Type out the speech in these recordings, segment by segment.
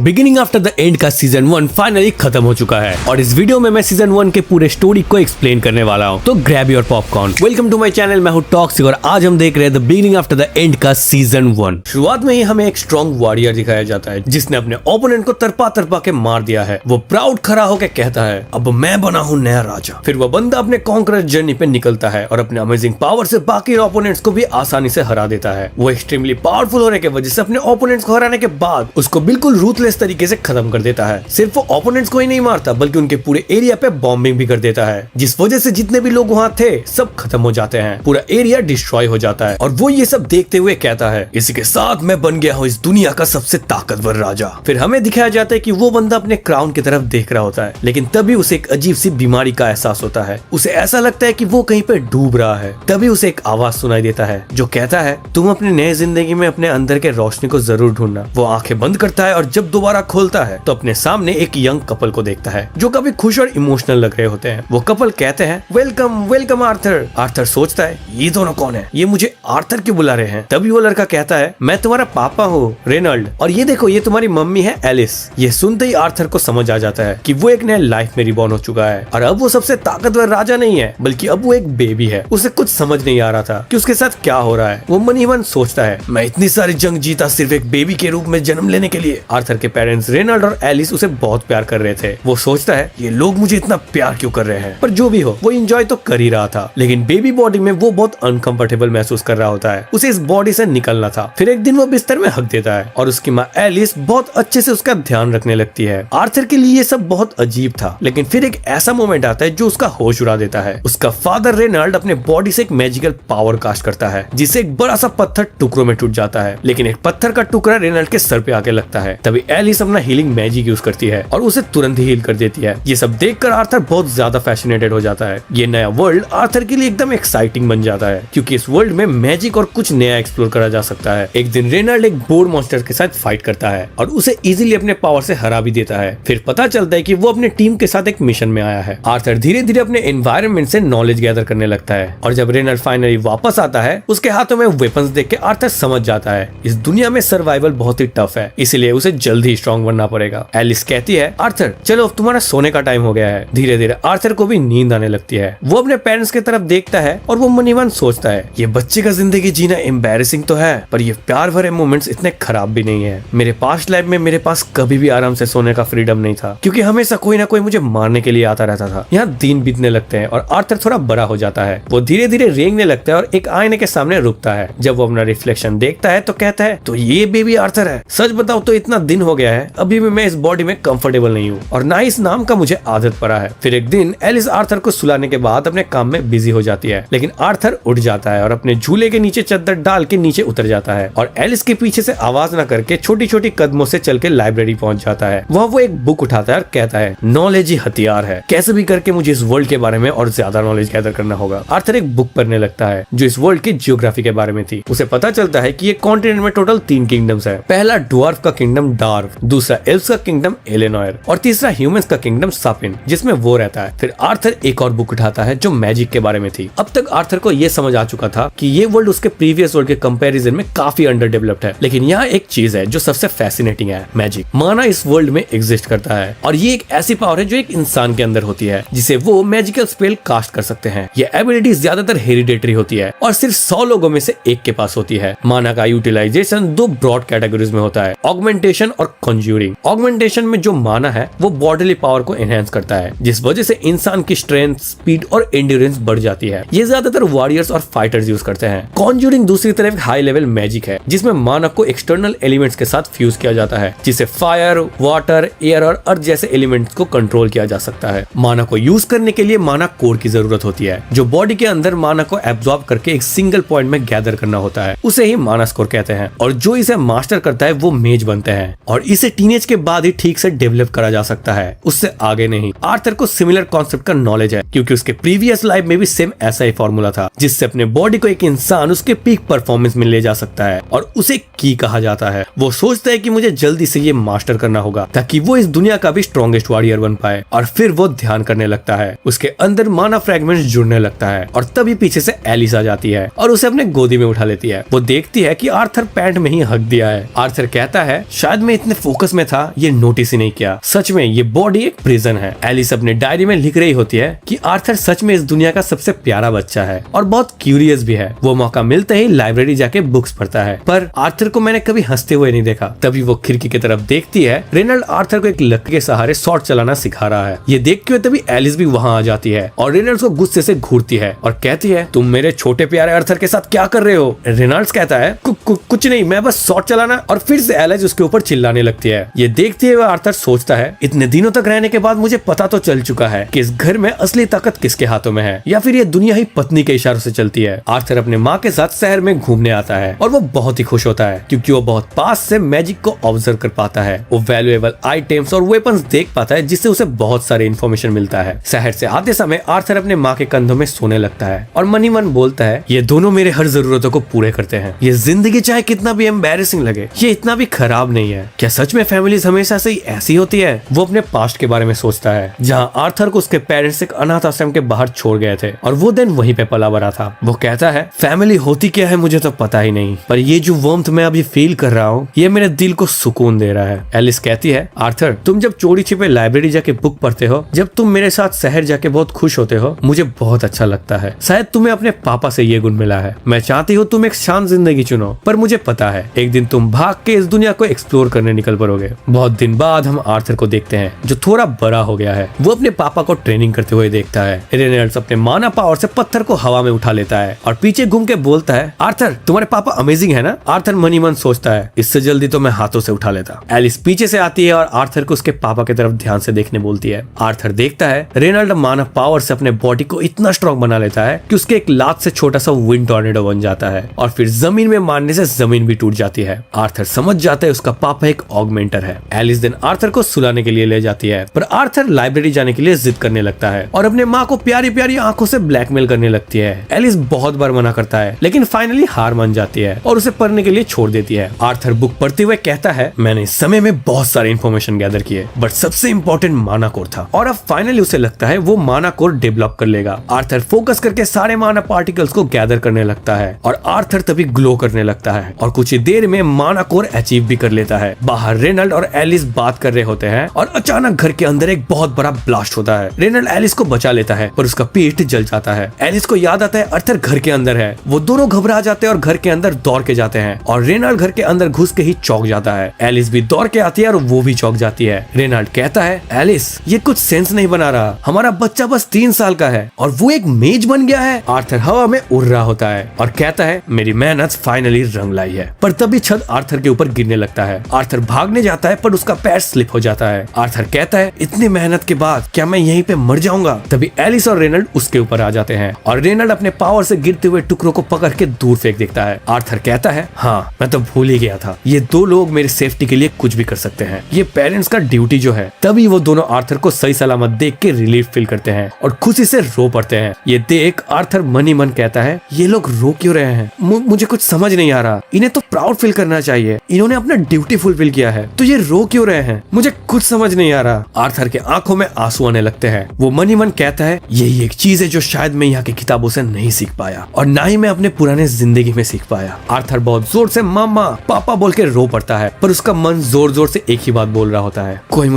Beginning after the end का season 1 finally खत्म हो चुका है और इस वीडियो में मैं सीजन 1 के पूरे स्टोरी को एक्सप्लेन करने वाला हूँ। तो grab your popcorn. Welcome to my channel, मैं हूँ टॉक्सिक और आज हम देख रहे हैं the beginning after the end का सीजन 1। शुरुआत में ही हमें एक स्ट्रॉन्ग वॉरियर दिखाया जाता है जिसने अपने ओपोनेंट को तरपा तरपा के मार दिया है। वो प्राउड खड़ा होकर कहता है, अब मैं बना हूँ नया राजा। फिर वो बंदा अपने कॉन्करर जर्नी पे निकलता है और अपने अमेजिंग पावर से बाकी ओपोनेंट्स को भी आसानी से हरा देता है। वो एक्सट्रीमली पावरफुल होने की वजह से अपने ओपोनेंट्स को हराने के बाद उसको बिल्कुल रूथलेस तरीके से खत्म कर देता है। सिर्फ वो ओपोनेंट्स को ही नहीं मारता बल्कि उनके पूरे एरिया पे बॉम्बिंग भी कर देता है, जिस वजह से जितने भी लोग वहाँ थे सब खत्म हो जाते हैं। पूरा एरिया डिस्ट्रॉय हो जाता है और वो ये सब देखते हुए कहता है, इसी के साथ मैं बन गया हूँ इस दुनिया का सबसे ताकतवर राजा। फिर हमें दिखाया जाता है कि वो बंदा अपने क्राउन की तरफ देख रहा होता है, लेकिन तभी उसे एक अजीब सी बीमारी का एहसास होता है। उसे ऐसा लगता है कि वो कहीं पे डूब रहा है। तभी उसे एक आवाज सुनाई देता है जो कहता है, तुम अपने नए जिंदगी में अपने अंदर के रोशनी को जरूर ढूंढना। वो आंखें बंद करता है और जब दोबारा खोलता है तो अपने सामने एक यंग कपल को देखता है जो काफी खुश और इमोशनल लग रहे होते हैं। वो कपल कहते हैं, वेलकम वेलकम आर्थर। आर्थर सोचता है, ये दोनों कौन है, ये मुझे आर्थर क्यों बुला रहे हैं। तभी वो लड़का कहता है, मैं तुम्हारा पापा हूँ रेनल्ड, और ये देखो ये तुम्हारी मम्मी है एलिस। ये सुनते ही आर्थर को समझ आ जाता है कि वो एक नया लाइफ में रिबॉर्न हो चुका है और अब वो सबसे ताकतवर राजा नहीं है बल्कि अब वो एक बेबी है। उसे कुछ समझ नहीं आ रहा था कि उसके साथ क्या हो रहा है। वो मन ही मन सोचता है, मैं इतनी सारी जंग जीता सिर्फ एक बेबी के रूप में जन्म लेने के लिए। आर्थर के पेरेंट्स रेनल्ड और एलिस उसे बहुत प्यार कर रहे थे। वो सोचता है, ये लोग मुझे इतना प्यार क्यों कर रहे हैं। पर जो भी हो, वो एंजॉय तो कर ही रहा था, लेकिन बेबी बॉडी में वो बहुत अनकंफर्टेबल महसूस कर रहा होता है। उसे इस बॉडी से निकलना था। फिर एक दिन वो बिस्तर में हक देता है और उसकी माँ एलिस बहुत अच्छे से उसका ध्यान रखने लगती है। आर्थर के लिए ये सब बहुत अजीब था, लेकिन फिर एक ऐसा मोमेंट आता है जो उसका होश उड़ा देता है। उसका फादर रेनल्ड अपने बॉडी से एक मैजिकल पावर कास्ट करता है जिससे एक बड़ा सा पत्थर टुकड़ों में टूट जाता है, लेकिन एक पत्थर का टुकड़ा रेनल्ड के सर पे आके लगता है। तभी एलिस अपना हीलिंग मैजिक यूज करती है और उसे तुरंत ही हील कर देती है। ये सब देखकर आर्थर बहुत ज्यादा फैसिनेटेड हो जाता है। ये नया वर्ल्ड आर्थर के लिए एकदम एक्साइटिंग बन जाता है क्योंकि इस वर्ल्ड में मैजिक और कुछ नया एक्सप्लोर करा जा सकता है। एक दिन रेनल्ड एक बोर मॉन्स्टर के साथ फाइट करता है और उसे इजीली अपने पावर से हरा भी देता है। फिर पता चलता है कि वो अपने टीम के साथ एक मिशन में आया है। आर्थर धीरे धीरे अपने एनवायरनमेंट से नॉलेज गैदर करने लगता है और जब रेनल्ड फाइनली वापस आता है उसके हाथों में वेपन्स देख के आर्थर समझ जाता है इस दुनिया में सर्वाइवल बहुत ही टफ है, इसलिए उसे जल्द ही स्ट्रॉन्ग बनना पड़ेगा। एलिस कहती है, आर्थर चलो अब तुम्हारा सोने का टाइम हो गया है। धीरे धीरे आर्थर को भी नींद आने लगती है। वो अपने पेरेंट्स की तरफ देखता है और वो मन ही मन सोचता है, ये बच्चे का जिंदगी जीना एम्बैरेसिंग तो है पर ये प्यार भरे मोमेंट्स इतने खराब भी नहीं है। मेरे पास्ट लाइफ में मेरे पास कभी भी आराम से सोने का फ्रीडम नहीं था क्योंकि हमेशा कोई ना कोई मुझे मारने के लिए आता रहता था। यहाँ दिन बीतने लगते हैं और आर्थर थोड़ा बड़ा हो जाता है। वो धीरे धीरे रेंगने लगता है और एक आईने के सामने रुकता है। जब वो अपना रिफ्लेक्शन देखता है तो कहता है, तो ये बेबी आर्थर है। सच बताओ तो इतना दिन हो गया है, अभी भी मैं इस बॉडी में कंफर्टेबल नहीं हूँ और ना इस नाम का मुझे आदत पड़ा है। फिर एक दिन एलिस आर्थर को सुलाने के बाद अपने काम में बिजी हो जाती है, लेकिन आर्थर उठ जाता है और अपने झूले के नीचे चद्दर डाल के नीचे उतर जाता है और एलिस के पीछे से आवाज न करके छोटी छोटी कदमों से चल के लाइब्रेरी पहुंच जाता है। वह वो एक बुक उठाता है और कहता है, नॉलेज ही हथियार है, कैसे भी करके मुझे इस वर्ल्ड के बारे में और ज्यादा नॉलेज गैदर करना होगा। आर्थर एक बुक पढ़ने लगता है जो इस वर्ल्ड की जियोग्राफी के बारे में थी। उसे पता चलता है कि ये कॉन्टिनेंट में टोटल 3 किंगडम्स है। पहला ड्वार्फ का किंगडम डार्व, दूसरा एल्व्स का किंगडम एलेनोयर और तीसरा ह्यूमंस का किंगडम सापिन जिसमें वो रहता है। फिर आर्थर एक और बुक उठाता है जो मैजिक के बारे में थी। अब तक आर्थर को ये समझ आ चुका था कि ये वर्ल्ड उसके प्रीवियस वर्ल्ड के कंपैरिजन में काफी अंडर डेवलप्ड है, लेकिन यहाँ एक चीज है जो सबसे फैसिनेटिंग है, मैजिक। माना इस वर्ल्ड में एग्जिस्ट करता है और ये एक ऐसी पावर है जो एक इंसान के अंदर होती है जिसे वो मैजिकल स्पेल कास्ट कर सकते हैं। ये एबिलिटी ज्यादातर हेरिडेटरी होती है और सिर्फ 100 लोगों में से एक के पास होती है। माना का यूटिलाइजेशन 2 ब्रॉड कैटेगरीज में होता है, ऑगमेंटेशन और कॉन्ज्यूरिंग। ऑगमेंटेशन में जो माना है वो बॉडीली पावर को एनहेंस करता है जिस वजह से इंसान की स्ट्रेंथ, स्पीड और एंड्योरेंस बढ़ जाती है। ये ज्यादातर वॉरियर्स और फाइटर्स यूज करते हैं। कॉन्ज्यूरिंग दूसरी तरफ हाई लेवल मैजिक है जिसमें माना को एक्सटर्नल एलिमेंट्स के साथ फ्यूज किया जाता है जिसे फायर, वाटर, एयर और अर्थ जैसे एलिमेंट्स को कंट्रोल किया जा सकता है। माना को यूज करने के लिए माना कोर की जरूरत होती है जो बॉडी के अंदर माना को एब्जॉर्ब करके एक सिंगल पॉइंट में गैदर करना होता है। उसे ही माना स्कोर कहते हैं और जो इसे मास्टर करता है वो मेज बनते हैं और इसे टीनेज के बाद ही ठीक से डेवलप करा जा सकता है, उससे आगे नहीं। आर्थर को सिमिलर कॉन्सेप्ट का नॉलेज है क्योंकि उसके प्रीवियस लाइफ में भी सेम ऐसा ही फॉर्मूला था जिससे अपने बॉडी को एक इंसान उसके पीक परफॉर्मेंस में ले जा सकता है और उसे की कहा जाता है। वो सोचता है कि मुझे जल्दी से ये मास्टर करना होगा ताकि वो इस दुनिया का भी स्ट्रॉन्गेस्ट वॉरियर बन पाए और फिर वो ध्यान करने लगता है। उसके अंदर माना फ्रेगमेंट्स जुड़ने लगता है और तभी पीछे से एलिस आ जाती है और उसे अपने गोदी में उठा लेती है। वो देखती है कि आर्थर पैंट में ही हक दिया है। आर्थर कहता है, शायद मैं इतनी इतने फोकस में था ये नोटिस ही नहीं किया। सच में ये बॉडी एक प्रिजन है। एलिस अपने डायरी में लिख रही होती है कि आर्थर सच में इस दुनिया का सबसे प्यारा बच्चा है और बहुत क्यूरियस भी है। वो मौका मिलते ही लाइब्रेरी जाके बुक्स पढ़ता है, पर आर्थर को मैंने कभी हंसते हुए नहीं देखा। तभी वो खिड़की की तरफ देखती है, रेनल्ड आर्थर को एक लकड़ी के सहारे शॉट चलाना सिखा रहा है। ये देखते हुए तभी एलिस भी वहाँ आ जाती है और रेनल्ड को गुस्से से घूरती है और कहती है, तुम मेरे छोटे प्यारे आर्थर के साथ क्या कर रहे हो? रेनल्ड कहता है, कुछ नहीं, मैं बस शॉट चलाना। और फिर से एलिस उसके ऊपर चिल्लाने लगती है। ये देखते हुए आर्थर सोचता है, इतने दिनों तक रहने के बाद मुझे पता तो चल चुका है कि इस घर में असली ताकत किसके हाथों में है, या फिर ये दुनिया ही पत्नी के इशारों से चलती है। आर्थर अपने माँ के साथ शहर में घूमने आता है और वो बहुत ही खुश होता है क्योंकि वो बहुत पास से मैजिक को ऑब्जर्व कर पाता है। वो वैल्यूएबल आइटम्स और वेपन्स देख पाता है जिससे उसे बहुत सारे इन्फॉर्मेशन मिलता है। शहर से आते समय आर्थर अपने माँ के कंधों में सोने लगता है और मन ही मन बोलता है, ये दोनों मेरे हर जरूरतों को पूरे करते हैं। ये जिंदगी चाहे कितना भी एम्बैरेसिंग लगे, ये इतना भी खराब नहीं है। क्या सच में फैमिलीज हमेशा से ही ऐसी होती है? वो अपने पास्ट के बारे में सोचता है जहाँ आर्थर को उसके पेरेंट्स एक अनाथ आश्रम के बाहर छोड़ गए थे और वो दिन वहीं पे पला बड़ा था। वो कहता है, फैमिली होती क्या है मुझे तो पता ही नहीं, पर ये जो वार्मथ मैं अभी फील कर रहा हूँ ये मेरे दिल को सुकून दे रहा है। एलिस कहती है, आर्थर तुम जब चोरी छिपे लाइब्रेरी जाके बुक पढ़ते हो, जब तुम मेरे साथ शहर जाके बहुत खुश होते हो, मुझे बहुत अच्छा लगता है। शायद तुम्हें अपने पापा से ये गुण मिला है। मैं चाहती हूँ तुम एक शांत जिंदगी चुनो, पर मुझे पता है एक दिन तुम भाग के इस दुनिया को एक्सप्लोर करने निकल पड़ोगे। बहुत दिन बाद हम आर्थर को देखते हैं जो थोड़ा बड़ा हो गया है। वो अपने पापा को ट्रेनिंग करते हुए देखता है। रेनल्ड्स अपने माना पावर से पत्थर को हवा में उठा लेता है और पीछे घूम के बोलता है, आर्थर तुम्हारे पापा अमेजिंग है ना? आर्थर मन ही मन सोचता है, इससे जल्दी तो मैं हाथों से उठा लेता। एलिस पीछे से आती है और आर्थर को उसके पापा की तरफ ध्यान से देखने बोलती है। आर्थर देखता है रेनल्ड माना पावर से अपने बॉडी को इतना स्ट्रॉन्ग बना लेता है कि उसके एक लात से छोटा सा विंड टॉर्नेडो बन जाता है और फिर जमीन में मारने से जमीन भी टूट जाती है। आर्थर समझ जाता है उसका पापा एक ऑगमेंटर है। एलिस दिन आर्थर को सुलाने के लिए ले जाती है, पर आर्थर लाइब्रेरी जाने के लिए जिद करने लगता है और अपने माँ को प्यारी प्यारी आंखों से ब्लैकमेल करने लगती है। एलिस बहुत बार मना करता है लेकिन फाइनली हार मान जाती है और उसे पढ़ने के लिए छोड़ देती है। आर्थर बुक पढ़ते हुए कहता है, मैंने इस समय में बहुत सारे इन्फॉर्मेशन गैदर किए, बट सबसे इम्पोर्टेंट माना कोर था और अब फाइनली उसे लगता है वो माना कोर डेवलप कर लेगा। आर्थर फोकस करके सारे माना पार्टिकल्स को गैदर करने लगता है और आर्थर तभी ग्लो करने लगता है और कुछ ही देर में माना कोर अचीव भी कर लेता है। बाहर रेनल्ड और एलिस बात कर रहे होते हैं और अचानक घर के अंदर एक बहुत बड़ा ब्लास्ट होता है। रेनल्ड एलिस को बचा लेता है पर उसका पेट जल जाता है। एलिस को याद आता है आर्थर घर के अंदर है। वो दोनों घबरा जाते हैं और घर के अंदर दौड़ के जाते हैं और रेनल्ड घर के अंदर घुस के ही चौंक जाता है। एलिस भी दौड़ के आती है और वो भी चौंक जाती है। रेनल्ड कहता है, एलिस ये कुछ सेंस नहीं बना रहा, हमारा बच्चा बस 3 साल का है और वो एक मेज बन गया है। आर्थर हवा में उड़ रहा होता है और कहता है, मेरी मेहनत फाइनली रंग लाई है। पर तभी छत आर्थर के ऊपर गिरने लगता है। आर्थर भागने जाता है पर उसका पैर स्लिप हो जाता है। आर्थर कहता है, इतनी मेहनत के बाद क्या मैं यहीं पे मर जाऊंगा? तभी एलिस और रेनल्ड उसके ऊपर आ जाते हैं और रेनल्ड अपने पावर से गिरते हुए टुकड़ों को पकड़ के दूर फेंक देता है। आर्थर कहता है, हाँ मैं तो भूल ही गया था, ये 2 लोग मेरी सेफ्टी के लिए कुछ भी कर सकते हैं, ये पेरेंट्स का ड्यूटी जो है। तभी वो दोनों आर्थर को सही सलामत देख के रिलीफ फील करते हैं और खुशी से रो पड़ते हैं। ये देख आर्थर मन ही मन कहता है, ये लोग रो क्यों रहे हैं? मुझे कुछ समझ नहीं आ रहा। इन्हें तो प्राउड फील करना चाहिए, इन्होंने अपना ड्यूटी फुलफिल किया है, तो ये रो क्यों रहे हैं? मुझे कुछ समझ नहीं आ रहा। आर्थर के आंखों में आंसू आने लगते हैं। वो मन ही मन कहता है, यही एक चीज है जो शायद मैं यहाँ की किताबों से नहीं सीख पाया और ना ही मैं अपने पुराने जिंदगी में सीख पाया। आर्थर बहुत जोर से मामा पापा बोल के रो पड़ता है पर उसका मन जोर जोर से एक ही बात बोल रहा होता है, कोई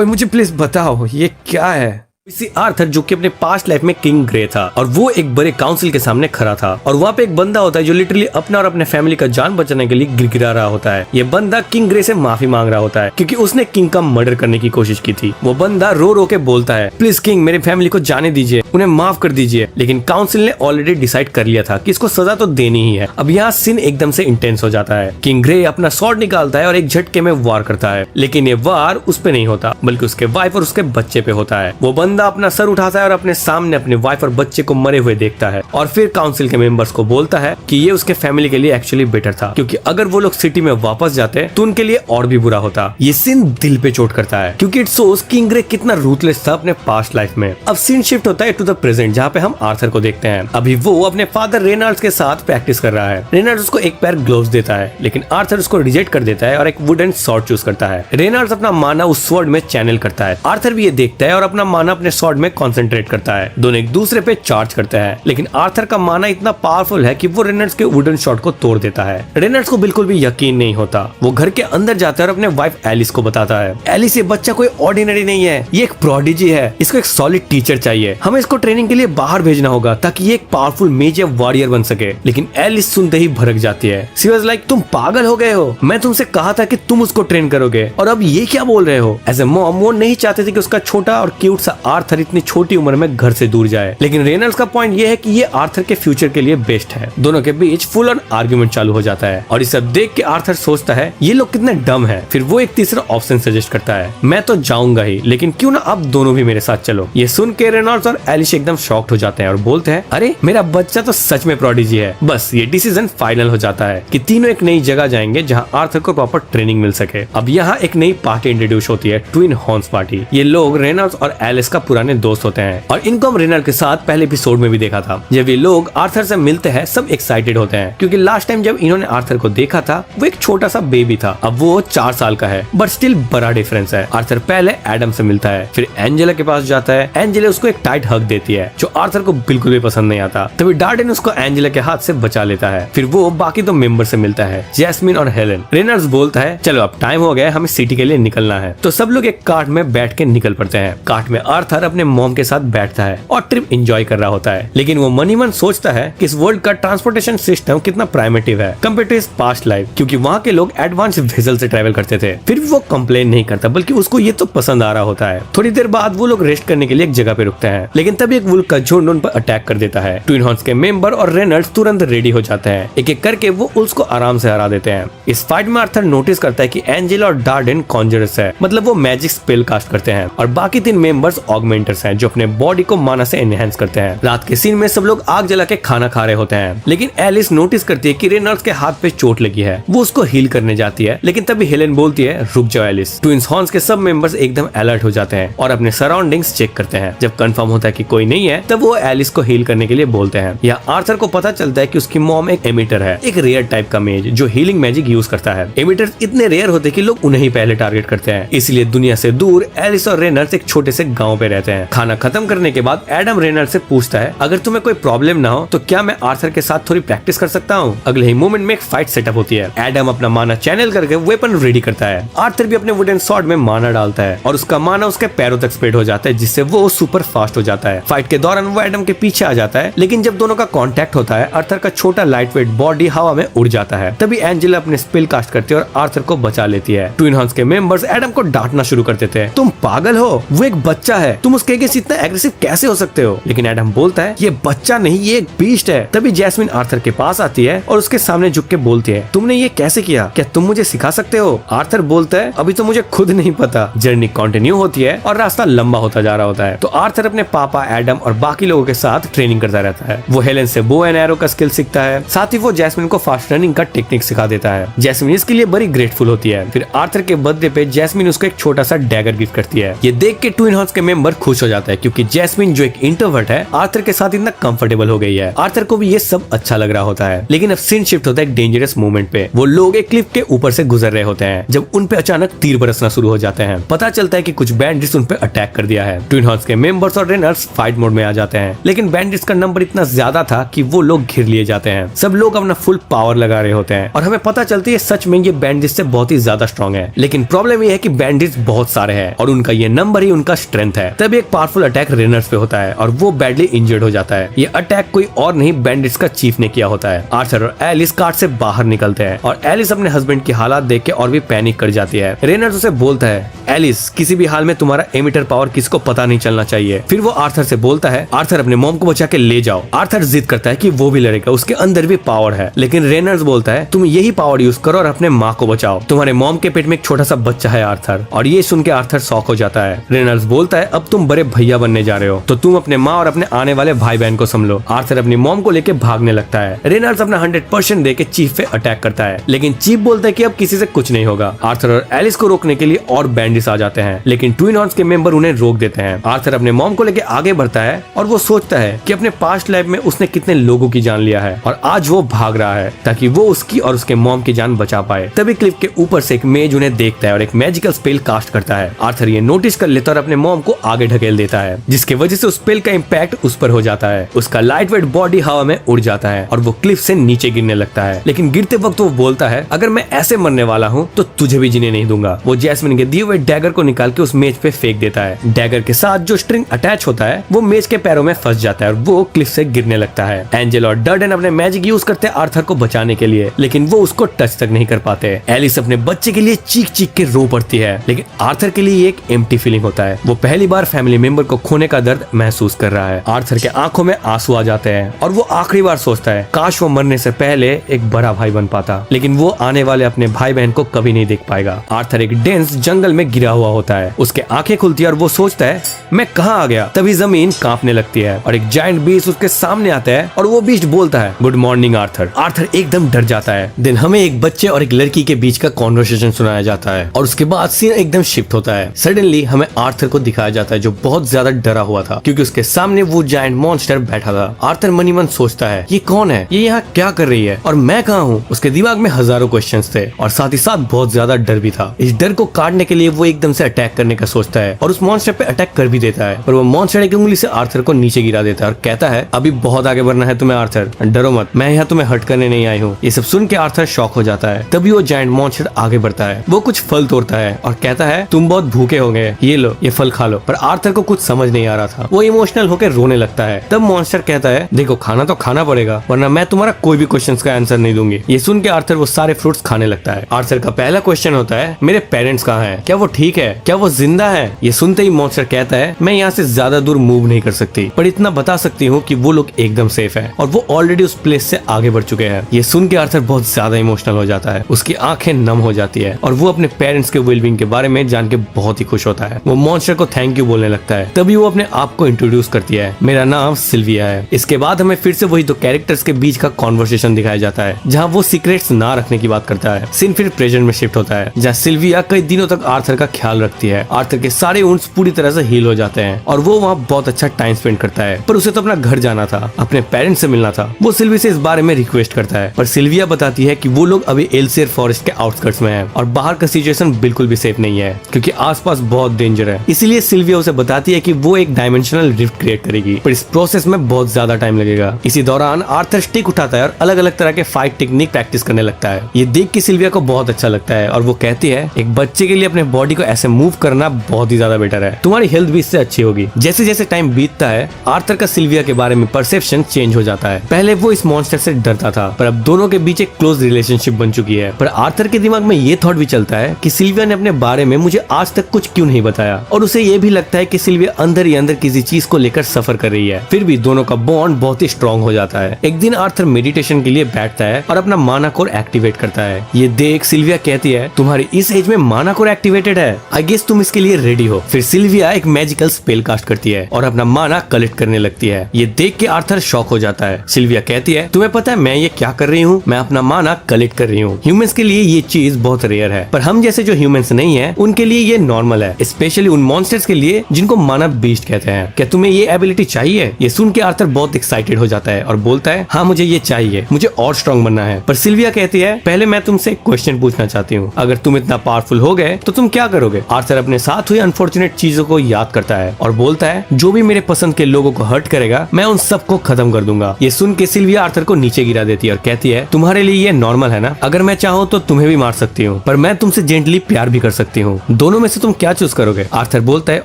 मुझे प्लीज बताओ ये क्या है? इसी आर्थर जो कि अपने पास्ट लाइफ में किंग ग्रे था और वो एक बड़े काउंसिल के सामने खड़ा था और वहाँ पे एक बंदा होता है जो लिटरली अपना और अपने फैमिली का जान बचाने के लिए गिड़गिड़ा रहा होता है। ये बंदा किंग ग्रे से माफी मांग रहा होता है क्योंकि उसने किंग का मर्डर करने की कोशिश की थी। वो बंदा रो रो के बोलता है, प्लीज किंग मेरी फैमिली को जाने दीजिए, उन्हें माफ कर दीजिए। लेकिन काउंसिल ने ऑलरेडी डिसाइड कर लिया था कि इसको सजा तो देनी ही है। अब यहाँ सीन एकदम से इंटेंस हो जाता है। किंग ग्रे अपना स्वॉर्ड निकालता है और एक झटके में वार करता है, लेकिन ये वार उस पे नहीं होता बल्कि उसके वाइफ और उसके बच्चे पे होता है। वो बंदा अपना सर उठाता है और अपने सामने अपने वाइफ और बच्चे को मरे हुए देखता है और फिर काउंसिल के मेंबर्स को बोलता है कि ये उसके फैमिली के लिए एक्चुअली बेटर था, क्योंकि अगर वो लोग सिटी में वापस जाते तो उनके लिए और भी बुरा होता। ये सीन दिल पे चोट करता है क्योंकि इट शोज किंग ग्रे कितना रूथलेस था अपने पास्ट लाइफ में। अब सीन शिफ्ट होता है टू द प्रेजेंट जहाँ पे हम आर्थर को देखते हैं। अभी वो अपने फादर रेनल्ड्स के साथ प्रैक्टिस कर रहा है। रेनल्ड्स उसको एक पैर ग्लोव्स देता है लेकिन आर्थर उसको रिजेक्ट कर देता है और एक वुडन स्वॉर्ड चूज करता है। रेनल्ड्स अपना माना उस स्वॉर्ड में चैनल करता है। आर्थर भी ये देखता है और अपना माना अपने स्वॉर्ड में कंसंट्रेट करता है। दोनों एक दूसरे पे चार्ज करते हैं, लेकिन आर्थर का माना इतना पावरफुल है कि वो रेनॉल्ड्स के वुडन शॉट को तोड़ देता है। रेनॉल्ड्स को बिल्कुल भी यकीन नहीं होता। वो घर के अंदर जाता है और अपने वाइफ एलिस को बताता है, एलिस ये बच्चा कोई ऑर्डिनरी नहीं है, ये एक प्रोडिजी है, इसको एक सॉलिड टीचर चाहिए, हमें इसको ट्रेनिंग के लिए बाहर भेजना होगा ताकि ये एक पावरफुल मेज या वॉरियर बन सके। लेकिन एलिस सुनते ही भड़क जाती है। शी वाज लाइक, तुम पागल हो गए हो, मैं तुमसे कहा था कि तुम उसको ट्रेन करोगे और अब ये क्या बोल रहे हो। एज ए मॉम वो नहीं चाहते थे कि उसका छोटा और क्यूट सा आर्थर इतनी छोटी उम्र में घर से दूर जाए, लेकिन रेनॉल्ड्स का पॉइंट ये है कि ये आर्थर के फ्यूचर के लिए बेस्ट है। दोनों के बीच फुल ऑन आर्ग्यूमेंट चालू हो जाता है और इसे देख के आर्थर सोचता है ये लोग कितने डम है। फिर वो एक तीसरा ऑप्शन सजेस्ट करता है, मैं तो जाऊंगा ही, लेकिन क्यों ना आप दोनों भी मेरे साथ चलो। ये सुन के रेनॉल्ड्स और एलिस एकदम शॉक्ड हो जाते हैं और बोलते हैं, अरे मेरा बच्चा तो सच में प्रोडिजी है। बस ये डिसीजन फाइनल हो जाता है कि तीनों एक नई जगह जाएंगे जहाँ आर्थर को प्रॉपर ट्रेनिंग मिल सके। अब यहाँ एक नई पार्टी इंट्रोड्यूस होती है, ट्विन हॉर्न्स पार्टी। ये लोग रेनॉल्ड्स और एलिस का पुराने दोस्त होते हैं और इनको हम रेनॉल्ड के साथ पहले एपिसोड में भी देखा था। जब ये लोग आर्थर से मिलते हैं सब एक्साइटेड होते हैं, क्योंकि लास्ट टाइम जब इन्होंने आर्थर को देखा था वो एक छोटा सा बेबी था, अब वो 4 साल का है, बट स्टिल बड़ा डिफरेंस है। आर्थर पहले एडम से मिलता है, फिर एंजेला के पास जाता है। एंजेला उसको एक टाइट हग देती है जो आर्थर को बिल्कुल भी पसंद नहीं आता। तभी डार्डेन उसको एंजेला के हाथ से बचा लेता है। फिर वो बाकी 2 मेंबर से मिलता है, जैस्मिन और हेलेन। रेनॉल्ड्स बोलता है, चलो अब टाइम हो गया, हमें सिटी के लिए निकलना है। तो सब लोग एक कार्ट में बैठ के निकल पड़ते हैं। कार्ट में आर्थर अपने मॉम के साथ बैठता है और ट्रिप एंजॉय कर रहा होता है, लेकिन वो मनी मन सोचता है कि इस वर्ल्ड का ट्रांसपोर्टेशन सिस्टम कितना प्राइमेटिव है compare to his past life, क्योंकि वहाँ के लोग एडवांस व्हीकल से ट्रैवल करते थे। फिर भी वो कंप्लेन नहीं करता, बल्कि उसको ये तो पसंद आ रहा होता है। थोड़ी देर बाद वो लोग रेस्ट करने के लिए एक जगह पे रुकते हैं, लेकिन तभी एक वुल्फ का झुंड उन पर अटैक कर देता है। ट्विन हॉर्न्स के मेंबर और रेनॉल्ड्स तुरंत रेडी हो जाते हैं। एक एक करके वो उल्फ को आराम से हरा देते हैं। इस फाइट में आर्थर नोटिस करता है कि एंजेला और डार्डेन कॉन्जरस है, मतलब वो मैजिक स्पेल कास्ट करते हैं, और बाकी 3 मेंबर्स ऑगमेंटर्स हैं जो अपने बॉडी को माना से एनहेंस करते हैं। रात के सीन में सब लोग आग जला के खाना खा रहे होते हैं, लेकिन एलिस नोटिस करती है कि रेनॉल्ड्स के हाथ पे चोट लगी है। वो उसको हील करने जाती है, लेकिन तभी हेलेन बोलती है, रुक जाओ एलिस। ट्विन हॉर्न्स के सब मेंबर्स एकदम अलर्ट हो जाते हैं और अपने सराउंडिंग्स चेक करते हैं। जब कंफर्म होता है कि कोई नहीं है, तब वो एलिस को हील करने के लिए बोलते हैं। या आर्थर को पता चलता है कि उसकी मॉम एक एमिटर है, एक रेयर टाइप का मेज जो हीलिंग मैजिक यूज करता है। एमिटर्स इतने रेयर होते हैं कि लोग उन्हें ही पहले टारगेट करते हैं, इसलिए दुनिया से दूर एलिस और रेनॉल्ड्स एक छोटे से गांव पे रहते हैं। खाना खत्म करने के बाद एडम रेनॉल्ड्स से पूछता है, अगर तुम्हें कोई प्रॉब्लम ना हो तो क्या मैं आर्थर के साथ थोड़ी प्रैक्टिस कर सकता हूँ। अगले ही मोमेंट में एक फाइट सेटअप होती है। एडम अपना माना चैनल करके वेपन रेडी करता है। आर्थर भी अपने वुडन स्वॉर्ड में माना डालता है और उसका माना उसके पैरों तक स्प्रेड हो जाता है, जिससे वो सुपर फास्ट हो जाता है। फाइट के दौरान वो एडम के पीछे आ जाता है, लेकिन जब दोनों का कांटेक्ट होता है आर्थर का छोटा लाइट वेट बॉडी हवा में उड़ जाता है। तभी एंजेला अपने स्पेल कास्ट करती है और आर्थर को बचा लेती है। ट्विन हॉर्न्स के मेंबर्स एडम को डांटना शुरू कर देते हैं, तुम पागल हो, वो एक बच्चा है, तुम उसके अगेंस्ट इतना एग्रेसिव कैसे हो सकते हो। लेकिन एडम बोलता है, ये बच्चा नहीं, ये एक बीस्ट है। तभी जैस्मिन आर्थर के पास आती है और उसके सामने झुक के बोलती है, तुमने ये कैसे किया, क्या तुम मुझे सिखा सकते हो। आर्थर बोलता है, अभी तो मुझे खुद नहीं पता। जर्नी कंटिन्यू होती है और रास्ता लंबा होता जा रहा होता है। तो आर्थर अपने पापा एडम और बाकी लोगों के साथ ट्रेनिंग करता रहता है। वो हेलेन से बो एंड एरो का स्किल सीखता है, साथ ही वो जैस्मिन को फास्ट रनिंग का टेक्निक सिखा देता है। जैस्मिन इसके लिए बड़ी ग्रेटफुल होती है। फिर आर्थर के बर्थडे पे जैस्मिन उसको एक छोटा सा डैगर गिफ्ट करती है। ये देख के ट्विन हॉर्न्स के मेंबर खुश हो जाता है, क्योंकि जैस्मिन जो एक इंट्रोवर्ट है आर्थर के साथ इतना कंफर्टेबल हो गई है। आर्थर को भी ये सब अच्छा लग रहा होता है। लेकिन अब सीन शिफ्ट होता है एक डेंजरस मोमेंट पे। वो लोग एक क्लिफ के ऊपर से गुजर रहे होते हैं जब उन पे अचानक तीर बरसना शुरू हो जाते हैं। पता चलता है कि कुछ बैंडिट्स उन पे अटैक कर दिया है। ट्विन हॉर्न्स के मेंबर्स और रेनॉल्ड्स फाइट मोड में आ जाते हैं, लेकिन बैंडिट्स का नंबर इतना ज्यादा था कि वो लोग घिर लिए जाते हैं। सब लोग अपना फुल पावर लगा रहे होते हैं और हमें पता चलती है सच में ये बैंडिट्स से बहुत ही ज्यादा स्ट्रॉन्ग है। लेकिन प्रॉब्लम ये है कि बैंडिट्स बहुत सारे हैं और उनका ये नंबर ही उनका स्ट्रेंथ है। तब एक पावरफुल अटैक रेनॉल्ड्स पे होता है और वो बैडली इंजर्ड हो जाता है। ये अटैक कोई और नहीं बैंडिट्स का चीफ ने किया होता है। आर्थर और एलिस कार्ट से बाहर निकलते हैं और एलिस अपने हस्बैंड की हालात देख के और भी पैनिक कर जाती है। रेनॉल्ड्स उसे बोलता है, एलिस किसी भी हाल में तुम्हारा एमिटर पावर किसको पता नहीं चलना चाहिए। फिर वो आर्थर से बोलता है, आर्थर अपने मॉम को बचा के ले जाओ। आर्थर जिद करता है कि वो भी लड़ेगा, उसके अंदर भी पावर है। लेकिन रेनॉल्ड्स बोलता है, तुम यही पावर यूज करो और अपने माँ को बचाओ, तुम्हारे मॉम के पेट में एक छोटा सा बच्चा है आर्थर। और ये सुन के आर्थर शॉक हो जाता है। रेनॉल्ड्स बोलता है, अब तुम बड़े भैया बनने जा रहे हो, तो तुम अपने माँ और अपने आने वाले भाई बहन को संभलो। आर्थर अपनी मॉम को लेके भागने लगता है। रेनॉल्ड्स अपना 100% देके चीफ पे अटैक करता है, लेकिन चीफ बोलता है कि अब किसी से कुछ नहीं होगा। आर्थर और एलिस को रोकने के लिए और बैंडिट्स आ जाते हैं, लेकिन ट्विन हॉर्न्स के मेंबर उन्हें रोक देते हैं। आर्थर अपने मॉम को लेके आगे बढ़ता है और वो सोचता है कि अपने पास्ट लाइफ में उसने कितने लोगों की जान लिया है और आज वो भाग रहा है ताकि वो उसकी और उसके मॉम की जान बचा पाए। तभी क्लिफ के ऊपर से एक मेज उन्हें देखता है और एक मैजिकल स्पेल कास्ट करता है। आर्थर ये नोटिस कर लेता है और अपने मॉम को आगे ढकेल देता है, जिसकी वजह से उस स्पेल का इम्पैक्ट उस पर हो जाता है। उसका लाइट वेट बॉडी हवा में उड़ जाता है और वो क्लिफ से नीचे गिरने लगता है। लेकिन गिरते वक्त वो बोलता है, अगर मैं ऐसे मरने वाला हूँ तो तुझे भी जीने नहीं दूंगा। वो जैस्मिन के दिए हुए डैगर को निकाल के उस मेज पे फेंक देता है। डैगर के साथ जो स्ट्रिंग अटैच होता है वो मेज के पैरों में फंस जाता है और वो क्लिफ से गिरने लगता है। एंजल और डर्डेन अपने मैजिक यूज करते हैं आर्थर को बचाने के लिए, लेकिन वो उसको टच तक नहीं कर पाते। एलिस अपने बच्चे के लिए चीख चीख के रो पड़ती है, लेकिन आर्थर के लिए एक एम्प्टी फीलिंग होता है। वो पहली बार फैमिली मेंबर को खोने का दर्द महसूस कर रहा है। आर्थर के आंखों में आंसू आ जाते हैं और वो आखिरी बार सोचता है काश वो मरने से पहले एक बड़ा भाई बन पाता, लेकिन वो आने वाले अपने भाई बहन को कभी नहीं देख पाएगा। आर्थर एक डेंस जंगल में गिरा हुआ होता है। उसके आंखें खुलती है और वो सोचता है मैं कहाँ आ गया। तभी जमीन कांपने लगती है और एक जायंट बीस्ट उसके सामने आता है और वो बीस्ट बोलता है गुड मॉर्निंग आर्थर। आर्थर एकदम डर जाता है। दिन हमें एक बच्चे और एक लड़की के बीच का कॉन्वर्सेशन सुनाया जाता है और उसके बाद सीन एकदम शिफ्ट होता है। सडनली हमें आर्थर को दिखाया जाता है जो बहुत ज्यादा डरा हुआ था क्योंकि उसके सामने वो जायंट मॉन्स्टर बैठा था। आर्थर मनी मन सोचता है ये कौन है, ये यहाँ क्या कर रही है और मैं कहाँ हूँ। उसके दिमाग में हजारों क्वेश्चंस थे और साथ ही साथ बहुत ज्यादा डर भी था। इस डर को काटने के लिए वो एकदम से अटैक करने का सोचता है और उस मॉन्स्टर पे अटैक कर भी देता है, पर वो मॉन्स्टर एक उंगली से आर्थर को नीचे गिरा देता है और कहता है अभी बहुत आगे बढ़ना है तुम्हें आर्थर, डरो मत, मैं यहाँ तुम्हें हर्ट करने नहीं आई हूँ। ये सब सुन के आर्थर शॉक हो जाता है। तभी वो जायंट मॉन्स्टर आगे बढ़ता है। वो कुछ फल तोड़ता है और कहता है तुम बहुत भूखे होंगे, ये लो ये फल खा लो। पर आर्थर को कुछ समझ नहीं आ रहा था। वो इमोशनल होकर रोने लगता है। तब मॉन्स्टर कहता है देखो खाना तो खाना पड़ेगा वरना मैं तुम्हारा कोई भी क्वेश्चन का आंसर नहीं दूंगी। ये सुन के आर्थर वो सारे फ्रूट्स खाने लगता है। आर्थर का पहला क्वेश्चन होता है मेरे पेरेंट्स कहाँ हैं, क्या वो ठीक है, क्या वो जिंदा है। ये सुनते ही मॉन्स्टर कहता है मैं यहाँ से ज्यादा दूर मूव नहीं कर सकती, पर इतना बता सकती हूँ कि वो लोग एकदम सेफ है और वो ऑलरेडी उस प्लेस से आगे बढ़ चुके हैं। ये सुन के आर्थर बहुत ज्यादा इमोशनल हो जाता है। उसकी आंखें नम हो जाती है और वो अपने पेरेंट्स के वेलबींग के बारे में जान के बहुत ही खुश होता है। वो मॉन्स्टर को थैंक यू बोलने लगता है। तभी वो अपने आप को इंट्रोड्यूस करती है, मेरा नाम सिल्विया है। इसके बाद हमें फिर से वही दो कैरेक्टर्स के बीच का कॉन्वर्सेशन दिखाया जाता है जहाँ वो सीक्रेट्स ना रखने की बात करता है। सीन फिर प्रेजेंट में शिफ्ट होता है जहाँ सिल्विया कई दिनों तक आर्थर का ख्याल रखती है। आर्थर के सारे वुंड्स पूरी तरह से हील हो जाते हैं और वो वहाँ बहुत अच्छा टाइम स्पेंड करता है। पर उसे तो अपना घर जाना था, अपने पेरेंट्स से मिलना था। वो सिल्वी से इस बारे में रिक्वेस्ट करता है, पर सिल्विया बताती है कि वो लोग अभी एल्सियर फॉरेस्ट के आउटस्कर्ट्स में हैं और बाहर का सिचुएशन बिल्कुल भी सेफ नहीं है क्योंकि आसपास बहुत डेंजर है। इसीलिए सिल्विया उसे बताती है कि वो एक डायमेंशनल रिफ्ट क्रिएट करेगी, पर इस प्रोसेस में बहुत ज्यादा टाइम लगेगा। इसी दौरान आर्थर स्टिक उठाता है और अलग अलग तरह के फाइट टेक्निक प्रैक्टिस करने लगता है। ये देख के सिल्विया को बहुत अच्छा लगता है और वो कहती है एक बच्चे के लिए अपने बॉडी को ऐसे मूव करना बहुत ही ज्यादा बेटर है, तुम्हारी हेल्थ भी इससे अच्छी होगी। जैसे जैसे टाइम बीतता है आर्थर का सिल्विया के बारे में परसेप्शन चेंज हो जाता है। पहले वो इस मॉन्स्टर से डरता था, पर अब दोनों के बीच एक क्लोज रिलेशनशिप बन चुकी है। पर आर्थर के दिमाग में ये थॉट भी चलता है कि सिल्विया ने अपने बारे में मुझे आज तक कुछ क्यों नहीं बताया, और उसे ये भी लगता है कि सिल्विया अंदर ही अंदर किसी चीज को लेकर सफर कर रही है। फिर भी दोनों का बॉन्ड बहुत ही स्ट्रॉन्ग हो जाता है। एक दिन आर्थर मेडिटेशन के लिए बैठता है और अपना माना कोर एक्टिवेट करता है। ये देख सिल्विया कहती है तुम्हारी इस एज में माना कोर एक्टिवेटेड है, आई गेस तुम इसके लिए रेडी हो। फिर सिल्विया एक मैजिकल स्पेल कास्ट करती है और अपना माना कलेक्ट करने लगती है। ये देख के आर्थर शॉक हो जाता है। सिल्विया कहती है तुम्हें पता है मैं ये क्या कर रही हूँ, मैं अपना माना कलेक्ट कर रही हूँ। ह्यूमंस के लिए ये चीज बहुत रेयर है, पर हम जैसे जो ह्यूमंस नहीं है उनके लिए ये नॉर्मल है, स्पेशली उन मॉन्स्टर्स के लिए जिनको माना बीस्ट कहते हैं। क्या तुम्हें ये एबिलिटी चाहिए? ये सुन के आर्थर बहुत एक्साइटेड हो जाता है और बोलता है हाँ मुझे ये चाहिए, मुझे और स्ट्रॉन्ग बनना है। पर सिल्विया कहती है पहले मैं तुमसे एक क्वेश्चन पूछना चाहती हूँ, अगर तुम इतना पावरफुल हो गए तो तुम क्या करोगे? आर्थर अपने साथ हुई अनफॉर्चुनेट चीजों को याद करता है और बोलता है जो भी मेरे पसंद के लोगों को हर्ट करेगा मैं उन सबको खत्म कर दूंगा। ये सुन के सिल्विया आर्थर को नीचे गिरा देती है और कहती है तुम्हारे लिए ये नॉर्मल है ना, अगर मैं चाहूँ तो तुम्हें भी मार सकती हूँ, पर मैं तुमसे जेंटली प्यार भी कर सकती हूँ, दोनों में से तुम क्या चूज करोगे? आर्थर बोलता है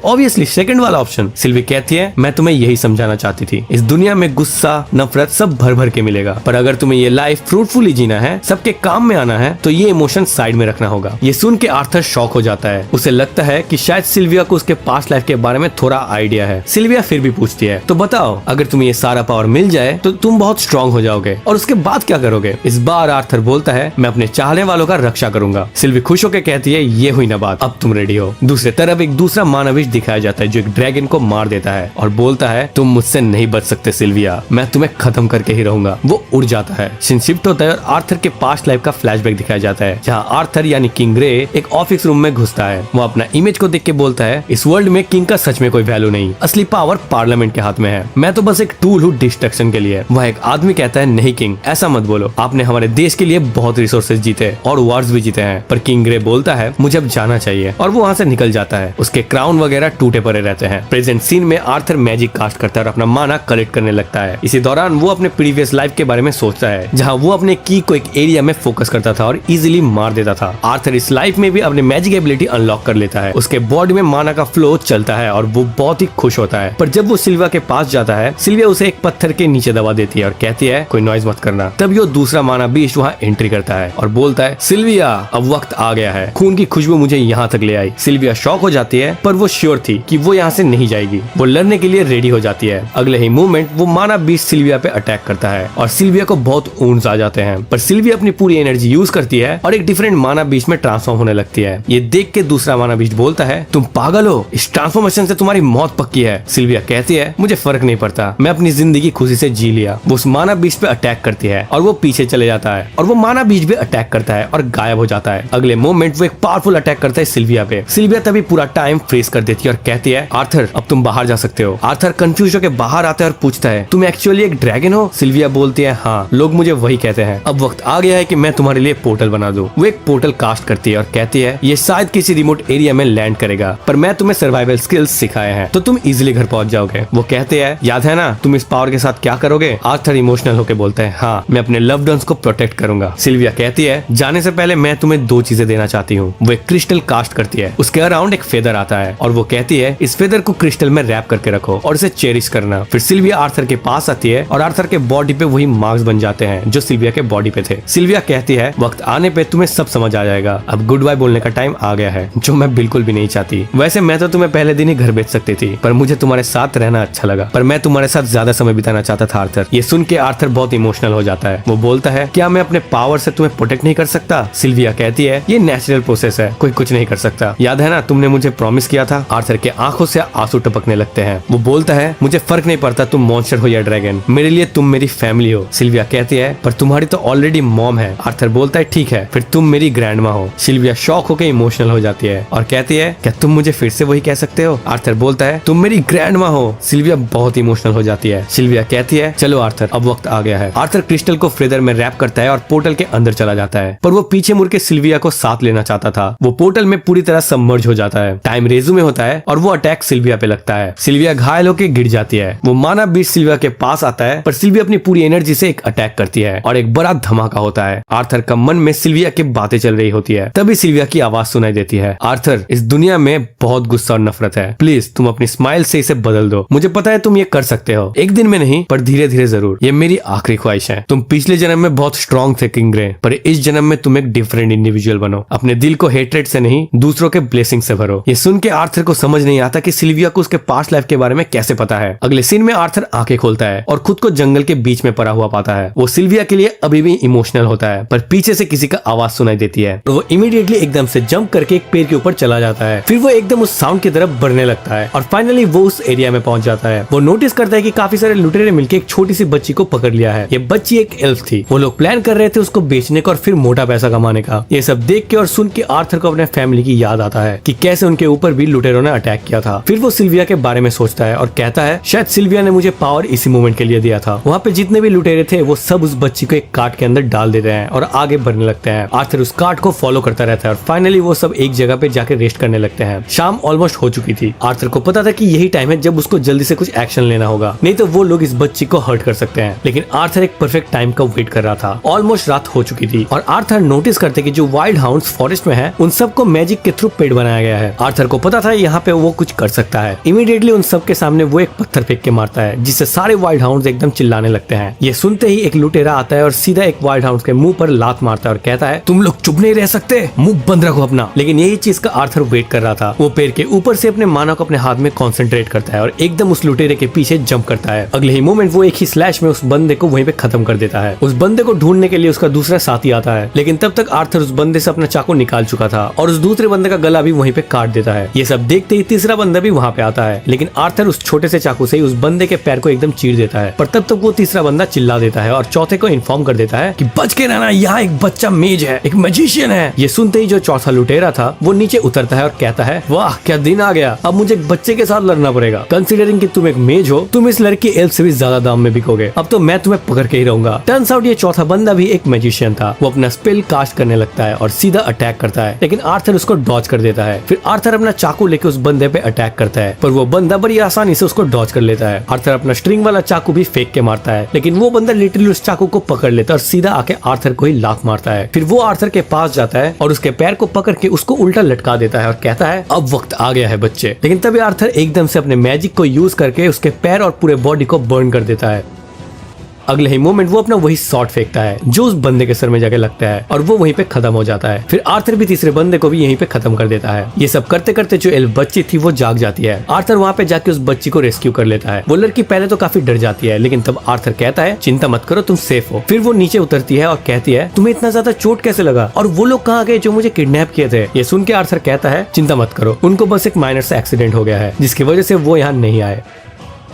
ऑब्वियसली सेकंड वाला ऑप्शन। सिल्वी कहती है मैं तुम्हें यही समझाना चाहती थी, इस दुनिया में गुस्सा नफरत सब भर भर के मिलेगा, पर अगर तुम्हें ये लाइफ फ्रूटफुली जीना है, सबके काम में आना है, तो ये इमोशन साइड में रखना होगा। ये सुन के आर्थर शॉक हो जाता है। उसे लगता है कि शायद सिल्विया को उसके पास्ट लाइफ के बारे में थोड़ा आइडिया है। सिल्विया फिर भी पूछती है तो बताओ अगर तुम्हें ये सारा पावर मिल जाए तो तुम बहुत स्ट्रॉन्ग हो जाओगे और उसके बाद क्या करोगे? इस बार आर्थर बोलता है मैं अपने चाहने वालों का रक्षा करूंगा। सिल्वी खुश होकर कहती है ये हुई ना बात, अब तुम रेडी हो। दूसरी तरफ एक दूसरा मानविश दिखाया जाता है जो एक ड्रैगन को मार देता है और बोलता है तुम मुझसे नहीं बच सकते सिल्विया, मैं तुम्हें खत्म करके ही रहूंगा। वो उड़ जाता है। सीन शिफ्ट होता है और आर्थर के पास्ट लाइफ का फ्लैशबैक दिखाया जाता है जहाँ आर्थर यानी किंग ग्रे एक ऑफिस रूम में घुसता है। वो अपना इमेज को देख के बोलता है इस वर्ल्ड में किंग का सच में कोई वैल्यू नहीं, असली पावर पार्लियामेंट के हाथ में है, मैं तो बस एक टूल हूँ डिस्ट्रक्शन के लिए। वह एक आदमी कहता है नहीं किंग ऐसा मत बोलो, आपने हमारे देश के लिए बहुत रिसोर्सेज जीते और वार्स भी जीते हैं। पर किंग ग्रे बोलता है मुझे अब जाना चाहिए और वो वहाँ से निकल जाता है। उसके क्राउन वगैरह टूटे पड़े रहते हैं। प्रेजेंट सीन में आर्थर मैजिक कास्ट करता है और अपना माना कलेक्ट करने लगता है। इसी दौरान वो अपने प्रीवियस लाइफ के बारे में सोचता है, जहाँ वो अपने की को एक एरिया में फोकस करता था और इजीली मार देता था। आर्थर इस लाइफ में भी अपने मैजिक एबिलिटी अनलॉक कर लेता है। उसके बॉडी में माना का फ्लो चलता है और वो बहुत ही खुश होता है। पर जब वो सिल्विया के पास जाता है, सिल्विया उसे एक पत्थर के नीचे दबा देती है और कहती है कोई नॉइज मत करना। तब वो दूसरा माना बीस्ट वहाँ एंट्री करता है और बोलता है सिल्विया अब वक्त आ गया है, खून की खुशबू मुझे यहाँ तक ले आई। सिल्विया शॉक हो जाती है, पर वो श्योर थी कि वो यहाँ से नहीं जाएगी। वो लड़ने के लिए रेडी हो जाती है। अगले ही मूवमेंट वो माना बीस्ट सिल्विया पे अटैक करता है और सिल्विया को बहुत ऊंस आ जाते हैं। पर सिल्विया अपनी पूरी एनर्जी यूज करती है और एक डिफरेंट माना बीस्ट में ट्रांसफॉर्म होने लगती है। ये देख के दूसरा माना बीस्ट बोलता है तुम पागल हो, इस ट्रांसफॉर्मेशन से तुम्हारी मौत पक्की है। सिल्विया कहती है मुझे फर्क नहीं पड़ता, मैं अपनी जिंदगी खुशी से जी लिया। वो उस माना बीस्ट पे अटैक करती है और वो पीछे चले जाता है और वो माना बीस्ट पे अटैक करता है और गायब हो जाता है। अगले मोमेंट वो एक पावरफुल अटैक करता है सिल्विया पे। सिल्विया तभी पूरा टाइम फ्रीज कर देती है और कहती है आर्थर अब तुम बाहर जा सकते हो। आर्थर कंफ्यूज होकर बाहर आता है और पूछता है तुम एक्चुअली एक ड्रैगन हो? सिल्विया बोलती है हाँ, लोग मुझे वही कहते हैं। अब वक्त आ गया है कि मैं तुम्हारे लिए पोर्टल बना दूं। वो एक पोर्टल कास्ट करती है और कहती है ये शायद किसी रिमोट एरिया में लैंड करेगा, पर मैं तुम्हें सर्वाइवल स्किल्स सिखाए हैं तो तुम इजीली घर पहुंच जाओगे। वो कहते हैं याद है ना तुम इस पावर के साथ क्या करोगे? आर्थर इमोशनल होकर बोलता है हाँ, मैं अपने लव्ड वंस को प्रोटेक्ट करूंगा। सिल्विया कहती है जाने से पहले मैं तुम्हें दो चीजें देना चाहती हूँ। वो एक क्रिस्टल कास्ट करती है, उसके अराउंड एक फेदर आता है और वो कहती है इस फेदर को क्रिस्टल में रैप करके रखो और इसे चेरिश करना। फिर सिल्विया आर्थर के पास आती है और आर्थर के बॉडी पे वही मार्क्स बन जाते हैं जो सिल्विया के बॉडी पे थे। सिल्विया कहती है वक्त आने पे तुम्हें सब समझ आ जाएगा, अब गुड बाय बोलने का टाइम आ गया है, जो मैं बिल्कुल भी नहीं चाहती। वैसे मैं तो तुम्हें पहले दिन ही घर भेज सकती थी, पर मुझे तुम्हारे साथ रहना अच्छा लगा, पर मैं तुम्हारे साथ ज्यादा समय बिताना चाहता था आर्थर। ये सुन के आर्थर बहुत इमोशनल हो जाता है। वो बोलता है क्या मैं अपने पावर से तुम्हें प्रोटेक्ट नहीं कर सकता? सिल्विया कहती है ये नेचुरल प्रोसेस है, कोई कुछ नहीं कर सकता। याद है ना तुमने मुझे प्रॉमिस किया था। आर्थर के आंखों से आंसू टपकने लगते हैं। वो बोलता है मुझे फर्क नहीं पड़ता तुम मॉन्स्टर हो या ड्रैगन, मेरे लिए तुम मेरी फैमिली हो। सिल्विया कहती है पर तुम्हारी तो ऑलरेडी मॉम है। आर्थर बोलता है ठीक है, फिर तुम मेरी ग्रैंड माँ हो। सिल्विया शॉक होकर इमोशनल हो जाती है और कहती है क्या तुम मुझे फिर से वही कह सकते हो? आर्थर बोलता है तुम मेरी ग्रैंड माँ हो। सिल्विया बहुत इमोशनल हो जाती है। सिल्विया कहती है चलो आर्थर अब वक्त आ गया है। आर्थर क्रिस्टल को फेदर में रैप करता है और पोर्टल के अंदर चला जाता है, पर वो पीछे मुड़ के सिल्विया को साथ लेना चाहता था। वो पोर्टल में पूरी तरह सबमर्ज हो जाता है। टाइम रेज्यूमे होता है और वो अटैक सिल्विया पे लगता है। सिल्विया घायल होकर गिर जाती है। वो माना बीस्ट सिल्विया के पास आता है, पर सिल्विया अपनी पूरी एनर्जी से एक अटैक करती है और एक बड़ा धमाका होता है। आर्थर का मन में सिल्विया की बातें चल रही होती है। तभी सिल्विया की आवाज सुनाई देती है आर्थर इस दुनिया में बहुत गुस्सा और नफरत है, प्लीज तुम अपनी स्माइल से इसे बदल दो। मुझे पता है तुम ये कर सकते हो, एक दिन में नहीं पर धीरे धीरे जरूर। ये मेरी आखिरी ख्वाहिश है। तुम पिछले जन्म में बहुत स्ट्रॉन्ग थे किंग ग्रे, पर इस जन्म में तुम एक डिफरेंट इंडिविजुअल बनो। अपने दिल को हेट्रेड से नहीं दूसरों के ब्लेसिंग से भरो। ये सुन के आर्थर को समझ नहीं आता कि सिल्विया को उसके पास्ट लाइफ के बारे में कैसे पता है। अगले सीन में आर्थर आंखें खोलता है और खुद को जंगल के बीच में पड़ा हुआ पाता है। वो सिल्विया के लिए अभी भी इमोशनल होता है, पर पीछे से किसी का आवाज सुनाई देती है तो वो इमीडिएटली एकदम से जंप करके एक पेड़ के ऊपर चला जाता है। फिर वो एकदम उस साउंड की तरफ बढ़ने लगता है और फाइनली वो उस एरिया में पहुंच जाता है। वो नोटिस करता है कि काफी सारे लुटेरे मिलकर एक छोटी सी बच्ची को पकड़ लिया है। ये बच्ची एक एल्फ थी। वो लोग प्लान कर रहे थे उसको बेचने का और फिर मोटा पैसा कमाने का। ये सब देख के और सुन के आर्थर को अपने फैमिली की याद आता है कि कैसे उनके ऊपर भी लुटेरों ने अटैक किया था। फिर वो सिल्विया के बारे में सोचता है और कहता है शायद सिल्विया ने मुझे पावर इसी मोमेंट के लिए दिया था। वहाँ पे जितने भी लुटेरे थे वो सब उस बच्ची को एक कार्ट के अंदर डाल देते हैं और आगे बढ़ने लगते हैं। आर्थर उस कार्ट को फॉलो करता रहता है और फाइनली वो सब एक जगह पे जाके रेस्ट करने लगते हैं। शाम ऑलमोस्ट हो चुकी थी। आर्थर को पता था कि यही टाइम है जब उसको जल्दी से कुछ एक्शन लेना होगा, नहीं तो वो लोग इस बच्ची को हर्ट कर सकते हैं। लेकिन आर्थर एक परफेक्ट टाइम का वेट कर रहा था। ऑलमोस्ट रात हो चुकी थी और आर्थर नोटिस करते कि जो वाइल्ड हाउंड्स फॉरेस्ट में है उन सबको मैजिक के थ्रू पेड़ बनाया गया है। आर्थर को पता था यहाँ पे वो कुछ कर सकता है। इमीडिएटली उन सब के सामने वो एक पत्थर फेंक के मारता है, जिससे सारे वाइल्ड हाउंड्स एकदम चिल्लाने लगते हैं। ये सुनते ही एक लुटेरा आता है और सीधा एक वाइल्ड हाउंड के मुंह पर लात मारता है और कहता है तुम लोग चुप नहीं रह सकते, मुंह बंद रखो अपना। लेकिन यही चीज का आर्थर वेट कर रहा था। वो पेड़ के ऊपर से अपने मानव को अपने हाथ में कॉन्सेंट्रेट करता है और एकदम उस लुटेरे के पीछे जंप करता है। अगले ही मोमेंट वो एक ही स्लैश में उस बंदे को वहीं पे खत्म कर देता है। उस बंदे को ढूंढने के लिए उसका दूसरा साथी आता है, लेकिन तब तक आर्थर उस बंदे से अपना चाकू निकाल चुका था और उस दूसरे बंदे का गला भी वहीं पे काट देता है। ये सब देखते ही तीसरा बंदा भी वहाँ पे आता है, लेकिन आर्थर उस छोटे से चाकू से ही उस बंदे के पैर को एकदम चीर देता है। पर तब तक वो तीसरा बंदा चिल्ला देता है और चौथे को इन्फॉर्म कर देता है कि बच के रहना, यहाँ एक बच्चा मेज है, एक मैजिशियन है। ये सुनते ही जो चौथा लुटेरा था वो नीचे उतरता है और कहता है वाह क्या दिन आ गया, अब मुझे एक बच्चे के साथ लड़ना पड़ेगा। कंसीडरिंग कि तुम एक मेज हो, तुम इस लड़की एल्फ से भी ज्यादा दाम में बिकोगे, अब तो मैं तुम्हें पकड़ के ही रहूंगा। टर्न्स आउट ये चौथा बंदा भी एक मैजिशियन था। वो अपना स्पेल कास्ट करने लगता है और सीधा अटैक करता है, लेकिन आर्थर उसको डॉज कर देता है। फिर आर्थर अपना चाकू लेके उस बंदे पे अटैक करता है, पर वो बंदा बड़ी आसानी से उसको डॉज कर लेता है। आर्थर अपना स्ट्रिंग वाला चाकू भी फेंक के मारता है, लेकिन वो बंदा लिटरली उस चाकू को पकड़ लेता है और सीधा आके आर्थर को ही लात मारता है। फिर वो आर्थर के पास जाता है और उसके पैर को पकड़ के उसको उल्टा लटका देता है और कहता है अब वक्त आ गया है बच्चे। लेकिन तभी आर्थर एकदम से अपने मैजिक को यूज करके उसके पैर और पूरे बॉडी को बर्न कर देता है। अगले ही मोमेंट वो अपना वही शॉट फेंकता है जो उस बंदे के सर में जाके लगता है और वो वहीं पे खत्म हो जाता है। फिर आर्थर भी तीसरे बंदे को भी यहीं पे खत्म कर देता है। ये सब करते करते जो एल्फ बच्ची थी वो जाग जाती है। आर्थर वहाँ पे जाके उस बच्ची को रेस्क्यू कर लेता है। वो लड़की पहले तो काफी डर जाती है, लेकिन तब आर्थर कहता है चिंता मत करो, तुम सेफ हो। फिर वो नीचे उतरती है और कहती है तुम्हें इतना ज्यादा चोट कैसे लगा और वो लोग कहाँ गए जो मुझे किडनैप किए थे। ये सुन के आर्थर कहता है चिंता मत करो, उनको बस एक माइनर सा एक्सीडेंट हो गया है जिसकी वजह से वो यहाँ नहीं आए।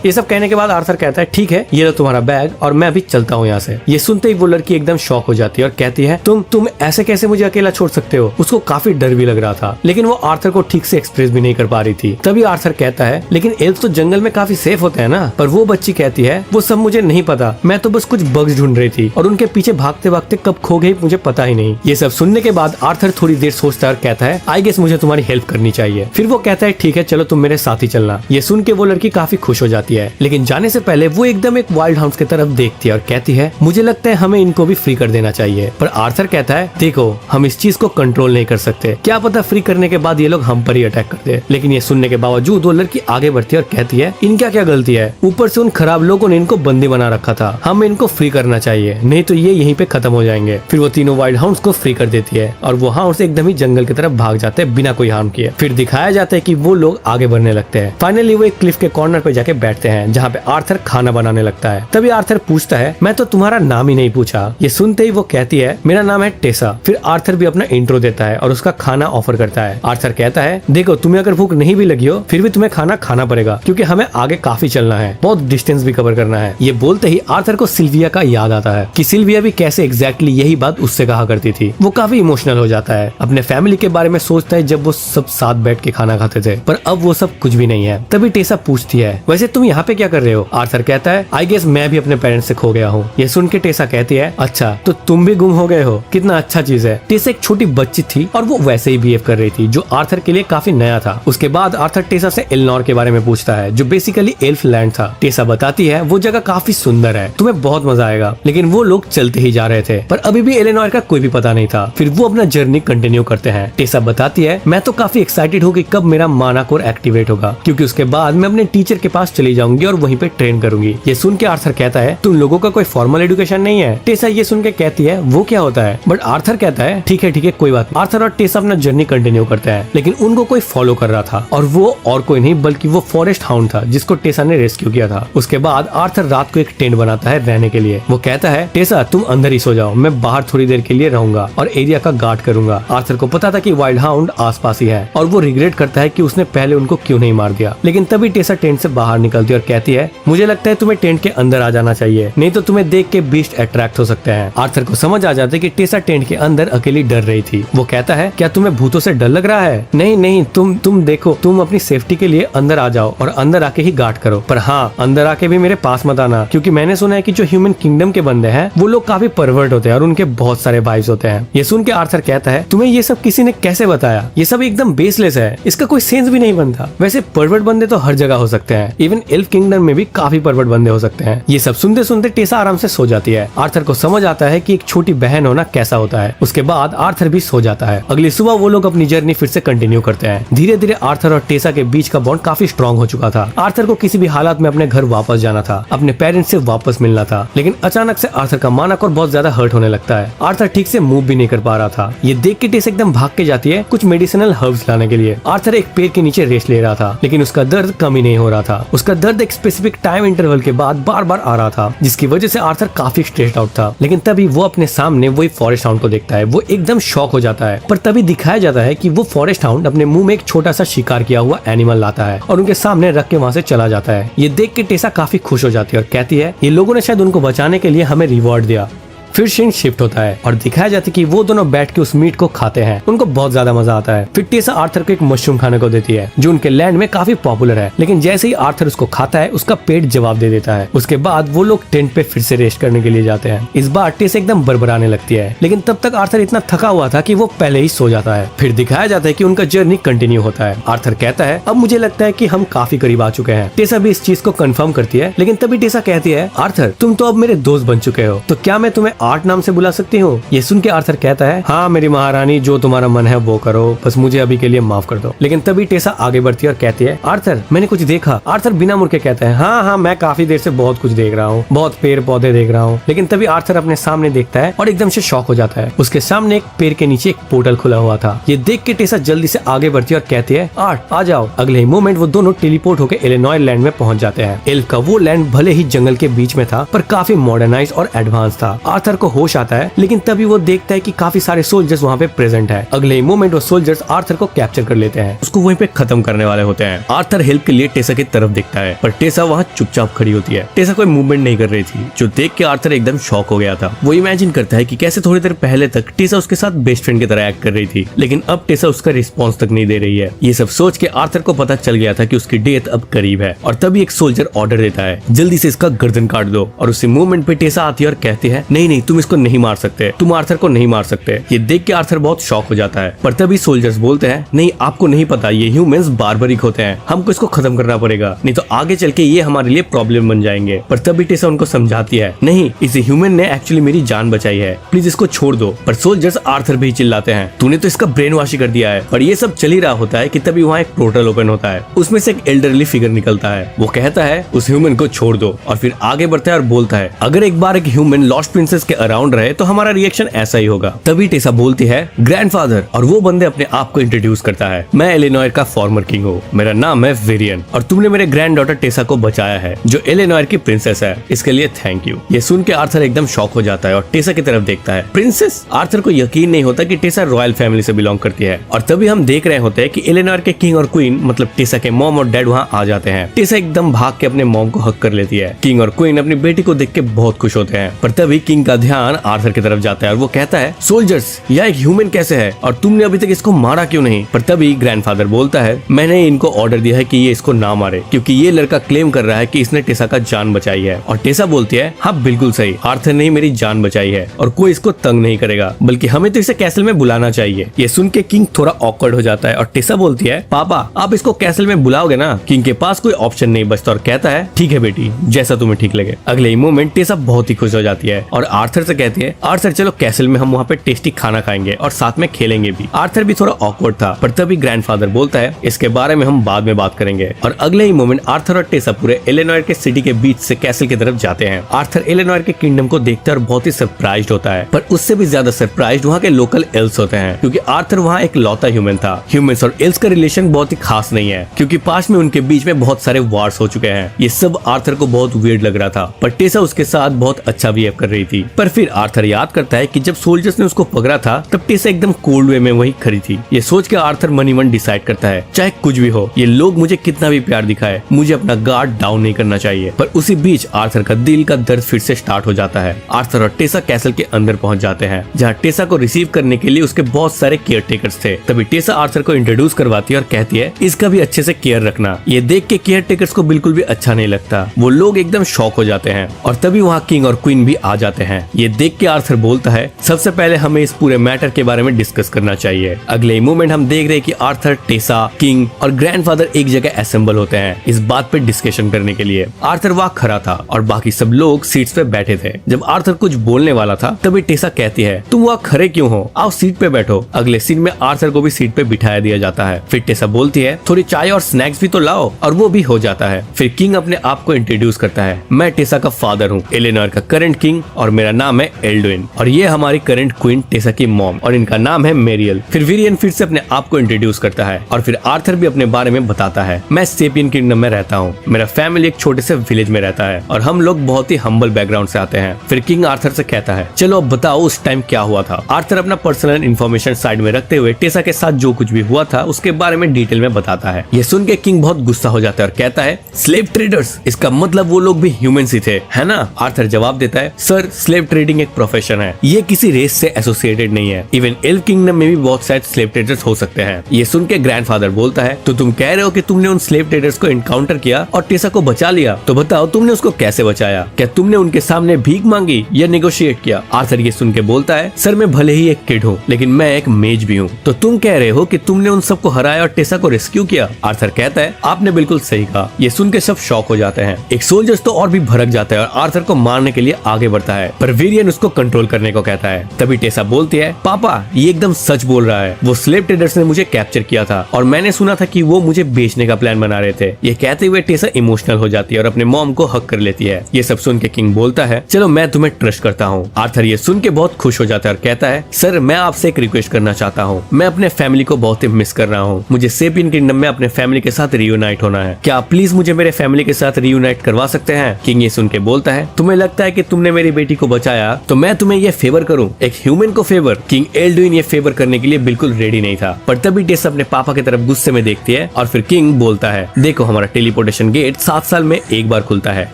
ये सब कहने के बाद आर्थर कहता है ठीक है, ये लो तुम्हारा बैग और मैं अभी चलता हूँ यहाँ से। ये सुनते ही वो लड़की एकदम शॉक हो जाती है और कहती है तुम ऐसे कैसे मुझे अकेला छोड़ सकते हो। उसको काफी डर भी लग रहा था, लेकिन वो आर्थर को ठीक से एक्सप्रेस भी नहीं कर पा रही थी। तभी आर्थर कहता है लेकिन एल्फ तो जंगल में काफी सेफ होते हैं ना। पर वो बच्ची कहती है वो सब मुझे नहीं पता, मैं तो बस कुछ बग्स ढूंढ रही थी और उनके पीछे भागते भागते कब खो गई मुझे पता ही नहीं। ये सब सुनने के बाद आर्थर थोड़ी देर सोचता है और कहता है आई गेस मुझे तुम्हारी हेल्प करनी चाहिए। फिर वो कहता है ठीक है चलो तुम मेरे साथ ही चलना। ये सुन के वो लड़की काफी खुश हो जाती है, लेकिन जाने से पहले वो एकदम एक वाइल्ड हाउंड की तरफ देखती है और कहती है मुझे लगता है हमें इनको भी फ्री कर देना चाहिए। पर आर्थर कहता है देखो हम इस चीज को कंट्रोल नहीं कर सकते, क्या पता फ्री करने के बाद ये लोग हम पर ही अटैक कर दे। लेकिन ये सुनने के बावजूद वो लड़की आगे बढ़ती है और कहती है इनका क्या गलती है, ऊपर से उन खराब लोगों ने इनको बंदी बना रखा था, हमें इनको फ्री करना चाहिए नहीं तो ये यहीं पे खत्म हो जाएंगे। फिर वो तीनों वाइल्ड हाउंड्स को फ्री कर देती है और वो हाउंड्स एकदम ही जंगल की तरफ भाग जाते हैं बिना कोई हार्म किए। फिर दिखाया जाता है कि वो लोग आगे बढ़ने लगते हैं। फाइनली वो एक क्लिफ के कॉर्नर पे जाके बैठते हैं जहाँ पे आर्थर खाना बनाने लगता है। तभी आर्थर पूछता है मैं तो तुम्हारा नाम ही नहीं पूछा। ये सुनते ही वो कहती है मेरा नाम है टेसा। फिर आर्थर भी अपना इंट्रो देता है और उसका खाना ऑफर करता है। आर्थर कहता है देखो तुम्हें अगर भूख नहीं भी लगी हो फिर भी तुम्हें खाना खाना पड़ेगा क्योंकि हमें आगे काफी चलना है, बहुत डिस्टेंस भी कवर करना है। ये बोलते ही आर्थर को सिल्विया का याद आता है कि सिल्विया भी कैसे एग्जैक्टली यही बात उससे कहा करती थी। वो काफी इमोशनल हो जाता है, अपने फैमिली के बारे में सोचता है जब वो सब साथ बैठ के खाना खाते थे, पर अब वो सब कुछ भी नहीं है। तभी टेसा पूछती है वैसे तुम यहाँ पे क्या कर रहे हो। आर्थर कहता है आई गेस मैं भी अपने पेरेंट्स से खो गया हूँ। ये सुन के टेसा कहती है अच्छा तो तुम भी गुम हो गए हो, कितना अच्छा चीज है। टेसा एक छोटी बच्ची थी और वो वैसे ही बिहेव कर रही थी जो आर्थर के लिए काफी नया था। उसके बाद आर्थर टेसा से एलेनोर के बारे में पूछता है जो बेसिकली एल्फ लैंड था। टेसा बताती है वो जगह काफी सुंदर है, तुम्हें बहुत मजा आएगा। लेकिन वो लोग चलते ही जा रहे थे पर अभी भी एलेनोर का कोई भी पता नहीं था। फिर वो अपना जर्नी कंटिन्यू करते हैं। टेसा बताती है मैं तो काफी एक्साइटेड हूँ कि कब मेरा माना कोर एक्टिवेट होगा क्योंकि उसके बाद मैं अपने टीचर के पास चली जाऊंगी और वहीं पे ट्रेन करूंगी। ये सुन के आर्थर कहता है तुम लोगों का कोई फॉर्मल एजुकेशन नहीं है। टेसा ये सुन के कहती है वो क्या होता है, बट आर्थर कहता है ठीक है कोई बात नहीं। आर्थर और टेसा अपना जर्नी कंटिन्यू करते हैं, लेकिन उनको कोई फॉलो कर रहा था और वो और कोई नहीं बल्कि वो फॉरेस्ट हाउंड था जिसको टेसा ने रेस्क्यू किया था। उसके बाद आर्थर रात को एक टेंट बनाता है रहने के लिए। वो कहता है टेसा तुम अंदर ही सो जाओ, मैं बाहर थोड़ी देर के लिए रहूंगा और एरिया का गार्ड करूंगा। आर्थर को पता था कि वाइल्ड हाउंड आसपास ही है और वो रिग्रेट करता है कि उसने पहले उनको क्यों नहीं मार दिया। लेकिन तभी टेसा टेंट से बाहर निकलती है और कहती है मुझे लगता है तुम्हें टेंट के अंदर आ जाना चाहिए, नहीं तो तुम्हें देख के बीस्ट अट्रैक्ट हो सकते हैं। आर्थर को समझ आ जाता है कि टेसा टेंट के अंदर अकेली डर रही थी। वो कहता है क्या तुम्हें भूतों से डर लग रहा है। नहीं तुम देखो, तुम अपनी सेफ्टी के लिए अंदर आ जाओ और अंदर आके ही गार्ड करो, पर हाँ अंदर आके भी मेरे पास मत आना क्योंकि मैंने सुना है कि जो ह्यूमन किंगडम के बंदे हैं वो लोग काफी परवर्ट होते हैं और उनके बहुत सारे वाइफ्स होते हैं। ये सुन के आर्थर कहता है तुम्हें ये सब किसी ने कैसे बताया, ये सब एकदम बेसलेस है, इसका कोई सेंस भी नहीं बनता। वैसे परवर्ट बंदे तो हर जगह हो सकते हैं, इवन एल्फ किंगडम में भी काफी परवर्ट बंदे हो सकते हैं। ये सब सुनते सुनते टेसा आराम से सो जाती है। आर्थर को समझ आता है कि एक छोटी बहन होना कैसा होता है। उसके बाद आर्थर भी सो जाता है। अगली सुबह वो लोग अपनी जर्नी फिर से कंटिन्यू करते हैं। धीरे धीरे आर्थर और टेसा के बीच का बॉन्ड काफी स्ट्रॉन्ग हो चुका था। आर्थर को किसी भी हालात में अपने घर वापस जाना था, अपने पेरेंट्स से वापस मिलना था। लेकिन अचानक से आर्थर का माना कोर बहुत ज्यादा हर्ट होने लगता है। आर्थर ठीक से मूव भी नहीं कर पा रहा था। ये देख के टेसा एकदम भाग के जाती है कुछ मेडिसिनल हर्ब्स लाने के लिए। आर्थर एक पेड़ के नीचे रेस्ट ले रहा था, लेकिन उसका दर्द कम ही नहीं हो रहा था। उसका दर्द एक स्पेसिफिक टाइम इंटरवल के बाद बार बार आ रहा था, जिसकी वजह से आर्थर काफी स्ट्रेस्ड आउट था। लेकिन तभी वो अपने सामने वही फॉरेस्ट हाउंड को देखता है। वो एकदम शॉक हो जाता है, पर तभी दिखाया जाता है कि वो फॉरेस्ट हाउंड अपने मुंह में एक छोटा सा शिकार किया हुआ एनिमल लाता है और उनके सामने रख के वहाँ से चला जाता है। ये देख के टेसा काफी खुश हो जाती है और कहती है ये लोगों ने शायद उनको बचाने के लिए हमें रिवॉर्ड दिया। फिर सीन शिफ्ट होता है और दिखाया जाता है कि वो दोनों बैठ के उस मीट को खाते हैं। उनको बहुत ज्यादा मजा आता है। फिर टेसा आर्थर को एक मशरूम खाने को देती है जो उनके लैंड में काफी पॉपुलर है, लेकिन जैसे ही आर्थर उसको खाता है उसका पेट जवाब दे देता है। उसके बाद वो लोग टेंट पे फिर से रेस्ट करने के लिए जाते हैं। इस बार टेसा एकदम बरबराने लगती है, लेकिन तब तक आर्थर इतना थका हुआ था कि वो पहले ही सो जाता है। फिर दिखाया जाता है कि उनका जर्नी कंटिन्यू होता है। आर्थर कहता है अब मुझे लगता है कि हम काफी करीब आ चुके हैं। टेसा भी इस चीज को कंफर्म करती है, लेकिन तभी टेसा कहती है आर्थर तुम तो अब मेरे दोस्त बन चुके हो, तो क्या मैं तुम्हें आर्ट नाम से बुला सकती हूँ? ये सुन के आर्थर कहता है हाँ मेरी महारानी, जो तुम्हारा मन है वो करो, बस मुझे अभी के लिए माफ कर दो। लेकिन तभी टेसा आगे बढ़ती है और कहती है आर्थर मैंने कुछ देखा। आर्थर बिना मुड़ के कहता है हाँ मैं काफी देर से बहुत कुछ देख रहा हूँ, बहुत पेड़ पौधे देख रहा हूँ। लेकिन तभी आर्थर अपने सामने देखता है और एकदम से शॉक हो जाता है। उसके सामने एक पेड़ के नीचे एक पोर्टल खुला हुआ था। ये देख के टेसा जल्दी से आगे बढ़ती है और कहती है आर्ट आ जाओ। अगले ही मोमेंट वो दोनों टेलीपोर्ट होकर इलिनॉय लैंड में पहुंच जाते हैं। एल्फ का वो लैंड भले ही जंगल के बीच में था पर काफी मॉडर्नाइज और एडवांस था। आर्थर को होश आता है, लेकिन तभी वो देखता है कि काफी सारे सोल्जर्स वहाँ पे प्रेजेंट है। अगले ही मोमेंट वो सोल्जर्स आर्थर को कैप्चर कर लेते हैं, उसको वहीं पे खत्म करने वाले होते हैं। आर्थर हेल्प के लिए टेसा की तरफ देखता है पर टेसा वहाँ चुपचाप खड़ी होती है। टेसा कोई मूवमेंट नहीं कर रही थी, जो देख के आर्थर एकदम शॉक हो गया था। वो इमेजिन करता है कि कैसे थोड़ी देर पहले तक टेसा उसके साथ बेस्ट फ्रेंड की तरह एक्ट कर रही थी, लेकिन अब टेसा उसका रिस्पॉन्स तक नहीं दे रही है। ये सब सोच के आर्थर को पता चल गया था कि उसकी डेथ अब करीब है। और तभी एक सोल्जर ऑर्डर देता है जल्दी से इसका गर्दन काट दो। और उसी मूवमेंट पे टेसा आती है और कहती है नहीं तुम इसको नहीं मार सकते, तुम आर्थर को नहीं मार सकते। ये देख के आर्थर बहुत शॉक हो जाता है। पर तभी सोल्जर्स बोलते हैं नहीं आपको नहीं पता, ये ह्यूमंस बार्बरिक होते हैं, हमको इसको खत्म करना पड़ेगा, नहीं तो आगे चल के ये हमारे लिए प्रॉब्लम बन जाएंगे। पर तभी टेसा उनको समझाती है नहीं इस ह्यूमन ने एक्चुअली मेरी जान बचाई है, प्लीज इसको छोड़ दो। पर सोल्जर्स आर्थर भी चिल्लाते हैं तूने तो इसका ब्रेन वॉश कर दिया है। और ये सब चल ही रहा होता है कि तभी वहाँ एक पोर्टल ओपन होता है, उसमें से एक एल्डरली फिगर निकलता है। वो कहता है उस ह्यूमन को छोड़ दो और फिर आगे बढ़ता है और बोलता है अगर एक बार एक ह्यूमन लॉस्ट प्रिंसेस के अराउंड रहे तो हमारा रिएक्शन ऐसा ही होगा। तभी टेसा बोलती है ग्रैंडफादर, और वो बंदे अपने आप को इंट्रोड्यूस करता है मैं इलिनॉय का फॉर्मर किंग हूँ, मेरा नाम है वेरियन और तुमने मेरे ग्रैंड डॉटर टेसा को बचाया है जो इलिनॉय की प्रिंसेस है, इसके लिए थैंक यू। ये सुन के आर्थर एकदम शॉक हो जाता है और टेसा की तरफ देखता है। प्रिंसेस? आर्थर को यकीन नहीं होता कि टेसा रॉयल फैमिली से बिलोंग करती है। और तभी हम देख रहे होते हैं कि इलिनॉय के किंग और क्वीन मतलब टेसा के मॉम और डैड वहाँ आ जाते हैं। टेसा एकदम भाग के अपने मॉम को हक कर लेती है। किंग और क्वीन अपनी बेटी को देख के बहुत खुश होते हैं। पर तभी किंग का ध्यान आर्थर की तरफ जाता है और वो कहता है सोल्जर्स यह एक ह्यूमन कैसे है और तुमने अभी तक इसको मारा क्यों नहीं? पर तभी ग्रैंडफादर बोलता है मैंने इनको ऑर्डर दिया है कि ये इसको ना मारे, क्योंकि ये लड़का क्लेम कर रहा है कि इसने टेसा का जान बचाई है। और टेसा बोलती है हाँ बिल्कुल सही, आर्थर ने मेरी जान बचाई है और कोई इसको तंग नहीं करेगा, बल्कि हमें तो इसे कैसल में बुलाना चाहिए। ये सुन के किंग थोड़ा ऑकवर्ड हो जाता है और टेसा बोलती है पापा आप इसको कैसल में बुलाओगे ना? किंग के पास कोई ऑप्शन नहीं बचता और कहता है ठीक है बेटी, जैसा तुम्हें ठीक लगे। अगले ही मोमेंट टेसा बहुत ही खुश हो जाती है और आर्थर से कहती है आर्थर चलो कैसल में हम वहाँ पे टेस्टी खाना खाएंगे और साथ में खेलेंगे भी। आर्थर भी थोड़ा ऑकवर्ड था, पर तभी ग्रैंडफादर बोलता है इसके बारे में हम बाद में बात करेंगे। और अगले ही मोमेंट आर्थर और टेसा पूरे इलिनॉय के सिटी के बीच से कैसल की तरफ जाते हैं। आर्थर इलिनॉय के किंगडम को देखता है और बहुत ही सरप्राइज्ड होता है, पर उससे भी ज्यादा सरप्राइज्ड वहाँ के लोकल एल्व्स होते हैं, क्योंकि आर्थर वहाँ एक लौता ह्यूमन था। ह्यूमंस और एल्व्स का रिलेशन बहुत ही खास नहीं है, क्योंकि पास में उनके बीच में बहुत सारे वार्स हो चुके हैं। ये सब आर्थर को बहुत वियर्ड लग रहा था, पर टेसा उसके साथ बहुत अच्छा बिहेव कर रही थी। पर फिर आर्थर याद करता है कि जब सोल्जर्स ने उसको पकड़ा था तब टेसा एकदम कोल्ड वे में वही खड़ी थी। ये सोच के आर्थर मन ही मन डिसाइड करता है चाहे कुछ भी हो, ये लोग मुझे कितना भी प्यार दिखाए, मुझे अपना गार्ड डाउन नहीं करना चाहिए। पर उसी बीच आर्थर का दिल का दर्द फिर से स्टार्ट हो जाता है। आर्थर और टेसा कैसल के अंदर पहुंच जाते हैं, जहाँ टेसा को रिसीव करने के लिए उसके बहुत सारे केयर टेकर्स थे। तभी टेसा आर्थर को इंट्रोड्यूस करवाती है और कहती है इसका भी अच्छे से केयर रखना। ये देख के केयर टेकर्स को बिल्कुल भी अच्छा नहीं लगता, वो लोग एकदम शॉक हो जाते हैं। और तभी वहाँ किंग और क्वीन भी आ जाते हैं। ये देख के आर्थर बोलता है सबसे पहले हमें इस पूरे मैटर के बारे में डिस्कस करना चाहिए। अगले मोमेंट हम देख रहे हैं कि आर्थर, टेसा, किंग और ग्रैंडफादर एक जगह असेंबल होते हैं इस बात पे डिस्कशन करने के लिए। आर्थर वहाँ खड़ा था और बाकी सब लोग सीट्स पे बैठे थे। जब आर्थर कुछ बोलने वाला था तभी टेसा कहती है तुम वहाँ खड़े क्यों हो, आओ सीट पे बैठो। अगले सीन में आर्थर को भी सीट पे बिठाया दिया जाता है। फिर टेसा बोलती है थोड़ी चाय और स्नैक्स भी तो लाओ, और वो भी हो जाता है। फिर किंग अपने आप को इंट्रोड्यूस करता है मैं टेसा का फादर हूँ, इलिनॉय का करंट किंग, और मेरा नाम है एल्डुइन, और ये हमारी करंट क्वीन टेसा की मॉम, और इनका नाम है मेरियल। फिर विरियन फिर से अपने आप को इंट्रोड्यूस करता है और फिर आर्थर भी अपने बारे में बताता है मैं सेपियन किंगडम में रहता हूँ, मेरा फैमिली एक छोटे से विलेज में रहता है और हम लोग बहुत ही हम्बल बैकग्राउंड से आते हैं। फिर किंग आर्थर से कहता है चलो अब बताओ उस टाइम क्या हुआ था। आर्थर अपना पर्सनल इन्फॉर्मेशन साइड में रखते हुए टेसा के साथ जो कुछ भी हुआ था उसके बारे में डिटेल में बताता है। ये सुन के किंग बहुत गुस्सा हो जाता है और कहता है स्लेव ट्रेडर्स, इसका मतलब वो लोग भी ह्यूमंस ही थे, है ना? आर्थर जवाब देता है सर स्लेव स्लेव ट्रेडिंग एक प्रोफेशन है, ये किसी रेस से एसोसिएटेड नहीं है। इवन एल्फ किंगडम में भी बहुत सारे स्लेव ट्रेडर्स हो सकते हैं। ये सुन के ग्रैंडफादर बोलता है, तो तुम कह रहे हो कि तुमने उन स्लेव ट्रेडर्स को एनकाउंटर किया और टेसा को बचा लिया, तो बताओ तुमने उसको कैसे बचाया? क्या तुमने उनके सामने भीख मांगी या नेगोशिएट किया? आर्थर ये सुन के बोलता है, सर मैं भले ही एक किड हूँ लेकिन मैं एक मेज भी हूँ। तो तुम कह रहे हो कि तुमने उन सबको हराया और टेसा को रेस्क्यू किया? आर्थर कहता है, आपने बिल्कुल सही कहा। ये सुन के सब शॉक हो जाते हैं। एक सोल्जर्स तो और भी भड़क जाता है और आर्थर को मारने के लिए आगे बढ़ता है, पर वीरियन उसको कंट्रोल करने को कहता है। तभी टेसा बोलती है, पापा ये एकदम सच बोल रहा है, वो स्लेव ट्रेडर्स ने मुझे कैप्चर किया था और मैंने सुना था कि वो मुझे बेचने का प्लान बना रहे थे। ये कहते हुए टेसा इमोशनल हो जाती है और अपने मॉम को हक कर लेती है। ये सब सुन के किंग बोलता है, चलो मैं तुम्हें ट्रस्ट करता हूँ। आर्थर ये सुन के बहुत खुश हो जाता है और कहता है, सर मैं आपसे एक रिक्वेस्ट करना चाहता हूँ, मैं अपने फैमिली को बहुत ही मिस कर रहा हूँ, मुझे सेपियन किंगडम में अपने फैमिली के साथ रियूनाइट होना है, क्या आप प्लीज मुझे मेरे फैमिली के साथ रियूनाइट करवा सकते हैं? किंग ये सुन के बोलता है, तुम्हें लगता है कि तुमने मेरी बेटी को बचाया तो मैं तुम्हें ये फेवर करूं, एक ह्यूमन को फेवर? किंग एल्डुइन ये फेवर करने के लिए बिल्कुल रेडी नहीं था, पर तभी टेसा अपने पापा की तरफ गुस्से में देखती है और फिर किंग बोलता है, देखो हमारा टेलीपोर्टेशन गेट 7 साल में एक बार खुलता है,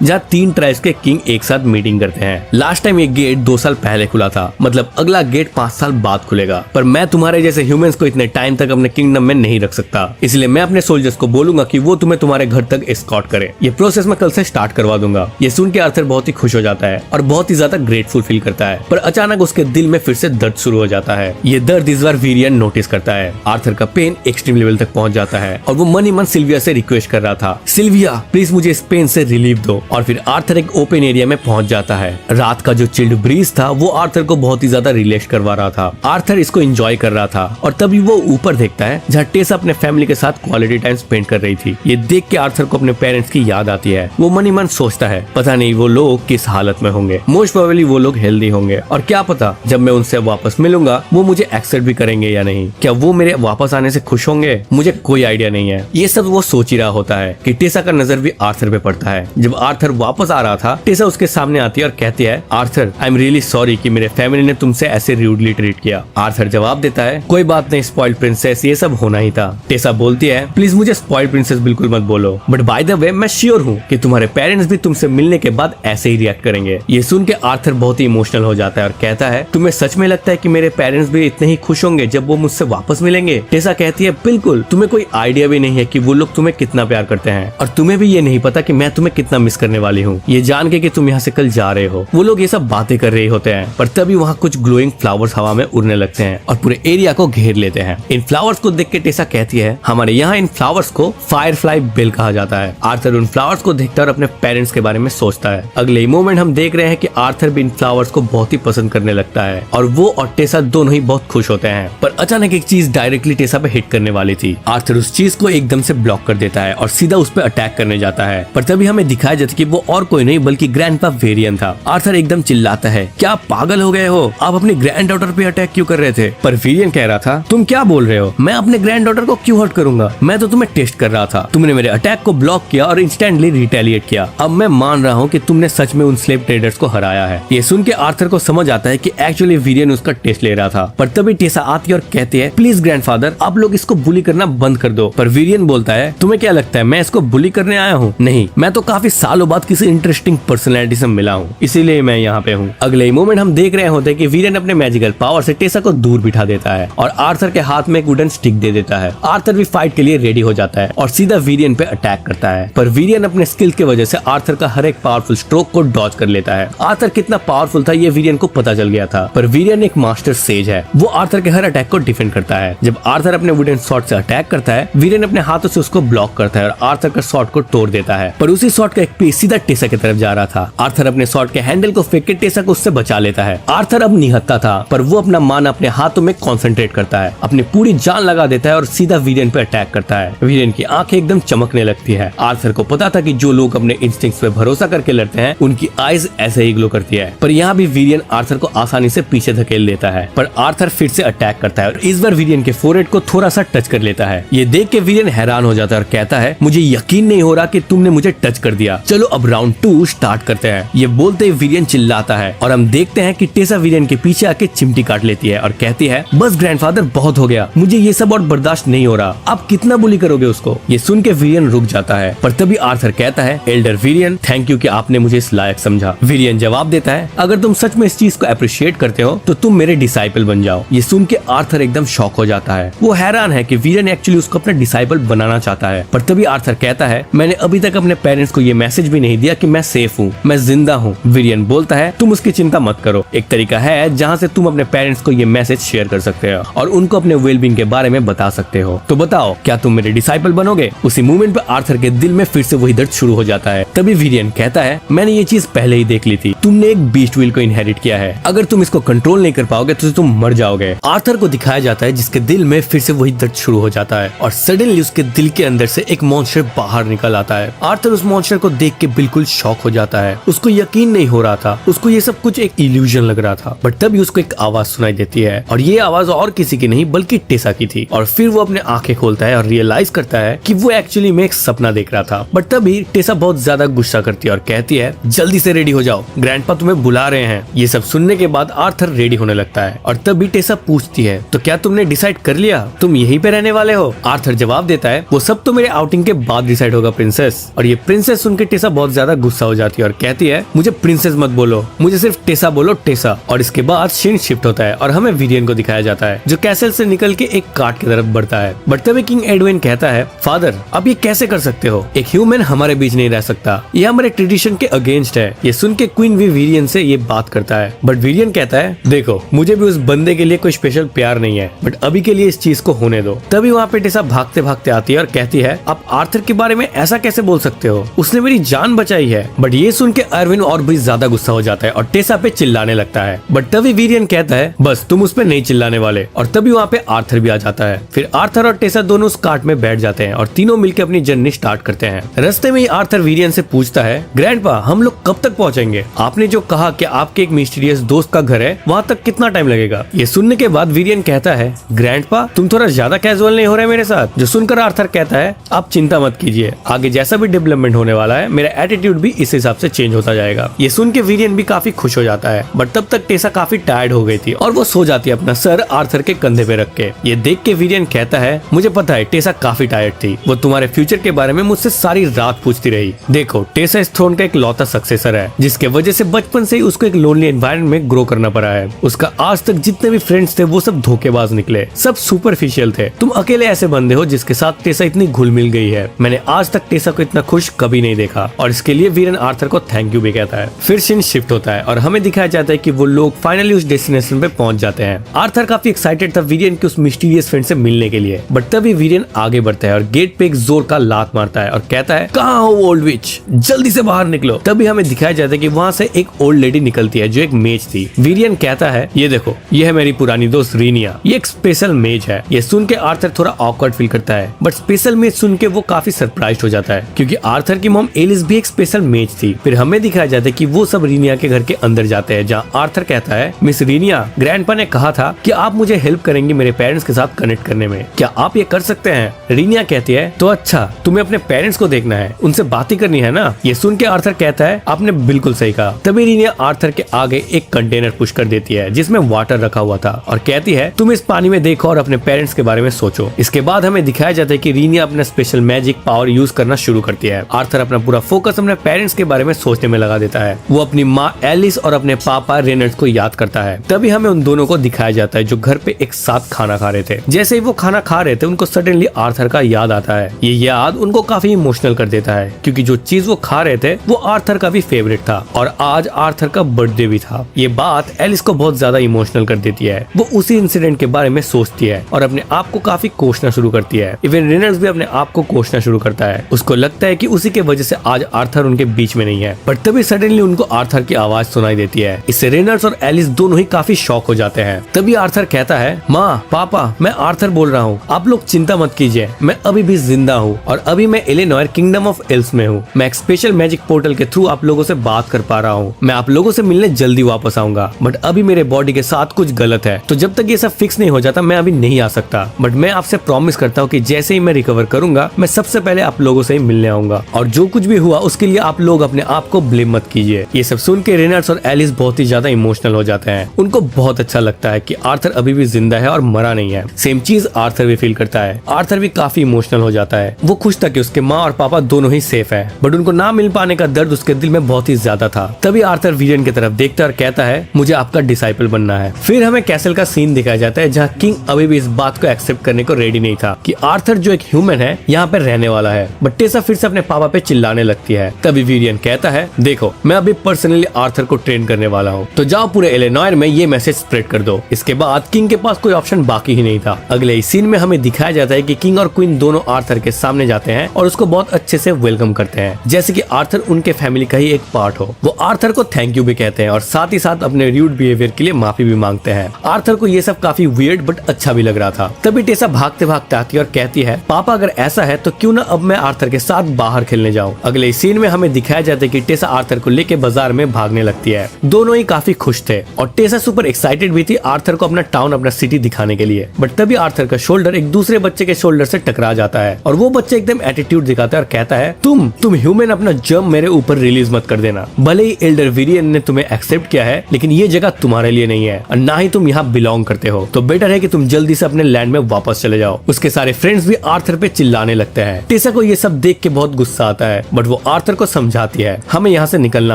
जहाँ 3 ट्राइब्स के किंग एक साथ मीटिंग करते हैं। लास्ट टाइम ये गेट 2 साल पहले खुला था, मतलब अगला गेट 5 साल बाद खुलेगा, पर मैं तुम्हारे जैसे ह्यूमंस को इतने टाइम तक अपने किंगडम में नहीं रख सकता, इसलिए मैं अपने सोल्जर्स को बोलूंगा कि वो तुम्हें तुम्हारे घर तक एस्कॉर्ट करे। ये प्रोसेस मैं कल से स्टार्ट करवा दूंगा। ये सुन के आर्थर बहुत ही खुश हो जाता है और बहुत ही ज्यादा ग्रेटफुल फील करता है, पर अचानक उसके दिल में फिर से दर्द शुरू हो जाता है। ये दर्द इस बार वीरियन नोटिस करता है। आर्थर का पेन एक्सट्रीम लेवल तक पहुंच जाता है और वो मन ही मन सिल्विया से रिक्वेस्ट कर रहा था, सिल्विया प्लीज मुझे इस पेन से रिलीफ दो। और फिर आर्थर एक ओपन एरिया में पहुंच जाता है। रात का जो चिल्ड ब्रीज था वो आर्थर को बहुत ही ज्यादा रिलैक्स करवा रहा था। आर्थर इसको एंजॉय कर रहा था और तभी वो ऊपर देखता है जहाँ टेसा अपने फैमिली के साथ क्वालिटी टाइम स्पेंड कर रही थी। ये देख के आर्थर को अपने पेरेंट्स की याद आती है। वो मन ही मन सोचता है, पता नहीं वो लोग किस हालत में होंगे, मोस्ट प्रोबेबली वो लोग हेल्दी होंगे और क्या पता जब मैं उनसे वापस मिलूंगा वो मुझे एक्सेप्ट भी करेंगे या नहीं, क्या वो मेरे वापस आने से खुश होंगे, मुझे कोई आइडिया नहीं है। ये सब वो सोच ही रहा होता है कि टेसा का नजर भी आर्थर पे पड़ता है। जब आर्थर वापस आ रहा था, टेसा उसके सामने आती है और कहती है, Arthur I am really sorry कि मेरे फैमिली ने तुमसे ऐसे रूडली ट्रीट किया। आर्थर जवाब देता है, कोई बात नहीं स्पॉइल्ड प्रिंसेस, ये सब होना ही था। टेसा बोलती है, प्लीज मुझे स्पॉइल्ड प्रिंसेस बिल्कुल मत बोलो, बट बाय द वे मैं श्योर हूँ कि तुम्हारे पेरेंट्स भी तुमसे मिलने के बाद ऐसे ही रिएक्ट करेंगे। ये सुन के आर्थर बहुत ही इमोशनल हो जाता है और कहता है, तुम्हें सच में लगता है कि मेरे पेरेंट्स भी इतने ही खुश होंगे जब वो मुझसे वापस मिलेंगे? टेसा कहती है, बिल्कुल, तुम्हें कोई आइडिया भी नहीं है कि वो लोग तुम्हें कितना प्यार करते हैं और तुम्हें भी ये नहीं पता कि मैं तुम्हें कितना मिस करने वाली हूँ, ये जान के कि तुम यहाँ से कल जा रहे हो। वो लोग ये सब बातें कर रहे होते हैं, पर तभी वहाँ कुछ ग्लोइंग फ्लावर्स हवा में उड़ने लगते हैं और पूरे एरिया को घेर लेते हैं। इन फ्लावर्स को देख के टेसा कहती है, हमारे यहाँ इन फ्लावर्स को फायरफ्लाई बेल कहा जाता है। आर्थर उन फ्लावर्स को देखता है और अपने पेरेंट्स के बारे में सोचता है। अगले मोमेंट हम देख रहे हैं कि आर्थर भी इन फ्लावर्स को बहुत ही पसंद करने लगता है और वो और टेसा दोनों ही बहुत खुश होते हैं। पर अचानक एक चीज डायरेक्टली टेसा पे हिट करने वाली थी। आर्थर उस चीज को एकदम से ब्लॉक कर देता है और सीधा उस पर अटैक करने जाता है, पर तभी हमें दिखाया जाता है कि वो और कोई नहीं बल्कि ग्रैंडपा वेरियन था। आर्थर एकदम चिल्लाता है, क्या आप पागल हो गए हो, आप अपनी ग्रैंड डॉटर पे अटैक क्यों कर रहे थे? पर वेरियन कह रहा था, तुम क्या बोल रहे हो, मैं अपने ग्रैंड डॉटर को क्यों हर्ट करूंगा, मैं तो तुम्हें टेस्ट कर रहा था, तुमने मेरे अटैक को ब्लॉक किया और इंस्टेंटली रिटेलिएट किया। अब मैं मान रहा हूँ कि तुमने सच में उन स्लेव ट्रेडर्स को हराया है। ये सुन के आर्थर को समझ आता है कि एक्चुअली वेरियन उसका टेस्ट ले रहा था, पर तभी टेसा आती है और कहती है, प्लीज ग्रैंडफादर आप लोग इसको बुली करना बंद कर दो। पर वेरियन बोलता है, तुम्हें क्या लगता है मैं इसको बुली करने आया हूँ? नहीं, मैं तो काफी सालों बाद किसी इंटरेस्टिंग पर्सनैलिटी से मिला हूँ, इसीलिए मैं यहाँ पे हूँ। अगले ही मोमेंट हम देख रहे होते हैं कि वेरियन अपने मैजिकल पावर से टेसा को दूर बिठा देता है और आर्थर के हाथ में एक वुडन स्टिक दे देता है। आर्थर भी फाइट के लिए रेडी हो जाता है और सीधा वेरियन पे अटैक करता है, पर वेरियन अपने स्किल की वजह से आर्थर का हर एक पावरफुल स्ट्रोक को डॉज कर लेता है। आर्थर कितना पावरफुल था ये वेरियन को पता चल गया था, पर वेरियन एक मास्टर सेज है, वो आर्थर के हर अटैक को डिफेंड करता है। जब आर्थर अपने वुडन शॉट से अटैक करता है, वेरियन अपने हाथों से उसको ब्लॉक करता है और आर्थर का शॉट को तोड़ देता है, पर उसी शॉट का एक पीस सीधा टेसा की तरफ जा रहा था। आर्थर अपने शॉट के हैंडल को फेंक के टेसा को उससे बचा लेता है। आर्थर अब निहत्था था, पर वो अपना मान अपने हाथों में कॉन्सेंट्रेट करता है, अपनी पूरी जान लगा देता है और सीधा वेरियन पे अटैक करता है। वेरियन की आंखें एकदम चमकने लगती है। आर्थर को पता था कि जो लोग अपने इंस्टिंक्ट्स पे भरोसा करके लड़ते हैं उनकी आईज ऐसे ही ग्लो करती है, पर यहाँ भी वेरियन आर्थर को आसानी से पीछे धकेल देता है, पर आर्थर फिर से अटैक करता है और इस बार वेरियन के फोरहेड को थोड़ा सा टच कर लेता है। ये देख के वेरियन हैरान हो जाता है और कहता है, मुझे यकीन नहीं हो रहा कि तुमने मुझे टच कर दिया, चलो अब राउंड 2 स्टार्ट करते हैं। ये बोलते ही वेरियन चिल्लाता है और हम देखते हैं कि टेसा वेरियन के पीछे आके चिमटी काट लेती है और कहती है, बस ग्रैंडफादर बहुत हो गया, मुझे ये सब और बर्दाश्त नहीं हो रहा, आप कितना बुली करोगे उसको? ये सुन के वेरियन रुक जाता है, पर तभी आर्थर कहता है, एल्डर वेरियन थैंक यू कि आपने मुझे इस लायक समझा। वेरियन जवाब देता है, है अगर तुम सच में इस चीज को अप्रिशिएट करते हो तो तुम मेरे डिसाइपल बन जाओ। ये सुन के आर्थर एकदम शॉक हो जाता है। वो हैरान है कि वीरियन एक्चुअली उसको अपना डिसाइपल बनाना चाहता है। पर तभी आर्थर कहता है मैंने अभी तक अपने पेरेंट्स को ये मैसेज भी नहीं दिया कि मैं सेफ हूँ, मैं जिंदा हूँ। वीरियन बोलता है तुम उसकी चिंता मत करो, एक तरीका है जहाँ से तुम अपने पेरेंट्स को ये मैसेज शेयर कर सकते हो और उनको अपने वेलबींग के बारे में बता सकते हो। तो बताओ क्या तुम मेरे डिसाइपल बनोगे? उसी मोमेंट पे आर्थर के दिल में फिर से वही दर्द शुरू हो जाता है। तभी वीरियन कहता है मैंने ये चीज पहले ही देख ली थी, तुमने एक बीस्ट व्हील को इनहेरिट किया है, अगर तुम इसको कंट्रोल नहीं कर पाओगे तो तुम मर जाओगे। आर्थर को दिखाया जाता है जिसके दिल में फिर से वही दर्द शुरू हो जाता है और सडनली उसके दिल के अंदर से एक मॉन्स्टर बाहर निकल आता है। आर्थर उस मॉन्स्टर को देख के बिल्कुल शॉक हो जाता है। उसको यकीन नहीं हो रहा था, उसको ये सब कुछ एक इल्यूजन लग रहा था। बट तभी उसको एक आवाज सुनाई देती है और ये आवाज और किसी की नहीं बल्कि टेसा की थी। और फिर वो अपने आंखें खोलता है और रियलाइज करता है कि वो एक्चुअली में एक सपना देख रहा था। बट तभी टेसा बहुत ज्यादा गुस्सा करती है और कहती है जल्दी से रेडी हो जाओ, ग्रैंडपा तुम्हें बुला रहे हैं। ये सब सुनने के बाद आर्थर रेडी होने लगता है और तभी टेसा पूछती है तो क्या तुमने डिसाइड कर लिया, तुम यहीं पे रहने वाले हो? आर्थर जवाब देता है वो सब तो मेरे आउटिंग के बाद डिसाइड होगा प्रिंसेस। और ये प्रिंसेस सुन के टेसा बहुत ज्यादा गुस्सा हो जाती है और कहती है मुझे प्रिंसेस मत बोलो, मुझे सिर्फ टेसा बोलो, टेसा। और इसके बाद सीन शिफ्ट होता है और हमें वीरियन को दिखाया जाता है जो कैसल से निकल के एक कार्ट की तरफ बढ़ता है। बट तभी किंग एडविन कहता है फादर आप ये कैसे कर सकते हो, एक ह्यूमन हमारे बीच नहीं रह सकता, ये हमारे ट्रेडिशन के अगेंस्ट है। ये सुन के क्वीन भी वीरियन से ये बात करता है। बट वीरियन कहता है देखो मुझे भी उस बंदे के लिए कोई स्पेशल प्यार नहीं है, बट अभी के लिए इस चीज को होने दो। तभी वहाँ पे टेसा भागते भागते आती है और कहती है आप आर्थर के बारे में ऐसा कैसे बोल सकते हो, उसने मेरी जान बचाई है। बट ये सुन के एडविन और भी ज्यादा गुस्सा हो जाता है और टेसा पे चिल्लाने लगता है। बट तभी वीरियन कहता है बस तुम उस पे नहीं चिल्लाने वाले। और तभी वहाँ पे आर्थर भी आ जाता है। फिर आर्थर और टेसा दोनों उस कार्ट में बैठ जाते हैं और तीनों मिलकर अपनी जर्नी स्टार्ट करते हैं। रास्ते में ही आर्थर वीरियन से पूछता है ग्रैंडपा हम लोग कब तक पहुंचेंगे? आपने जो कहा कि आपके एक मिस्टीरियस दोस्त का घर है, वहाँ तक कितना टाइम लगेगा? ये सुनने के बाद वीरियन कहता है ग्रैंडपा तुम थोड़ा ज्यादा कैजुअल नहीं हो रहे मेरे साथ? जो सुनकर आर्थर कहता है आप चिंता मत कीजिए, आगे जैसा भी डेवलपमेंट होने वाला है मेरा एटीट्यूड भी इस हिसाब से चेंज होता जाएगा। ये सुन के वीरियन भी काफी खुश हो जाता है। बट तब तक टेसा काफी टायर्ड हो गई थी और वो सो जाती है अपना सर आर्थर के कंधे पे रख के। ये देख के वीरियन कहता है मुझे पता है टेसा काफी टायर्ड थी, वो तुम्हारे फ्यूचर के बारे में मुझसे सारी रात पूछती रही। देखो टेसा इस थ्रोन का एक लौता सक्सेसर है जिसके वजह से बचपन से ही उसको एक लोनली एनवायरनमेंट में ग्रो करना पड़ा है। उसका आज तक जितने भी फ्रेंड्स थे वो सब धोखेबाज निकले, सब सुपरफिशियल थे। तुम अकेले ऐसे बंदे हो जिसके साथ टेसा इतनी घुल मिल गई है। मैंने आज तक टेसा को इतना खुश कभी नहीं देखा और इसके लिए वीरन आर्थर को थैंक यू भी कहता है। फिर सीन शिफ्ट होता है और हमें दिखाया जाता है कि वो लोग फाइनली उस डेस्टिनेशन पे पहुंच जाते हैं। आर्थर काफी एक्साइटेड था वीरियन के उस मिस्टीरियस फ्रेंड से मिलने के लिए। बट तभी वीरियन आगे बढ़ता है और गेट पे एक जोर का लात मारता है और कहता है कहाँ हो ओल्ड विच, जल्दी से बाहर निकलो। तभी हमें दिखाया जाता है कि वहाँ से एक ओल्ड लेडी निकलती है जो एक मेज थी। वीरियन कहता है ये देखो ये है मेरी पुरानी दोस्त रीनिया, ये एक स्पेशल मेज है। ये सुन के आर्थर थोड़ा ऑकवर्ड फील करता है बट स्पेशल मेज सुन के वो काफी सरप्राइज हो जाता है क्योंकि आर्थर की मॉम एलिस भी एक स्पेशल मेज थी। फिर हमें दिखाया जाता है कि वो सब रीनिया के घर के अंदर जाते हैं जहाँ आर्थर कहता है मिस रीनिया ग्रैंडपा ने कहा था कि आप मुझे हेल्प करेंगी मेरे पेरेंट्स के साथ कनेक्ट करने में, क्या आप ये कर सकते हैं? रीनिया कहती है तो अच्छा तुम्हें अपने पेरेंट्स को देखना है, उनसे बातें करनी है ना। ये सुन के आर्थर कहता है आपने बिल्कुल सही कहा। तभी रीनिया आर्थर के आगे एक कंटेनर पुश कर देती है जिसमें वाटर रखा हुआ था और कहती है तुम इस पानी में देखो और अपने पेरेंट्स के बारे में सोचो। इसके बाद हमें दिखाया जाता है कि रीनिया अपना स्पेशल मैजिक पावर यूज करना शुरू करती है। आर्थर अपना पूरा फोकस अपने पेरेंट्स के बारे में सोचने में लगा देता है। वो अपनी माँ एलिस और अपने पापा रेनल्ड्स को याद करता है। तभी हमें उन दोनों को दिखाया जाता है जो घर पे एक साथ खाना खा रहे थे। जैसे ही वो खाना खा रहे थे उनको सडनली आर्थर का याद आता है। ये याद उनको काफी इमोशनल कर देता है क्योंकि जो चीज वो खा रहे थे वो आर्थर का भी फेवरेट था और आज आर्थर का बर्थडे भी था। ये बात एलिस को बहुत ज्यादा इमोशनल कर देती है। वो उसी इंसिडेंट के बारे में सोचती है और अपने आप को काफी कोसना शुरू करती है। इवन रेनल्ड्स भी अपने आप को कोसना शुरू करता है। उसको लगता है कि उसी के वजह से आज आर्थर उनके बीच में नहीं है। पर तभी सडनली उनको आर्थर की आवाज सुनाई देती है। इससे रेनल्ड्स और एलिस दोनों ही काफी शॉक हो जाते हैं। तभी आर्थर कहता है माँ पापा मैं आर्थर बोल रहा हूँ, आप लोग चिंता मत कीजिए, मैं अभी भी जिंदा हूँ और अभी मैं एलेनोर किंगडम ऑफ एल्स में हूँ। मैं एक स्पेशल मैजिक पोर्टल के थ्रू आप लोगों से बात कर पा रहा हूँ। मैं आप लोगों से मिलने जल्दी वापस आऊंगा बट अभी मेरे बॉडी के साथ कुछ गलत है, तो जब तक ये सब फिक्स नहीं हो जाता मैं अभी नहीं आ सकता। बट मैं आपसे प्रॉमिस करता हूँ कि जैसे ही मैं रिकवर करूंगा मैं सबसे पहले आप लोगों से ही मिलने आऊंगा और जो कुछ भी हुआ उसके लिए आप लोग अपने आप को ब्लेम मत कीजिए। ये सब सुन के रेनल्ड्स और एलिस बहुत ही ज्यादा इमोशनल हो जाते हैं। उनको बहुत अच्छा लगता है कि आर्थर अभी भी जिंदा है और मरा नहीं है। सेम चीज आर्थर भी फील करता है। आर्थर भी काफी इमोशनल हो जाता है। वो खुश था कि उसके माँ और पापा दोनों ही सेफ है बट उनको ना मिल पाने का दर्द उसके दिल में बहुत ही ज्यादा था। तभी आर्थर आर्थर विलियन की तरफ देखता है और कहता है मुझे आपका डिसाइपल बनना है। फिर हमें कैसल का सीन दिखाया जाता है जहाँ किंग अभी भी इस बात को एक्सेप्ट करने को रेडी नहीं था कि आर्थर जो एक ह्यूमन है यहाँ पे रहने वाला है। बट टेसा फिर से अपने पापा पे चिल्लाने लगती है। तभी विलियन कहता है देखो मैं अभी पर्सनली आर्थर को ट्रेन करने वाला हूँ, तो जाओ पूरे इलिनॉय में ये मैसेज स्प्रेड कर दो। इसके बाद किंग के पास कोई ऑप्शन बाकी ही नहीं था। अगले इस सीन में हमें दिखाया जाता है कि किंग और क्वीन दोनों आर्थर के सामने जाते हैं और उसको बहुत अच्छे से वेलकम करते हैं, जैसे कि आर्थर उनके फैमिली का ही एक पार्ट हो। वो आर्थर को थैंक यू भी कहते हैं और साथ ही साथ अपने र्यूड बिहेवियर के लिए माफी भी मांगते हैं। आर्थर को ये सब काफी वियर्ड बट अच्छा भी लग रहा था। तभी टेसा भागते भागते आती है और कहती है पापा अगर ऐसा है तो क्यों ना अब मैं आर्थर के साथ बाहर खेलने जाऊं। अगले सीन में हमें दिखाया जाता है कि टेसा आर्थर को लेके बाजार में भागने लगती है। दोनों ही काफी खुश थे और टेसा सुपर एक्साइटेड भी थी आर्थर को अपना टाउन अपना सिटी दिखाने के लिए। बट तभी आर्थर का शोल्डर एक दूसरे बच्चे के शोल्डर से टकरा जाता है और वो बच्चा एकदम एटीट्यूड दिखाता है और कहता है तुम ह्यूमन अपना जम मेरे ऊपर रिलीज मत कर देना। भले ही एल्डर विलियन ने तुम्हें एक्सेप्ट किया है लेकिन ये जगह तुम्हारे लिए नहीं है और ना ही तुम यहाँ बिलोंग करते हो, तो बेटर है कि तुम जल्दी से अपने लैंड में वापस चले जाओ। उसके सारे फ्रेंड्स भी आर्थर पे चिल्लाने लगते हैं। टेसा को ये सब देख के बहुत गुस्सा आता है बट वो आर्थर को समझाती है हमें यहाँ से निकलना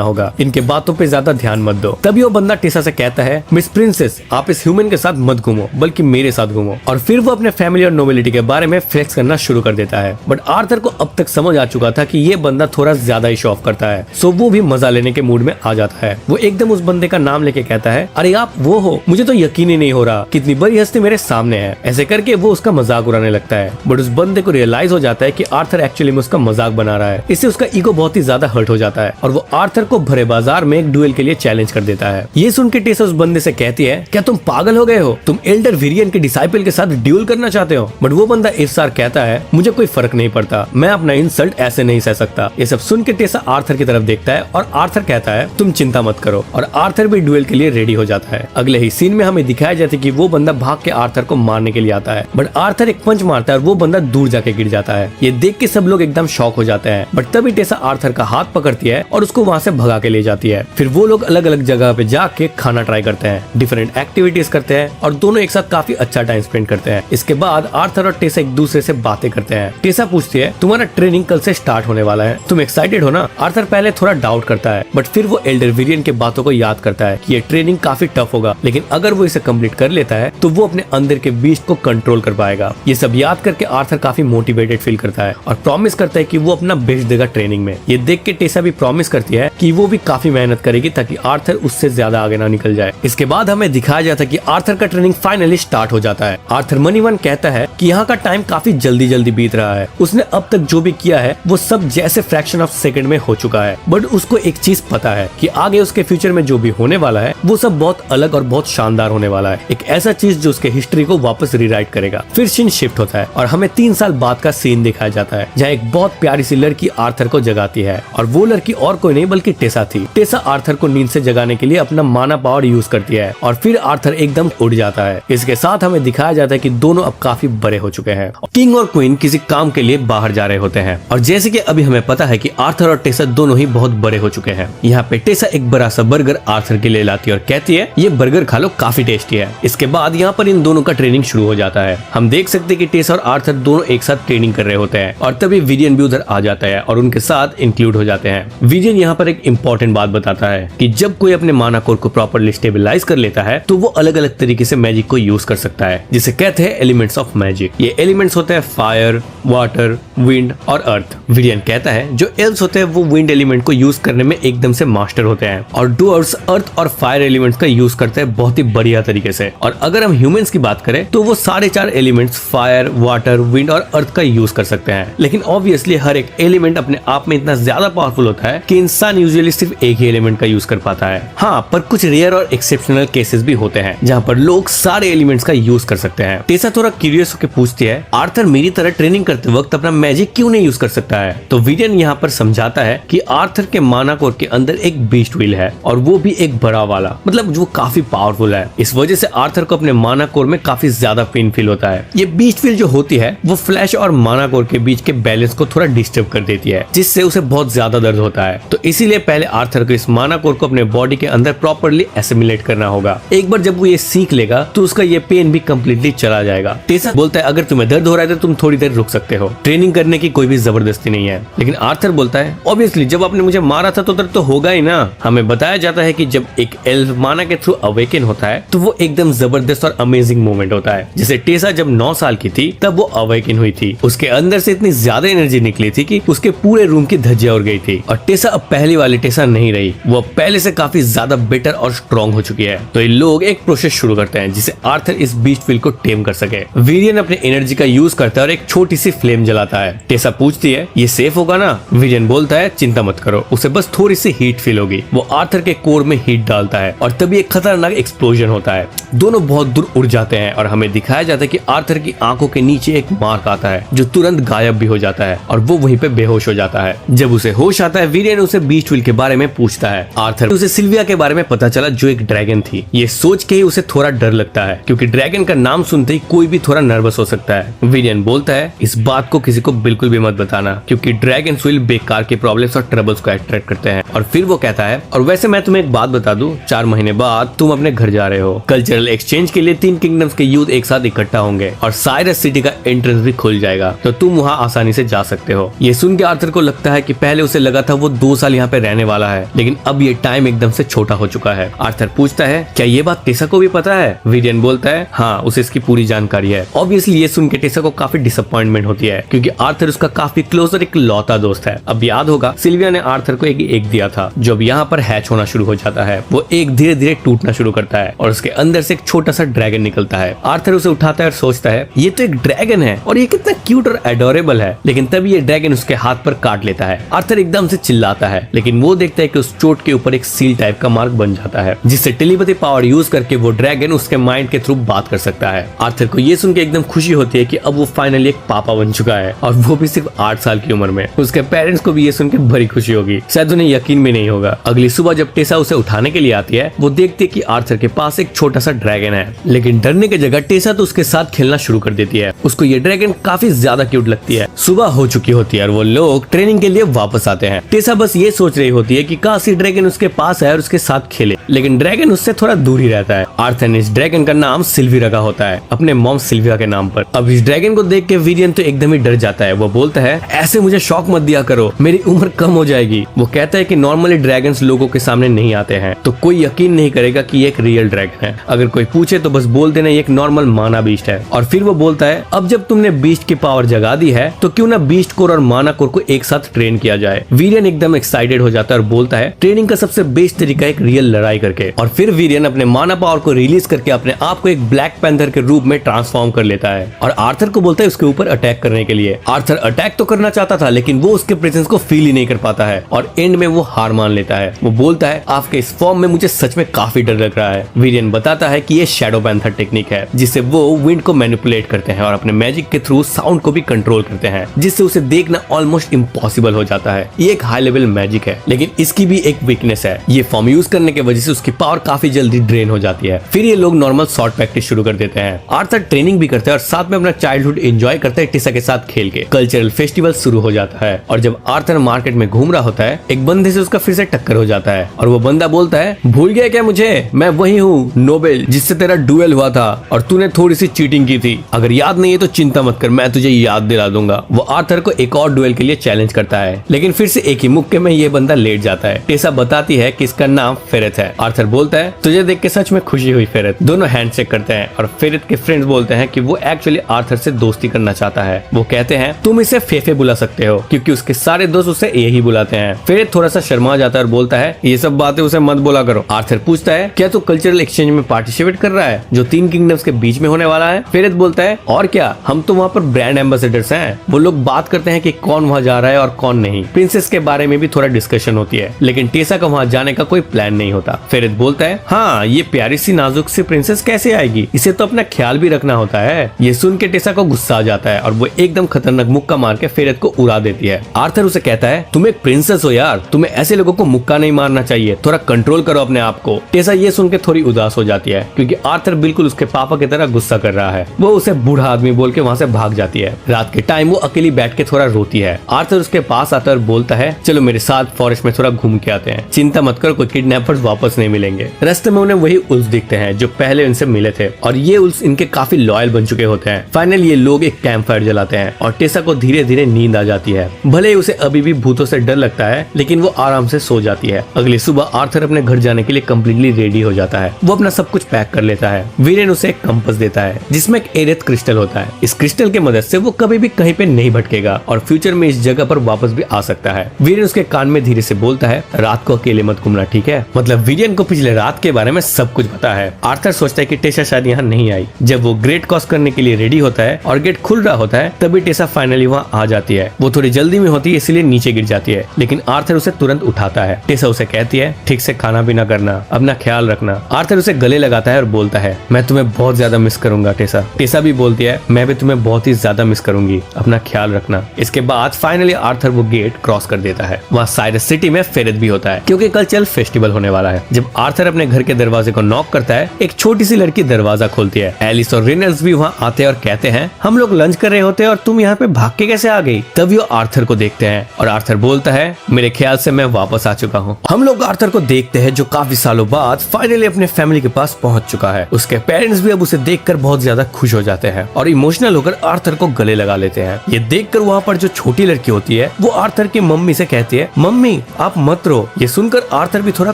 होगा, इनके बातों पे ज्यादा ध्यान मत दो। तभी वो बंदा टेसा से कहता है मिस प्रिंसेस आप इस ह्यूमन के साथ मत घूमो बल्कि मेरे साथ घूमो। और फिर वो अपने फैमिली और नोबिलिटी के बारे में फ्लेक्स करना शुरू कर देता है। बट आर्थर को अब तक समझ आ चुका था कि ये बंदा थोड़ा ज्यादा ही शो ऑफ करता है, सो वो भी मजा लेने के मूड में आ जाता है। वो एकदम उस बंदे का नाम लेके कहता है अरे आप वो हो, मुझे तो यकीन ही नहीं हो रहा कितनी बड़ी हस्ती मेरे सामने है। ऐसे करके वो उसका मजाक उड़ाने लगता है। बट उस बंदे को रियलाइज हो जाता है कि आर्थर एक्चुअली में उसका मजाक बना रहा है। इससे उसका ईगो बहुत ही ज्यादा हर्ट हो जाता है और वो आर्थर को भरे बाजार में एक डुएल के लिए चैलेंज कर देता है। ये सुन के टेसा उस बंदे से कहती है क्या तुम पागल हो गए हो, तुम एल्डर विलियन के डिसाइपल के साथ ड्यूल करना चाहते हो। बट वो बंदा इस सार कहता है मुझे कोई फर्क नहीं पड़ता, मैं अपना इंसल्ट ऐसे नहीं सह सकता। ये सब सुन के टेसा आर्थर की तरफ देखता है और आर्थर कहता है तुम चिंता मत करो और आर्थर भी डुएल के लिए रेडी हो जाता है। अगले ही सीन में हमें दिखाया जाता है कि वो बंदा भाग के आर्थर को मारने के लिए आता है बट आर्थर एक पंच मारता है और वो बंदा दूर जाके गिर जाता है। ये देख के सब लोग एकदम शॉक हो जाते हैं। बट तभी टेसा आर्थर का हाथ पकड़ती है और उसको वहाँ से भगा के ले जाती है। फिर वो लोग अलग अलग जगह पे जाके खाना ट्राई करते हैं, डिफरेंट एक्टिविटीज करते हैं और दोनों एक साथ काफी अच्छा टाइम स्पेंड करते हैं। इसके बाद आर्थर और टेसा एक दूसरे से बातें करते हैं। टेसा पूछती है तुम्हारा ट्रेनिंग कल से स्टार्ट होने वाला है, तुम एक्साइटेड हो ना। आर्थर पहले थोड़ा डाउट करता है बट फिर वो एल्डर विलियन के बातों को याद करता है कि ये ट्रेनिंग काफी टफ होगा लेकिन अगर वो इसे कंप्लीट कर लेता है तो वो अपने अंदर के बीस्ट को कंट्रोल कर पाएगा। ये सब याद करके आर्थर काफी मोटिवेटेड फील करता है और प्रॉमिस करता है कि वो अपना बेस्ट देगा ट्रेनिंग में। ये देख के टेसा भी प्रॉमिस करती है कि वो भी काफी मेहनत करेगी ताकि आर्थर उससे ज्यादा आगे ना निकल जाए। इसके बाद हमें दिखाया जाता है कि आर्थर का ट्रेनिंग फाइनली स्टार्ट हो जाता है। आर्थर मनीवन कहता है कि यहाँ का टाइम काफी जल्दी जल्दी बीत रहा है, उसने अब तक जो भी किया है वो सब जैसे फ्रैक्शन ऑफ सेकंड में हो चुका है। बट उसको एक चीज पता है कि आगे उसके फ्यूचर में जो भी होने वाला है वो सब बहुत अलग और बहुत शानदार होने वाला है, एक ऐसा चीज जो उसके हिस्ट्री को वापस रीराइट करेगा। फिर सीन शिफ्ट होता है और हमें 3 साल बाद का सीन दिखाया जाता है जहाँ एक बहुत प्यारी सी लड़की आर्थर को जगाती है और वो लड़की और कोई नहीं बल्कि टेसा थी। टेसा आर्थर को नींद से जगाने के लिए अपना माना पावर यूज करती है और फिर आर्थर एकदम उड़ जाता है। इसके साथ हमें दिखाया जाता है कि दोनों अब काफी बड़े हो चुके हैं। किंग और क्वीन किसी काम के लिए बाहर जा रहे होते हैं और जैसे कि अभी हमें पता है कि आर्थर और टेसा दोनों ही बहुत बड़े हो चुके हैं। यहाँ पे टेसा एक बड़ा सा बर्गर आर्थर के लिए लाती है और कहती है ये बर्गर खा लो, काफी टेस्टी है। इसके बाद यहाँ पर इन दोनों का ट्रेनिंग शुरू हो जाता है। हम देख सकते हैं कि टेसा और आर्थर दोनों एक साथ ट्रेनिंग कर रहे होते हैं और तभी विलियन भी उधर आ जाता है और उनके साथ इंक्लूड हो जाते हैं। विलियन यहाँ पर एक इम्पोर्टेंट बात बताता है कि जब कोई अपने माना कोर को प्रॉपर्ली स्टेबलाइज कर लेता है तो वो अलग अलग तरीके से मैजिक को यूज कर सकता है, जिसे कहते हैं एलिमेंट्स ऑफ मैजिक। ये एलिमेंट्स होते हैं फायर, वाटर, विंड और अर्थ। विलियन कहता है जो एल्व्स होते हैं वो विंड एलिमेंट को यूज करने में एकदम से मास्टर होते हैं और डुअर्स अर्थ और फायर एलिमेंट्स का यूज करते हैं बहुत ही बढ़िया तरीके से। और अगर हम ह्यूमंस की बात करें तो वो सारे 4 एलिमेंट्स फायर, वाटर, विंड और अर्थ का यूज कर सकते हैं। लेकिन ऑब्वियसली हर एक एलिमेंट अपने आप में इतना ज्यादा पावरफुल होता है कि इंसान यूजुअली सिर्फ एक ही एलिमेंट का यूज कर पाता है। हाँ, पर कुछ रेयर और एक्सेप्शनल केसेस भी होते हैं जहाँ पर लोग सारे एलिमेंट्स का यूज कर सकते हैं। टेसा थोड़ा क्यूरियस होकर पूछती है आर्थर मेरी तरह ट्रेनिंग करते वक्त अपना मैजिक क्यों नहीं यूज कर सकता है। तो विलियन यहाँ पर समझाता है कि आर्थर के माना कोर के अंदर एक बीस्ट व्हील है और वो भी एक बड़ा वाला, मतलब जो काफी पावरफुल है। इस वजह से आर्थर को अपने माना कोर में काफी ज्यादा पेन फील होता है। ये बीस्ट व्हील जो होती है वो फ्लैश और माना कोर के बीच के बैलेंस को थोड़ा डिस्टर्ब कर देती है, जिससे उसे बहुत ज्यादा दर्द होता है। तो इसीलिए पहले आर्थर को इस माना कोर को अपने बॉडी के अंदर प्रॉपर्ली एसिमिलेट करना होगा। एक बार जब वो ये सीख लेगा तो उसका ये पेन भी कम्प्लीटली चला जाएगा। टेसा बोलता है अगर तुम्हें दर्द हो रहा है तो तुम थोड़ी देर रुक सकते हो, ट्रेनिंग करने की कोई भी जबरदस्ती नहीं है। लेकिन आर्थर बोलता है ऑब्वियसली जब आपने मुझे मारा था तो दर्द तो होगा ही ना, हमें बताया जाता है कि जब एक एल्फ माना के थ्रू अवेकन होता है तो वो एकदम जबरदस्त और अमेजिंग मोमेंट होता है। जैसे टेसा जब 9 साल की थी तब वो अवेकन हुई थी, उसके अंदर से इतनी ज्यादा एनर्जी निकली थी कि उसके पूरे रूम की धज्जियां उड़ गई थी। और टेसा अब पहली वाली टेसा नहीं रही, वो पहले से काफी ज्यादा बेटर और स्ट्रॉन्ग हो चुकी है। तो ये लोग एक प्रोसेस शुरू करते हैं जिसे आर्थर इस बीस्ट व्हील को टेम कर सके। वीरियन अपने एनर्जी का यूज करता है और एक छोटी सी फ्लेम जलाता है। टेसा पूछती है ये सेफ होगा ना? वीरियन बोलता है चिंता मत करो, उसे बस थोड़ी सी हीट फील होगी। वो आर्थर के कोर में हीट डालता है और तभी एक खतरनाक एक्सप्लोजन होता है। दोनों बहुत दूर उड़ जाते हैं और हमें दिखाया जाता है कि आर्थर की आंखों के नीचे एक मार्क आता है जो तुरंत गायब भी हो जाता है और वो वहीं पे बेहोश हो जाता है। जब उसे होश आता है वीरियन उसे बीस्ट व्हील के बारे में पूछता है। आर्थर उसे सिल्विया के बारे में पता चला जो एक ड्रैगन थी। ये सोच के ही उसे थोड़ा डर लगता है क्योंकि ड्रैगन का नाम सुनते ही कोई भी थोड़ा नर्वस हो सकता है। वीरियन बोलता है इस बात को किसी को बिल्कुल भी मत बताना क्योंकि ड्रैगन व्हील बेकार के प्रॉब्लम्स और ट्रबल्स को अट्रैक्ट करते हैं। और फिर वो कहता है और वैसे मैं तुम्हें एक बात बता दूं, 4 महीने बाद तुम अपने घर जा रहे हो। कल्चरल एक्सचेंज के लिए 3 किंगडम्स के यूथ एक साथ इकट्ठा होंगे और साइरस सिटी का एंट्रेंस भी खुल जाएगा तो तुम वहाँ आसानी से जा सकते हो। ये सुन के आर्थर को लगता है कि पहले उसे लगा था वो 2 साल यहाँ पे रहने वाला है, लेकिन अब ये टाइम एकदम से छोटा हो चुका है। आर्थर पूछता है क्या ये बात टेसा को भी पता है? वीरियन बोलता है हाँ, उसे इसकी पूरी जानकारी है। ऑब्वियसली ये सुन के टेसा को काफी डिसअपॉइंटमेंट होती है क्योंकि आर्थर उसका काफी क्लोज और एक लौता दोस्त है। अब याद होगा सिल्विया ने आर्थर को एक एग दिया था जो अब यहाँ पर हैच होना शुरू हो जाता है। वो एग धीरे धीरे टूटना शुरू करता है और उसके अंदर से एक छोटा सा ड्रैगन निकलता है। आर्थर उसे उठाता है और सोचता है ये तो एक ड्रैगन है और ये कितना क्यूट और एडोरेबल है, लेकिन तभी ये ड्रैगन उसके हाथ पर काट लेता है। आर्थर एकदम से चिल्लाता है लेकिन वो देखता है कि उस चोट के ऊपर एक सील टाइप का मार्क बन जाता है जिससे टेलीपैथी पावर यूज करके वो ड्रैगन उसके माइंड के थ्रू बात कर सकता है। आर्थर को ये सुन के एकदम खुशी होती है कि अब वो फाइनली एक पापा बन चुका है और वो भी सिर्फ 8 साल की उम्र में। उसके पेरेंट्स को भी ये सुन के बड़ी खुशी होगी, शायद उन्हें यकीन भी नहीं होगा। अगली सुबह जब टेसा उसे उठाने के लिए आती है वो देखती है कि आर्थर के पास एक छोटा सा ड्रैगन है, लेकिन डरने की जगह टेसा तो उसके साथ खेलना शुरू कर देती है। उसको ये ड्रैगन काफी ज्यादा क्यूट लगती है। सुबह हो चुकी होती है और वो लोग ट्रेनिंग के लिए वापस आते हैं। टेसा बस ये सोच रही होती है कि काश ड्रैगन उसके पास है और उसके साथ खेले, लेकिन ड्रैगन उससे थोड़ा दूर ही रहता है। आर्थर ने इस ड्रैगन का नाम सिल्वी रखा होता है अपने मॉम सिल्विया के नाम पर। अब इस ड्रैगन को देख के वीरियन तो एकदम ही डर जाता है। वो बोलता है ऐसे मुझे शौक मत दिया करो, मेरी उम्र कम हो जाएगी। वो कहता है कि नॉर्मली ड्रैगन्स लोगों के सामने नहीं आते हैं तो कोई यकीन नहीं करेगा कि ये एक रियल ड्रैगन है। अगर कोई पूछे तो बस बोल देना ये एक नॉर्मल माना बीस्ट है। और फिर वो बोलता है अब जब तुमने बीस्ट की पावर जगा दी है तो क्यों ना बीस्ट कोर और माना कोर को एक साथ ट्रेन किया जाए। वीरियन एकदम एक्साइटेड हो जाता है और बोलता है ट्रेनिंग का सबसे बेस्ट तरीका एक रियल लड़ाई करके। और फिर वीरियन अपने माना पावर को रिलीज करके अपने आप को एक ब्लैक पैंथर के रूप में ट्रांसफॉर्म कर लेता है और आर्थर को बोलता है उसके ऊपर अटैक करने के लिए। आर्थर अटैक तो करना चाहता था लेकिन वो उसके प्रेजेंस को फील ही नहीं कर पाता है और एंड में वो हार मान लेता है। वो बोलता है आपके इस फॉर्म में मुझे सच में काफी डर लग रहा है। वीरियन बताता है कि ये शैडो पैंथर टेक्निक है जिससे वो विंड को मैनिपुलेट करते हैं और अपने मैजिक के थ्रू साउंड को भी कंट्रोल करते हैं जिससे उसे देखना ऑलमोस्ट इम्पॉसिबल हो जाता है। ये एक हाई लेवल मैजिक है लेकिन इसकी भी एक वीकनेस है, ये फॉर्म यूज करने की वजह से उसकी पावर काफी जल्दी ड्रेन हो जाती है। फिर ये लोग नॉर्मल शॉर्ट प्रैक्टिस शुरू कर देते हैं। आर्थर ट्रेनिंग भी करते हैं और साथ में अपना चाइल्डहुड एंजॉय करता है टेसा के साथ खेल के। कल्चरल फेस्टिवल शुरू हो जाता है और जब आर्थर मार्केट में घूम रहा होता है एक बंदे से उसका फिर से टक्कर हो जाता है और वो बंदा बोलता है भूल गया क्या मुझे, मैं वही हूँ नोबेल जिससे तेरा डुएल हुआ था और तूने थोड़ी सी चीटिंग की थी। अगर याद नहीं है तो चिंता मत कर, मैं तुझे याद दिला दूंगा। वो आर्थर को एक और डुएल के लिए चैलेंज करता है लेकिन फिर से एक ही मुक्के में ये बंदा लेट जाता है। टेसा बताती है कि इसका नाम फेरेथ है। आर्थर बोलता है तुझे देख के सच में खुशी हुई फेरेथ। दोनों हैंडशेक करते हैं और फेरेथ के फ्रेंड्स बोलते हैं कि वो एक्चुअली आर्थर से दोस्ती करना चाहता है। वो कहते हैं तुम इसे फेफे बुला सकते हो क्योंकि उसके सारे दोस्त उसे यही बुलाते हैं। फेरेथ थोड़ा सा शर्मा जाता है और बोलता है ये सब बातें उसे मत बोला करो। आर्थर पूछता है क्या तू कल्चरल एक्सचेंज में पार्टिसिपेट कर रहा है जो 3 किंगडम्स के बीच में होने वाला है? फेरेथ बोलता है और क्या, हम तो वहाँ पर ब्रांड एम्बेसडर्स हैं। वो लोग बात करते हैं कि कौन वहाँ जा रहा है और कौन नहीं। प्रिंसेस के बारे में भी थोड़ा डिस्कशन होती है लेकिन टेसा का वहाँ जाने का कोई प्लान नहीं होता। फेरेथ बोलता है हाँ, ये प्यारी सी नाजुक सी प्रिंसेस कैसे आएगी, इसे तो अपना ख्याल भी रखना होता है। ये सुन के टेसा को गुस्सा आ जाता है और वो एकदम खतरनाक मुक्का मार के फेरेथ को उड़ा देती है। आर्थर उसे कहता है तुम एक प्रिंसेस हो यार, तुम्हें ऐसे लोगों को मुक्का नहीं मारना चाहिए, थोड़ा कंट्रोल करो अपने आप को। टेसा ये सुन के थोड़ी उदास हो जाती है क्योंकि आर्थर बिल्कुल उसके पापा की तरह गुस्सा कर रहा है। वो उसे बूढ़ा आदमी बोल के वहाँ से भाग जाती है। रात के टाइम वो अकेली बैठ के थोड़ा रोती है। आर्थर उसके पास आता है और बोलता है चलो मेरे साथ फॉरेस्ट में थोड़ा घूम के आते हैं, चिंता मत करो कोई किडनैपर्स वापस नहीं मिलेंगे। रास्ते में उन्हें वही उल्फ दिखते हैं जो पहले उनसे मिले थे और ये उल्फ इनके काफी लॉयल बन चुके होते हैं। फाइनली ये लोग एक कैंप फायर जलाते हैं और टेसा को धीरे धीरे नींद आ जाती है। भले ही उसे अभी भी भूतों से डर लगता है लेकिन वो आराम से सो जाती है। अगली सुबह आर्थर अपने घर जाने के लिए कम्प्लीटली रेडी हो जाता है। वो अपना सब कुछ पैक कर लेता है। वीरेन उसे एक कंपास देता है जिसमें एक एरेथ क्रिस्टल होता है। इस क्रिस्टल की मदद से वो कभी भी कहीं पे नहीं भटकेगा और फ्यूचर में इस जगह पर वापस भी आ सकता है। वीरेन उसके कान में धीरे से बोलता है, रात को अकेले मत घूमना, ठीक है? मतलब वीरेन को पिछले रात के बारे में सब कुछ पता है। आर्थर सोचता है कि टेसा शायद यहाँ नहीं आई। जब वो ग्रेट क्रॉस करने के लिए रेडी होता है और गेट खुल रहा होता है, तभी टेसा फाइनली वहाँ आ जाती है। वो थोड़ी जल्दी में होती है इसलिए नीचे गिर जाती है, लेकिन आर्थर उसे तुरंत उठाता है। टेसा उसे कहती है, ठीक से खाना पीना करना, अपना ख्याल रखना। आर्थर उसे गले लगाता है और बोलता है, मैं तुम्हें बहुत ज्यादा मिस करूंगा टेसा। टेसा भी बोलती है, मैं भी तुम्हें बहुत ही ज्यादा मिस करूंगी, अपना ख्याल रखना। इसके बाद फाइनली आर्थर वो गेट क्रॉस कर देता है। वहाँ साइरस सिटी में फेरेथ भी होता है क्योंकि कल चल फेस्टिवल होने वाला है। जब आर्थर अपने घर के दरवाजे को नॉक करता है, एक छोटी सी लड़की दरवाजा खोलती है। एलिस और रेनल्ड्स भी वहाँ आते हैं और कहते हैं, हम लोग लंच कर रहे होते हैं और तुम यहाँ पे भाग के कैसे आ गई? तभी वो आर्थर को देखते हैं और आर्थर बोलता है, मेरे ख्याल से मैं वापस आ चुका हूँ। हम लोग आर्थर को देखते हैं जो काफी सालों बाद फाइनली अपने फैमिली के पास पहुंच चुका है। उसके पेरेंट्स भी अब उसे देखकर बहुत ज्यादा खुश हो जाते हैं और इमोशनल होकर आर्थर को गले लगा लेते हैं। ये देखकर वहाँ पर जो छोटी लड़की होती है वो आर्थर की मम्मी से कहती है, मम्मी आप मत रो। ये सुनकर आर्थर भी थोड़ा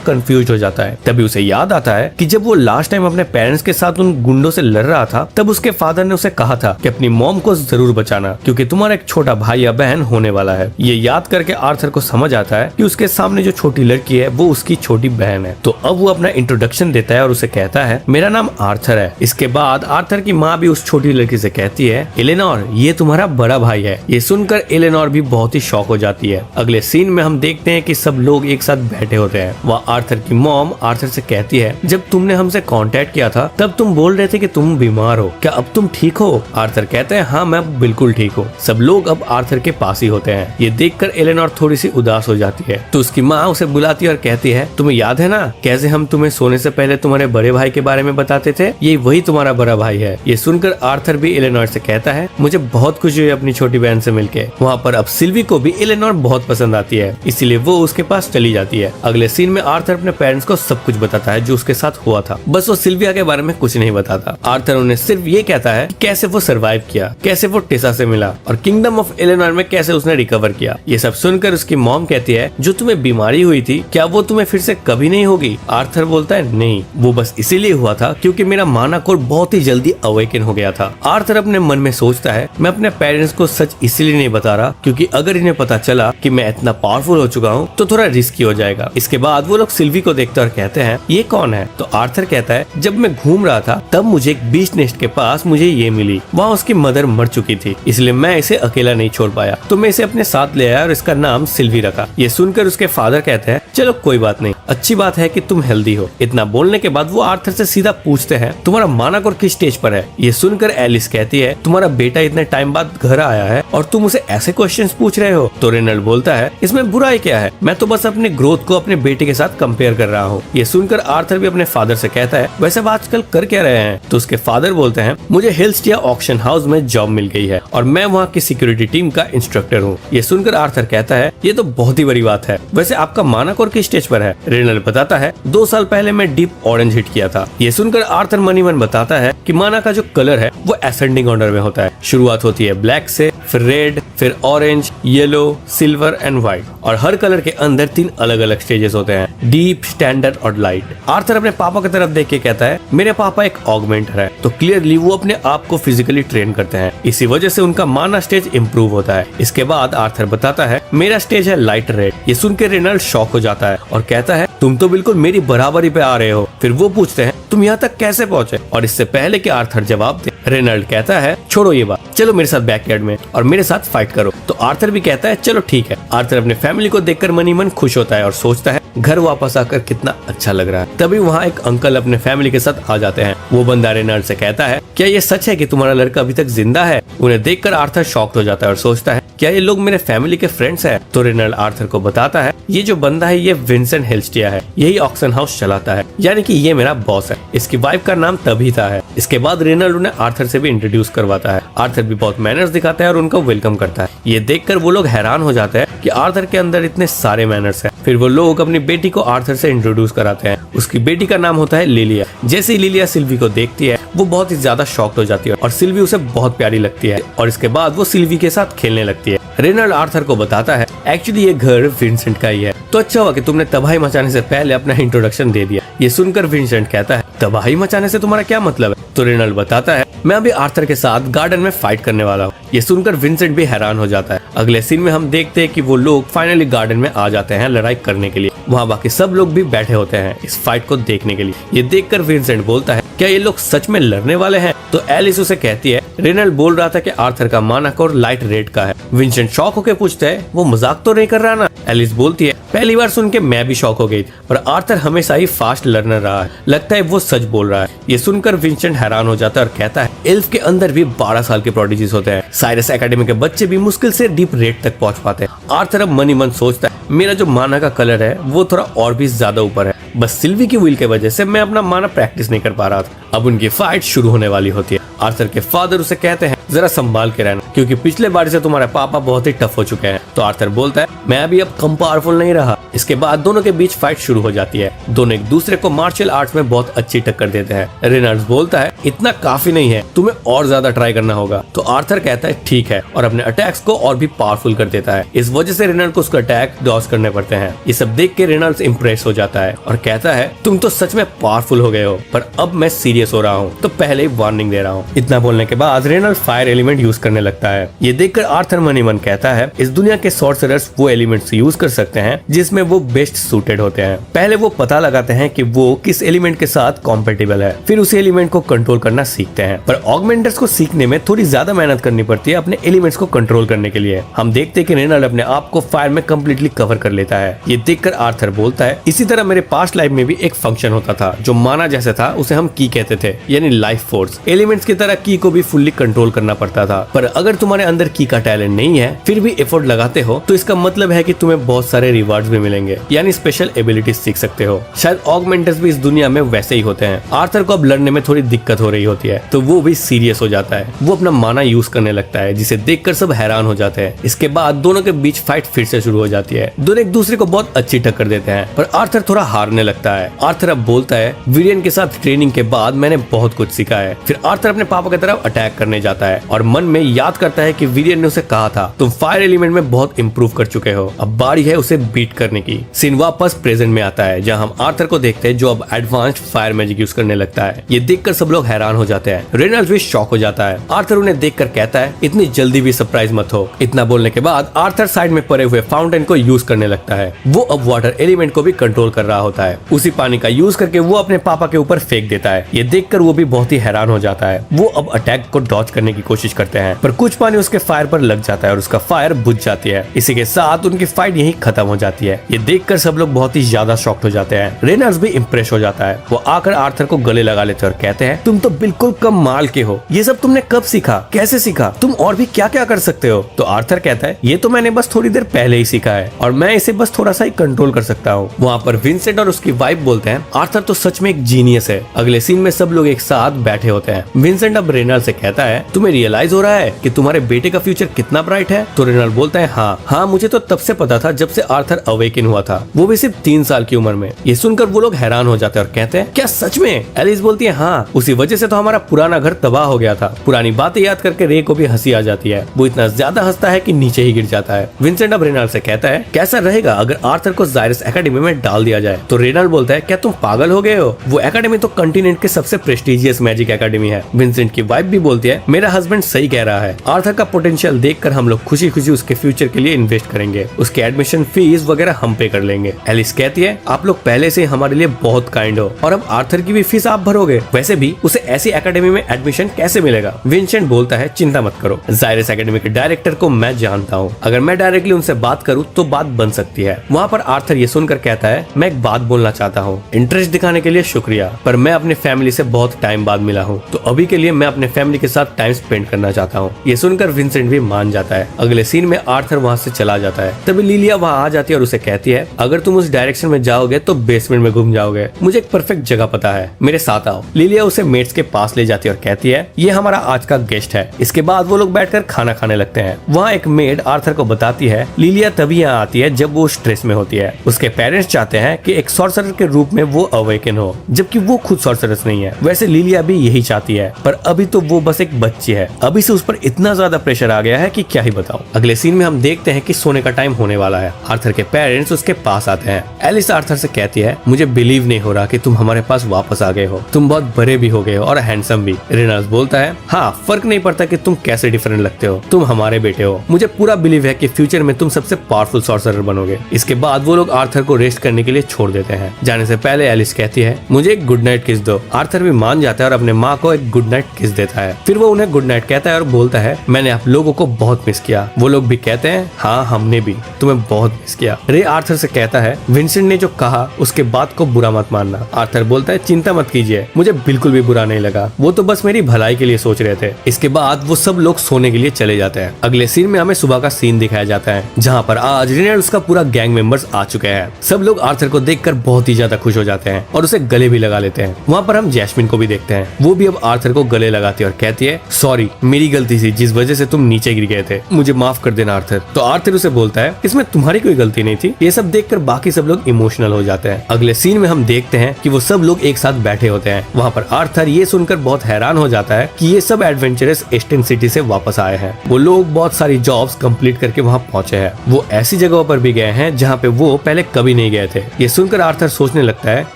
कंफ्यूज हो जाता है। तभी उसे याद आता है कि जब वो लास्ट टाइम अपने पेरेंट्स के साथ उन गुंडों से लड़ रहा था, तब उसके फादर ने उसे कहा था कि अपनी मॉम को जरूर बचाना क्योंकि तुम्हारा एक छोटा भाई या बहन होने वाला है। ये याद करके आर्थर को समझ आता है कि उसके सामने जो छोटी लड़की है वो उसकी छोटी बहन है। तो अब वो अपना इंट्रोडक्शन देता है और उसे कहता है, मेरा नाम आर्थर है। इसके बाद आर्थर की माँ भी उस छोटी लड़की से कहती है, एलेनोर ये तुम्हारा बड़ा भाई है। ये सुनकर एलेनोर भी बहुत ही शॉक हो जाती है। अगले सीन में हम देखते हैं कि सब लोग एक साथ बैठे होते हैं। वह आर्थर की मॉम आर्थर से कहती है, जब तुमने हमसे कांटेक्ट किया था तब तुम बोल रहे थे कि तुम बीमार हो, क्या अब तुम ठीक हो? आर्थर कहते हैं, हाँ मैं बिल्कुल ठीक हूँ। सब लोग अब आर्थर के पास ही होते हैं। ये देखकर एलेनोर थोड़ी सी उदास हो जाती है तो उसकी माँ उसे बुलाती है और कहती है, तुम्हें याद है ना कैसे हम तुम्हें सोने से पहले तुम्हारे बड़े भाई के बारे में बताते थे? ये वही तुम्हारा बड़ा भाई है। ये सुनकर आर्थर भी एलेनोर से कहता है, मुझे बहुत खुशी हुई अपनी छोटी बहन से मिलके। वहाँ पर अब सिल्वी को भी एलेनोर बहुत पसंद आती है, इसीलिए वो उसके पास चली जाती है। अगले सीन में आर्थर अपने पेरेंट्स को सब कुछ बताता है जो उसके साथ हुआ था, बस वो सिल्विया के बारे में कुछ नहीं बताता। आर्थर उन्हें सिर्फ ये कहता है कि कैसे वो सरवाइव किया, कैसे वो टेसा से मिला और किंगडम ऑफ एलेनोर में कैसे उसने रिकवर किया। ये सब सुनकर उसकी मॉम कहती है, जो तुम्हें बीमारी हुई थी क्या वो तुम्हें फिर से कभी नहीं होगी? आर्थर बोलता है, नहीं, वो बस इसीलिए हुआ था क्योंकि मेरा माना कोर बहुत ही जल्दी अवेकन हो गया था। आर्थर अपने मन में सोचता है, मैं अपने पेरेंट्स को सच इसीलिए नहीं बता रहा क्योंकि अगर इन्हें पता चला कि मैं इतना पावरफुल हो चुका हूँ तो थोड़ा रिस्की हो जाएगा। इसके बाद वो लोग सिल्वी को देखते और कहते हैं, ये कौन है? तो आर्थर कहता है, जब मैं घूम रहा था तब मुझे एक बीच नेस्ट के पास मुझे ये मिली। वहाँ उसकी मदर मर चुकी थी, इसलिए मैं इसे अकेला नहीं छोड़ पाया तो मैं इसे अपने साथ ले आया और इसका नाम सिल्वी रखा। ये सुनकर उसके फादर कहते हैं, चलो कोई बात नहीं, अच्छी बात है कि तुम हेल्दी हो। इतना बोलने के बाद वो आर्थर से सीधा पूछते हैं, तुम्हारा माना कोर किस स्टेज पर है? ये सुनकर एलिस कहती है, तुम्हारा बेटा इतने टाइम बाद घर आया है और तुम उसे ऐसे क्वेश्चंस पूछ रहे हो? तो रेनल्ड बोलता है, इसमें बुराई क्या है? मैं तो बस अपने ग्रोथ को अपने बेटे के साथ कंपेयर कर रहा हूँ। ये सुनकर आर्थर भी अपने फादर से कहता है, वैसे अब आजकल कर क्या रहे हैं? तो उसके फादर बोलते हैं, मुझे हिल्सटिया ऑक्शन हाउस में जॉब मिल गई है और मैं वहाँ की सिक्योरिटी टीम का इंस्ट्रक्टर हूँ। ये सुनकर आर्थर कहता है, ये तो बहुत ही बड़ी बात है। वैसे आपका माना कोर किस स्टेज पर है? रेनल्ड बताता है, 2 साल पहले मैं डीप ऑरेंज हिट किया था। ये सुनकर आर्थर मनी मन बताता है कि माना का जो कलर है वो असेंडिंग ऑर्डर में होता है। शुरुआत होती है ब्लैक से, फिर रेड, फिर orange, yellow, silver and white और हर कलर के अंदर 3 अलग अलग स्टेजेस होते हैं, डीप, स्टैंडर्ड और लाइट। आर्थर अपने पापा की तरफ देख के कहता है, मेरे पापा एक ऑगमेंटर है, तो क्लियरली वो अपने आप को फिजिकली ट्रेन करते हैं, इसी वजह से उनका माना स्टेज इम्प्रूव होता है। इसके बाद आर्थर बताता है, मेरा स्टेज है लाइट रेड। ये सुन के रेनल्ड शॉक हो जाता है और कहता है, तुम तो बिल्कुल मेरी बराबरी पे आ रहे हो। फिर वो पूछते हैं, तुम यहाँ तक कैसे पहुँचे? और इससे पहले कि आर्थर जवाब दे, रेनल्ड कहता है, छोड़ो ये बात, चलो मेरे साथ बैकयार्ड में और मेरे साथ फाइट करो। तो आर्थर भी कहता है, चलो ठीक है। आर्थर अपने फैमिली को देखकर मनी मन खुश होता है और सोचता है, घर वापस आकर कितना अच्छा लग रहा है। तभी वहाँ एक अंकल अपने फैमिली के साथ आ जाते हैं। वो बंदा रेनल्ड से कहता है, क्या ये सच है कि तुम्हारा लड़का अभी तक जिंदा है? उन्हें देखकर आर्थर शॉक्ड हो जाता है और सोचता है, क्या ये लोग मेरे फैमिली के फ्रेंड्स हैं? तो रेनल्ड आर्थर को बताता है, ये जो बंदा है ये विंसेंट हिल्सटिया है, यही ऑक्शन हाउस चलाता है, यानी कि ये मेरा बॉस है। इसकी वाइफ का नाम तबीता है। इसके बाद रेनल्ड उन्हें आर्थर से भी इंट्रोड्यूस करवाता है। आर्थर भी बहुत मैनर्स दिखाता है और उनको वेलकम करता है। ये देखकर वो लोग हैरान हो जाते हैं कि आर्थर के अंदर इतने सारे मैनर्स हैं। फिर वो लोग अपनी बेटी को आर्थर से इंट्रोड्यूस कराते हैं। उसकी बेटी का नाम होता है लिलिया। जैसे ही लिलिया सिल्वी को देखती है वो बहुत ही ज्यादा शॉक्ड हो जाती है और सिल्वी उसे बहुत प्यारी लगती है और इसके बाद वो सिल्वी के साथ खेलने लगती है। रेनल्ड आर्थर को बताता है, एक्चुअली ये घर विंसेंट का ही है, तो अच्छा हुआ कि तुमने तबाही मचाने से पहले अपना इंट्रोडक्शन दे दिया। ये सुनकर विंसेंट कहता है, तबाही मचाने से तुम्हारा क्या मतलब है? तो रेनल्ड बताता है, मैं अभी आर्थर के साथ गार्डन में फाइट करने वाला हूँ। ये सुनकर विंसेंट भी हैरान हो जाता है। अगले सीन में हम देखते हैं कि वो लोग फाइनली गार्डन में आ जाते हैं लड़ाई करने के लिए। वहाँ बाकी सब लोग भी बैठे होते हैं इस फाइट को देखने के लिए। ये देखकर विंसेंट बोलता है, क्या ये लोग सच में लड़ने वाले हैं? तो एलिस उसे कहती है, रेनल्ड बोल रहा था कि आर्थर का माना कोर लाइट रेड का है। विंसेंट शॉक होकर पूछता है, वो मजाक तो नहीं कर रहा ना? एलिस बोलती है, पहली बार सुन के मैं भी शॉक हो गई, पर आर्थर हमेशा ही फास्ट लर्नर रहा है, लगता है वो सच बोल रहा है। ये सुनकर विंसेंट हैरान हो जाता है और कहता है, एल्फ के अंदर भी 12 साल के प्रोडिजीज होते हैं। साइरस एकेडमी के बच्चे भी मुश्किल से डीप रेड तक पहुंच पाते हैं। आर्थर अब मन ही मन सोचता है, मेरा जो माना का कलर है वो थोड़ा और भी ज्यादा ऊपर है, बस सिल्वी की व्हील के वजह से मैं अपना माना प्रैक्टिस नहीं कर पा रहा था। अब उनकी फाइट शुरू होने वाली होती है। आर्थर के फादर उसे कहते हैं, जरा संभाल के रहना, क्योंकि पिछले बार से तुम्हारे पापा बहुत ही टफ हो चुके हैं। तो आर्थर बोलता है, मैं अभी अब कम पावरफुल नहीं रहा। इसके बाद दोनों के बीच फाइट शुरू हो जाती है। दोनों एक दूसरे को मार्शल आर्ट्स में बहुत अच्छी टक्कर देते हैं। रेनल्ड्स बोलता है, इतना काफी नहीं है, तुम्हें और ज्यादा ट्राई करना होगा। तो आर्थर कहता है, ठीक है, और अपने अटैक्स को और भी पावरफुल कर देता है। इस वजह से रेनल्ड को उसका अटैक डॉज करने पड़ते हैं। ये सब देख के रेनल्ड्स इंप्रेस हो जाता है और कहता है, तुम तो सच में पावरफुल हो गए हो, पर अब मैं सीरियस हो रहा हूँ, तो पहले ही वार्निंग दे रहा हूँ। इतना बोलने के बाद रेनल्ड फायर एलिमेंट यूज करने लगता है। ये देखकर आर्थर मन ही मन कहता है, इस दुनिया के सॉर्सरर्स वो एलिमेंट्स यूज कर सकते हैं जिसमें वो बेस्ट सूटेड होते हैं। पहले वो पता लगाते हैं कि वो किस एलिमेंट के साथ कॉम्पेटिबल है, फिर उस एलिमेंट को कंट्रोल करना सीखते हैं। पर ऑगमेंटर्स को सीखने में थोड़ी ज्यादा मेहनत करनी पड़ती है अपने एलिमेंट्स को कंट्रोल करने के लिए। हम देखते हैं कि रेनल्ड अपने आप को फायर में कम्प्लीटली कवर कर लेता है। ये देखकर आर्थर बोलता है, इसी तरह मेरे पास्ट लाइफ में भी एक फंक्शन होता था जो माना जैसे था, उसे हम की कहते थे, यानी लाइफ फोर्स। एलिमेंट्स की तरह की को भी फुल्ली कंट्रोल करना पड़ता था। पर अगर तुम्हारे अंदर की का टैलेंट नहीं है, फिर भी एफर्ट लगाते हो, तो इसका मतलब है कि तुम्हें बहुत सारे रिवार्ड्स भी मिलेंगे, यानी स्पेशल एबिलिटीज सीख सकते हो। शायद ऑगमेंटर्स भी इस दुनिया में वैसे ही होते हैं। आर्थर को अब लड़ने में थोड़ी दिक्कत हो रही होती है, तो वो भी सीरियस हो जाता है। वो अपना माना यूज करने लगता है, जिसे देखकर सब हैरान हो जाते हैं। इसके बाद दोनों के बीच फाइट फिर से शुरू हो जाती है। दोनों एक दूसरे को बहुत अच्छी टक्कर देते हैं, पर आर्थर थोड़ा हारने लगता है। आर्थर अब बोलता है, विलियन के साथ ट्रेनिंग के बाद मैंने बहुत कुछ सीखा है। फिर आर्थर अपने पापा की तरफ अटैक करने जाता है और मन में याद करता है कि विलियन ने उसे कहा था, तुम फायर एलिमेंट में बहुत इंप्रूव कर चुके हो, अब बारी है उसे बीट करने की। सीन वापस प्रेजेंट में आता है, जहां हम आर्थर को देखते हैं जो अब एडवांस्ड फायर मैजिक यूज करने लगता है। ये देखकर सब लोग हैरान हो जाते हैं। रेनल्ड्स भी शॉक हो जाता है। आर्थर उन्हें देखकर कहता है, इतनी जल्दी भी सरप्राइज मत हो। इतना बोलने के बाद आर्थर साइड में पड़े हुए फाउंटेन को यूज करने लगता है। वो अब वाटर एलिमेंट को भी कंट्रोल कर रहा होता है। उसी पानी का यूज करके वो अपने पापा के ऊपर फेंक देता है। ये देखकर वो भी बहुत ही हैरान हो जाता है। वो अब अटैक को डॉज करने की कोशिश करते हैं, पर कुछ पानी उसके फायर पर लग जाता है और उसका फायर बुझ जाती है। इसी के साथ उनकी फाइट यहीं खत्म हो जाती है। ये देखकर सब लोग बहुत ही ज्यादा शॉक्ड हो जाते हैं। रेनल्ड्स भी इंप्रेस हो जाता है। वो आकर आर्थर को गले लगा लेते हैं और कहते हैं, तुम तो बिल्कुल कमाल के हो, ये सब तुमने कब सीखा, कैसे सीखा, तुम और भी क्या क्या कर सकते हो? तो आर्थर कहता है, ये तो मैंने बस थोड़ी देर पहले ही सीखा है और मैं इसे बस थोड़ा सा ही कंट्रोल कर सकता हूँ। वहाँ पर विंसेंट और उसकी वाइफ बोलते हैं, आर्थर तो सच में एक जीनियस है। अगले सीन में सब लोग एक साथ बैठे होते हैं। विंसेंट अब रेनल्ड से कहता है, तुम्हें रियलाइज हो रहा है कि तुम्हारे बेटे का फ्यूचर कितना ब्राइट है? तो रेनल्ड बोलता है, हाँ, मुझे तो तब से पता था जब से आर्थर अवेकन हुआ था, वो भी सिर्फ 3 साल की उम्र में। ये सुनकर वो लोग हैरान हो जाते हैं और कहते हैं, क्या सच में? एलिस बोलती है, हाँ, उसी वजह से तो हमारा पुराना घर तबाह हो गया था। पुरानी बातें याद करके रे को भी हंसी आ जाती है। वो इतना ज्यादा हंसता है कि नीचे ही गिर जाता है। विंसेंट अब रेनल्ड से कहता है, कैसा रहेगा अगर आर्थर को जायरस एकेडमी में डाल दिया जाए? तो रेनल्ड बोलता है, क्या तुम पागल हो गए हो? वो एकेडमी तो कंटिनेंट के सबसे प्रेस्टिजियस मैजिक एकेडमी है। विंसेंट की वाइफ भी बोलती है, मेरा हस्बैंड सही कह रहा है। आर्थर का पोटेंशियल देखकर हम लोग खुशी खुशी उसके फ्यूचर के लिए इन्वेस्ट करेंगे, उसके एडमिशन फीस वगैरह हम पे कर लेंगे। एलिस कहती है, आप लोग पहले से हमारे लिए बहुत काइंड हो और अब आर्थर की भी फीस आप भरोगे। वैसे भी उसे ऐसी एकेडमी में एडमिशन कैसे मिलेगा? विंसेंट बोलता है, चिंता मत करो, जायरस एकेडमी के डायरेक्टर को मैं जानता हूँ। अगर मैं डायरेक्टली उनसे बात करूँ तो बात बन सकती है। वहाँ पर आर्थर ये सुनकर कहता है, मैं एक बात बोलना चाहता हूँ। इंटरेस्ट दिखाने के लिए शुक्रिया, पर मैं अपनी फैमिली से बहुत टाइम बाद मिला हूँ, तो अभी के लिए मैं अपने फैमिली के साथ टाइम स्पेंड करना चाहता हूँ। ये सुनकर विंसेंट भी मान जाता है। अगले सीन में आर्थर वहाँ से चला जाता है। तभी लिलिया वहाँ आ जाती है और उसे कहती है, अगर तुम उस डायरेक्शन में जाओगे तो बेसमेंट में घूम जाओगे, मुझे एक परफेक्ट जगह पता है, मेरे साथ आओ। लिलिया उसे मेट्स के पास ले जाती है और कहती है, ये हमारा आज का गेस्ट है। इसके बाद वो लोग बैठकर खाना खाने लगते हैं। वहाँ एक मेड आर्थर को बताती है, लिलिया तभी यहाँ आती है जब वो स्ट्रेस में होती है। उसके पेरेंट्स चाहते हैं कि एक सॉर्सरर के रूप में वो अवेकन हो, जबकि वो खुद सॉर्सरर्स नहीं है। वैसे लिलिया भी यही चाहती है, पर अभी तो वो बस एक बच्ची है। अभी से उस पर इतना ज्यादा प्रेशर आ गया है कि क्या ही बताऊं। अगले सीन में हम देखते हैं कि सोने का टाइम होने वाला है। आर्थर के पेरेंट्स उसके पास आते हैं। एलिस आर्थर से कहती है, मुझे बिलीव नहीं हो रहा कि तुम हमारे पास वापस आ गए हो। तुम बहुत बड़े भी हो गए हो और हैंडसम भी। रेनॉल्ड्स बोलता है, हाँ, फर्क नहीं पड़ता कि तुम कैसे डिफरेंट लगते हो, तुम हमारे बेटे हो। मुझे पूरा बिलीव है कि फ्यूचर में तुम सबसे पावरफुल सॉर्सरर बनोगे। इसके बाद वो लोग आर्थर को रेस्ट करने के लिए छोड़ देते हैं। जाने से पहले एलिस कहती है, मुझे एक गुड नाइट किस दो। आर्थर भी मान जाता है और अपने माँ को एक गुड नाइट किस देता है। फिर वो उन्हें गुड नाइट कहता है और बोलता है, मैंने आप लोगों को बहुत मिस किया। वो लोग भी कहते हैं, हाँ, हमने भी तुम्हें बहुत मिस किया। रे आर्थर से कहता है, विंसेंट ने जो कहा उसके बात को बुरा मत मानना। आर्थर बोलता है, चिंता मत कीजिए, मुझे बिल्कुल भी बुरा नहीं लगा, वो तो बस मेरी भलाई के लिए सोच रहे थे। इसके बाद वो सब लोग सोने के लिए चले जाते हैं। अगले सीन में हमें सुबह का सीन दिखाया जाता है, जहाँ पर आज रेनॉल्ड उसका पूरा गैंग मेंबर्स आ चुके हैं। सब लोग आर्थर को देखकर बहुत ही ज्यादा खुश हो जाते हैं और उसे गले भी लगा लेते हैं। वहाँ पर हम जैस्मिन को भी देखते हैं। वो भी अब आर्थर को गले लगाती है और कहती है, सॉरी, मेरी गलती थी जिस वजह से तुम नीचे गिर गए थे, मुझे माफ कर देना आर्थर। तो आर्थर उसे बोलता है, इसमें तुम्हारी कोई गलती नहीं थी। ये सब देखकर बाकी सब लोग इमोशनल हो जाते हैं। अगले सीन में हम देखते हैं कि वो सब लोग एक साथ बैठे होते हैं। वहाँ पर आर्थर ये सुनकर बहुत हैरान हो जाता है कि ये सब एडवेंचरस एस्टन सिटी से वापस आए हैं। वो लोग बहुत सारी जॉब्स कंप्लीट करके वहाँ पहुंचे हैं। वो ऐसी जगहों पर भी गए हैं जहाँ पे वो पहले कभी नहीं गए थे। ये सुनकर आर्थर सोचने लगता है,